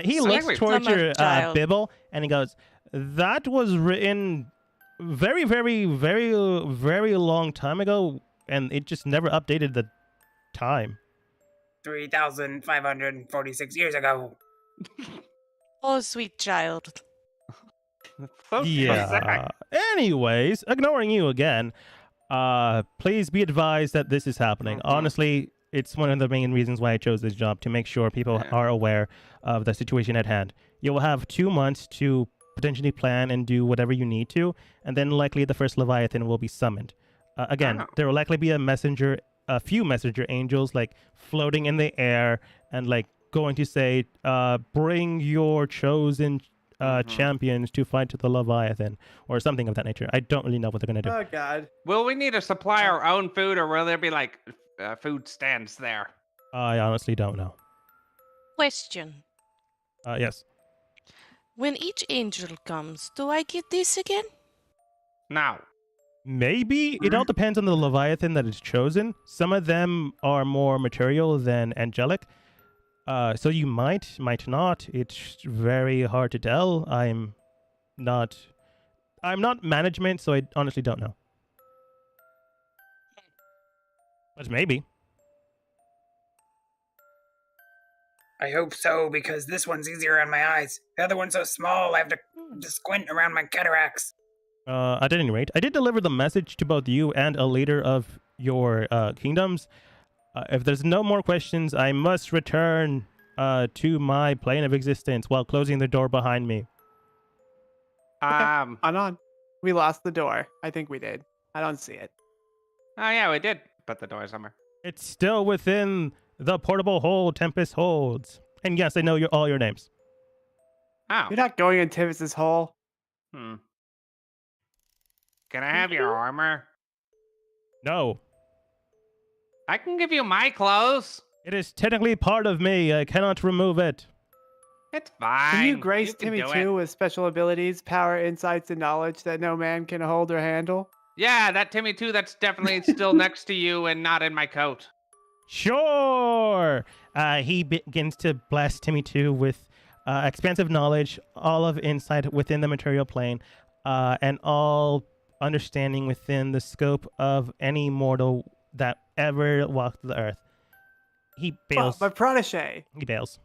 He Sorry. looks towards I'm a your child. Bible, and he goes, that was written very, very, very, very long time ago, and it just never updated the time. 3,546 years ago. Oh, sweet child. So specific. Yeah. Anyways, ignoring you again, please be advised that this is happening. Honestly, it's one of the main reasons why I chose this job, to make sure people are aware of the situation at hand. You will have 2 months to potentially plan and do whatever you need to, and then likely the first Leviathan will be summoned. Again, there will likely be a few messenger angels, like floating in the air and like going to say, bring your chosen champions to fight to the Leviathan, or something of that nature. I don't really know what they're going to do. Oh God. Will we need to supply our own food, or will there be like food stands there? I honestly don't know. Question. Yes. When each angel comes, do I get this again? No. Maybe. It all depends on the Leviathan that is chosen. Some of them are more material than angelic. So you might not. It's very hard to tell. I'm not management, so I honestly don't know. But maybe. I hope so, because this one's easier on my eyes. The other one's so small, I have to squint around my cataracts. At any rate, I did deliver the message to both you and a leader of your kingdoms. If there's no more questions, I must return to my plane of existence while closing the door behind me. Anon. We lost the door. I think we did. I don't see it. Oh yeah, we did put the door somewhere. It's still within the portable hold Tempest holds. And yes, I know all your names. Oh. You're not going in Tivis's hole. Can I have your armor? No. I can give you my clothes. It is technically part of me. I cannot remove it. It's fine. Can you grace can Timmy do 2 it. with special abilities, power, insights, and knowledge that no man can hold or handle? Yeah, that Timmy too. That's definitely still next to you and not in my coat. Sure. He begins to bless Timmy 2 with expansive knowledge, all of insight within the material plane, and all understanding within the scope of any mortal that ever walked the earth. He bails. My protege. He bails.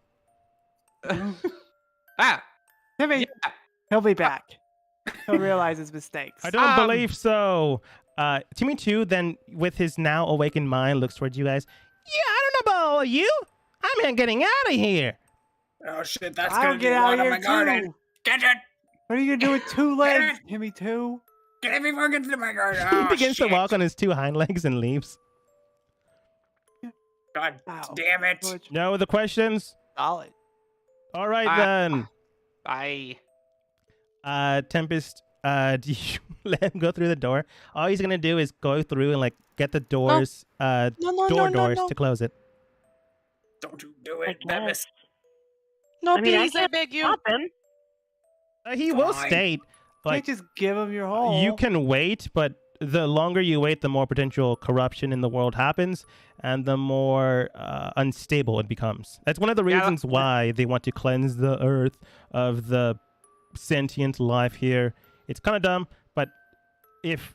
Timmy, Yeah. he'll be back. He'll realize his mistakes. I don't believe so. Timmy 2 then, with his now awakened mind, looks towards you guys. Yeah, I don't know about all of you. I'm getting out of here. Oh shit, that's I'll gonna get be out one of of here my garden. too. Get it! What are you gonna do with 2 legs, Timmy 2? Get everyone into my garden. He Oh, begins shit. to walk on his 2 hind legs and leaves. God Ow. damn it. George. No other questions? Solid. All right, then. Bye. Tempest, do you let him go through the door? All he's gonna do is go through and like get the doors, doors to close it. Don't you do it, I guess. Bevis. No, I mean, please, I can't beg you. stop him. He will Fine. state, like, Can't just give him your hole. you can wait, but the longer you wait, the more potential corruption in the world happens, and the more unstable it becomes. That's one of the Yeah, reasons why they want to cleanse the earth of the sentient life here. It's kind of dumb, but if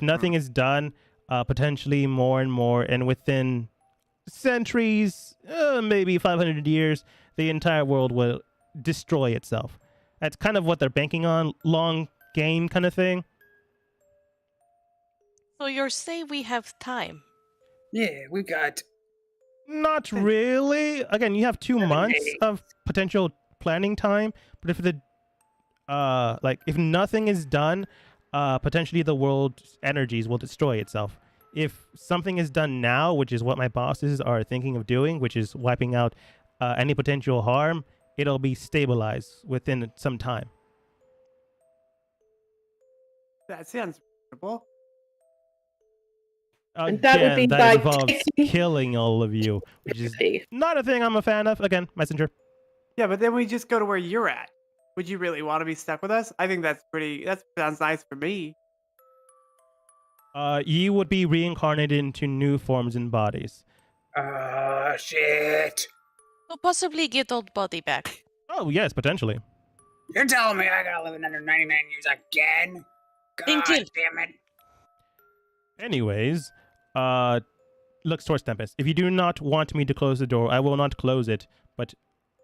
nothing is done, potentially more and more, and within centuries, maybe 500 years, the entire world will destroy itself. That's kind of what they're banking on, long game kind of thing. So you're saying we have time? Yeah, we got. Not really. Again, you have 2 months of potential planning time, but if if nothing is done, potentially the world's energies will destroy itself. If something is done now, which is what my bosses are thinking of doing, which is wiping out any potential harm, it'll be stabilized within some time. That sounds reasonable. And that would Again, be that by involves taking- killing all of you, which is not a thing I'm a fan of. Again, messenger. Yeah, but then we just go to where you're at. Would you really want to be stuck with us? I think that sounds nice for me. You would be reincarnated into new forms and bodies. Shit. We'll possibly get old body back. Oh, yes, potentially. You're telling me I gotta live another 99 years again? God Thank you. damn it. Anyways, looks towards Tempest. If you do not want me to close the door, I will not close it. But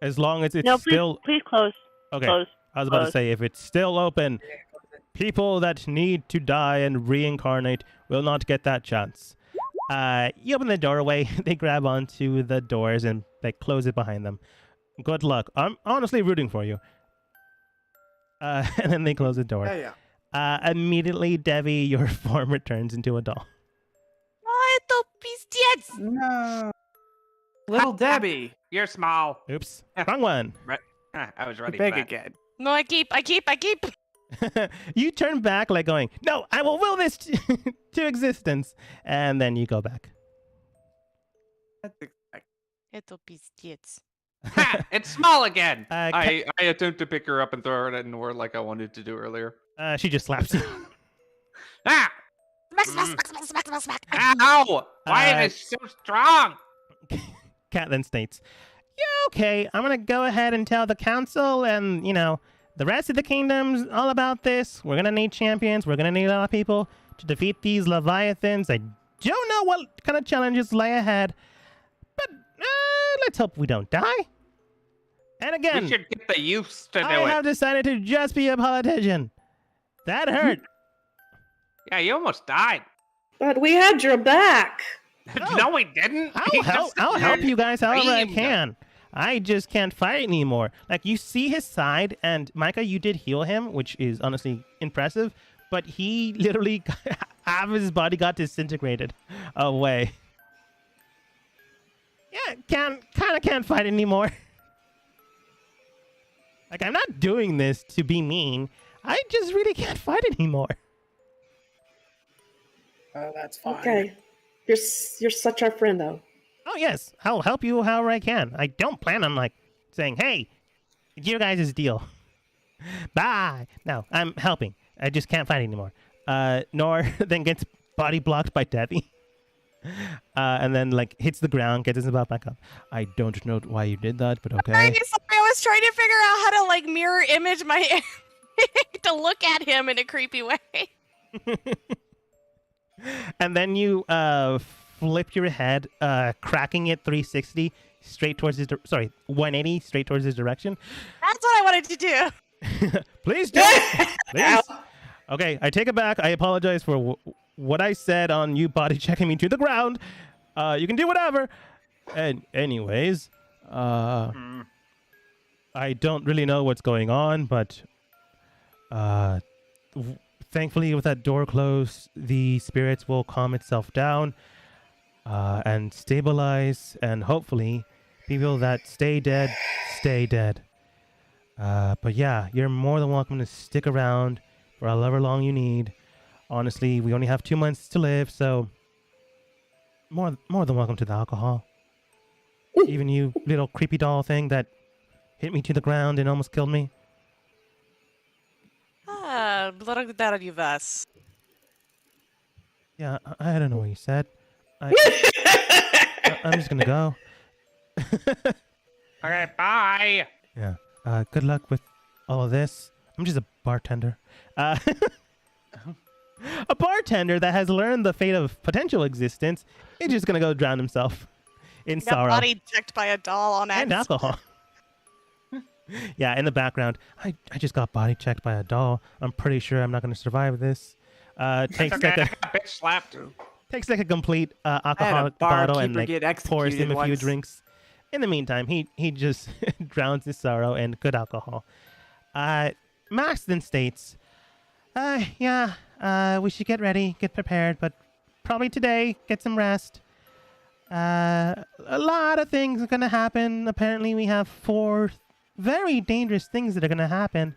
as long as it's No, please, still... please close. Okay, Close. I was about to Close. say, if it's still open, people that need to die and reincarnate will not get that chance. You open the doorway, they grab onto the doors and they close it behind them. Good luck. I'm honestly rooting for you. And then they close the door. Yeah. Immediately, Debbie, your form returns into a doll. I don't pistiets. No. Little Debbie. You're small. Oops, wrong one. I was ready Big for that. again. No, I keep. You turn back like going, no, I will will this to existence. And then you go back. That's expected. Little pistiets. Ha! It's small again. I attempt to pick her up and throw her at Nor like I wanted to do earlier. She just slaps you. Ah! Smack. Ow! Why Uh, is it so strong? Cat then states, yeah, okay, I'm going to go ahead and tell the council and, the rest of the kingdoms all about this. We're going to need champions. We're going to need a lot of people to defeat these leviathans. I don't know what kind of challenges lay ahead, but let's hope we don't die. And again, We should get the youths to do I it. have decided to just be a politician. That hurt. Yeah, you almost died. But we had your back. No, we didn't. I'll help you guys however I screamed. can. I just can't fight anymore. Like, you see his side, and Micah, you did heal him, which is honestly impressive, but he literally, half of his body got disintegrated away. Yeah, kind of can't fight anymore. Like, I'm not doing this to be mean. I just really can't fight anymore. Oh, that's fine. Okay. You're such our friend, though. Oh, yes. I'll help you however I can. I don't plan on, saying, hey, it's your guys' deal. Bye. No, I'm helping. I just can't fight anymore. Nor then gets body blocked by Debbie. And then, hits the ground, gets his butt back up. I don't know why you did that, but okay. I was trying to figure out how to, mirror image my... to look at him in a creepy way. And then you flip your head, cracking it 360 straight towards his... 180 straight towards his direction. That's what I wanted to do. Please do. Please. Okay, I take it back. I apologize for what I said on you body checking me to the ground. You can do whatever. And anyways, I don't really know what's going on, but thankfully with that door closed, the spirits will calm itself down and stabilize, and hopefully people that stay dead stay dead. But yeah, you're more than welcome to stick around for however long you need. Honestly, we only have 2 months to live, so more than welcome to the alcohol. Even you little creepy doll thing that hit me to the ground and almost killed me. Благодарю вас. Yeah, I don't know what you said. I'm just gonna go. Okay, bye. Yeah. Good luck with all of this. I'm just a bartender. A bartender that has learned the fate of potential existence is just gonna go drown himself in Got sorrow body checked by a doll on and accident. alcohol. Yeah, in the background, I just got body checked by a doll. I'm pretty sure I'm not gonna survive this. Takes Okay, like I a got bitch slapped. takes like a complete alcoholic bottle and barkeeper get pours him executed a few once. drinks. In the meantime, he just drowns his sorrow in good alcohol. Max then states, we should get ready, get prepared, but probably today. Get some rest. A lot of things are gonna happen. Apparently, we have 4 very dangerous things that are gonna happen.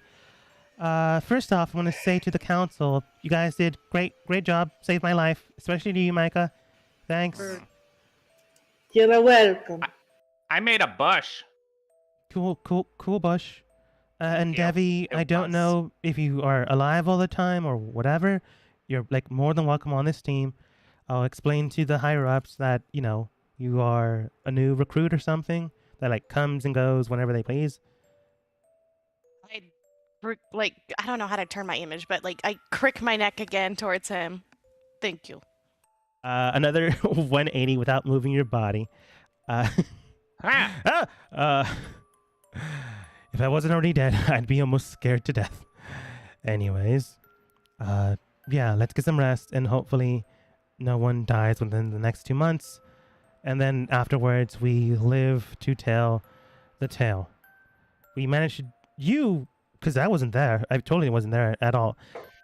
First off, I want to say to the council, you guys did great job. Saved my life, especially to you, Micah. Thanks. You're welcome. I made a bush. Cool, Bush. And Yeah, Devi, it I don't was. know if you are alive all the time or whatever. You're like more than welcome on this team. I'll explain to the higher ups that you are a new recruit or something that like comes and goes whenever they please. I don't know how to turn my image, but like I crick my neck again towards him. Thank you. Another 180 without moving your body. If I wasn't already dead, I'd be almost scared to death. Anyways, yeah, let's get some rest and hopefully no one dies within the next 2 months. And then afterwards, we live to tell the tale. We managed to, because I wasn't there, I totally wasn't there at all,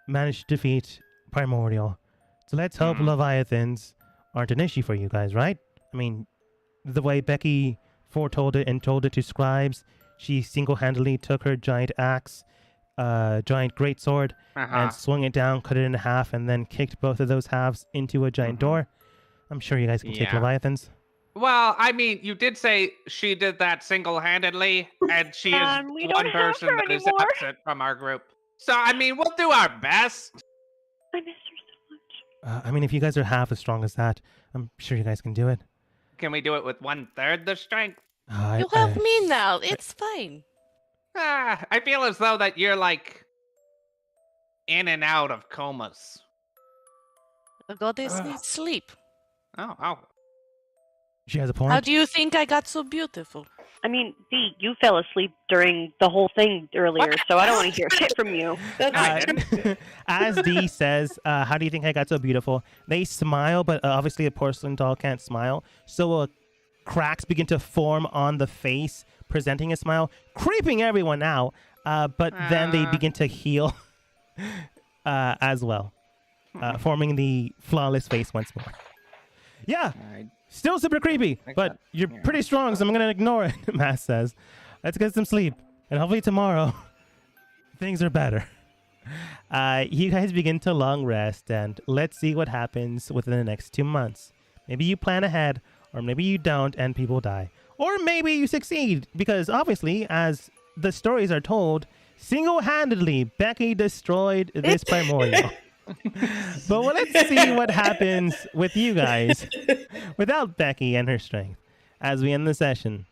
managed to defeat Primordial. So let's hope Leviathans aren't an issue for you guys, right? I mean, the way Becky foretold it and told it to scribes, she single-handedly took her giant axe, giant greatsword, and swung it down, cut it in half, and then kicked both of those halves into a giant door. I'm sure you guys can take Yeah. Leviathans. Well, I mean, you did say she did that single-handedly, and she is we one don't have person her that is anymore. absent from our group. So, I mean, we'll do our best. I miss her so much. I mean, if you guys are half as strong as that, I'm sure you guys can do it. Can we do it with 1/3 the strength? You help me now. It's fine. I feel as though that you're, like, in and out of comas. The goddess needs sleep. Oh. She has a point. How do you think I got so beautiful? I mean, Dee, you fell asleep during the whole thing earlier, so I don't want to hear shit from you. As Dee says, how do you think I got so beautiful? They smile, but obviously a porcelain doll can't smile. So cracks begin to form on the face, presenting a smile, creeping everyone out. But then they begin to heal as well, forming the flawless face once more. Yeah, still super creepy, but you're pretty strong, so I'm going to ignore it, Mass says. Let's get some sleep, and hopefully tomorrow things are better. You guys begin to long rest, and let's see what happens within the next 2 months. Maybe you plan ahead, or maybe you don't and people die. Or maybe you succeed, because obviously, as the stories are told, single-handedly, Becky destroyed this Primordial. But let's see what happens with you guys without Becky and her strength as we end the session.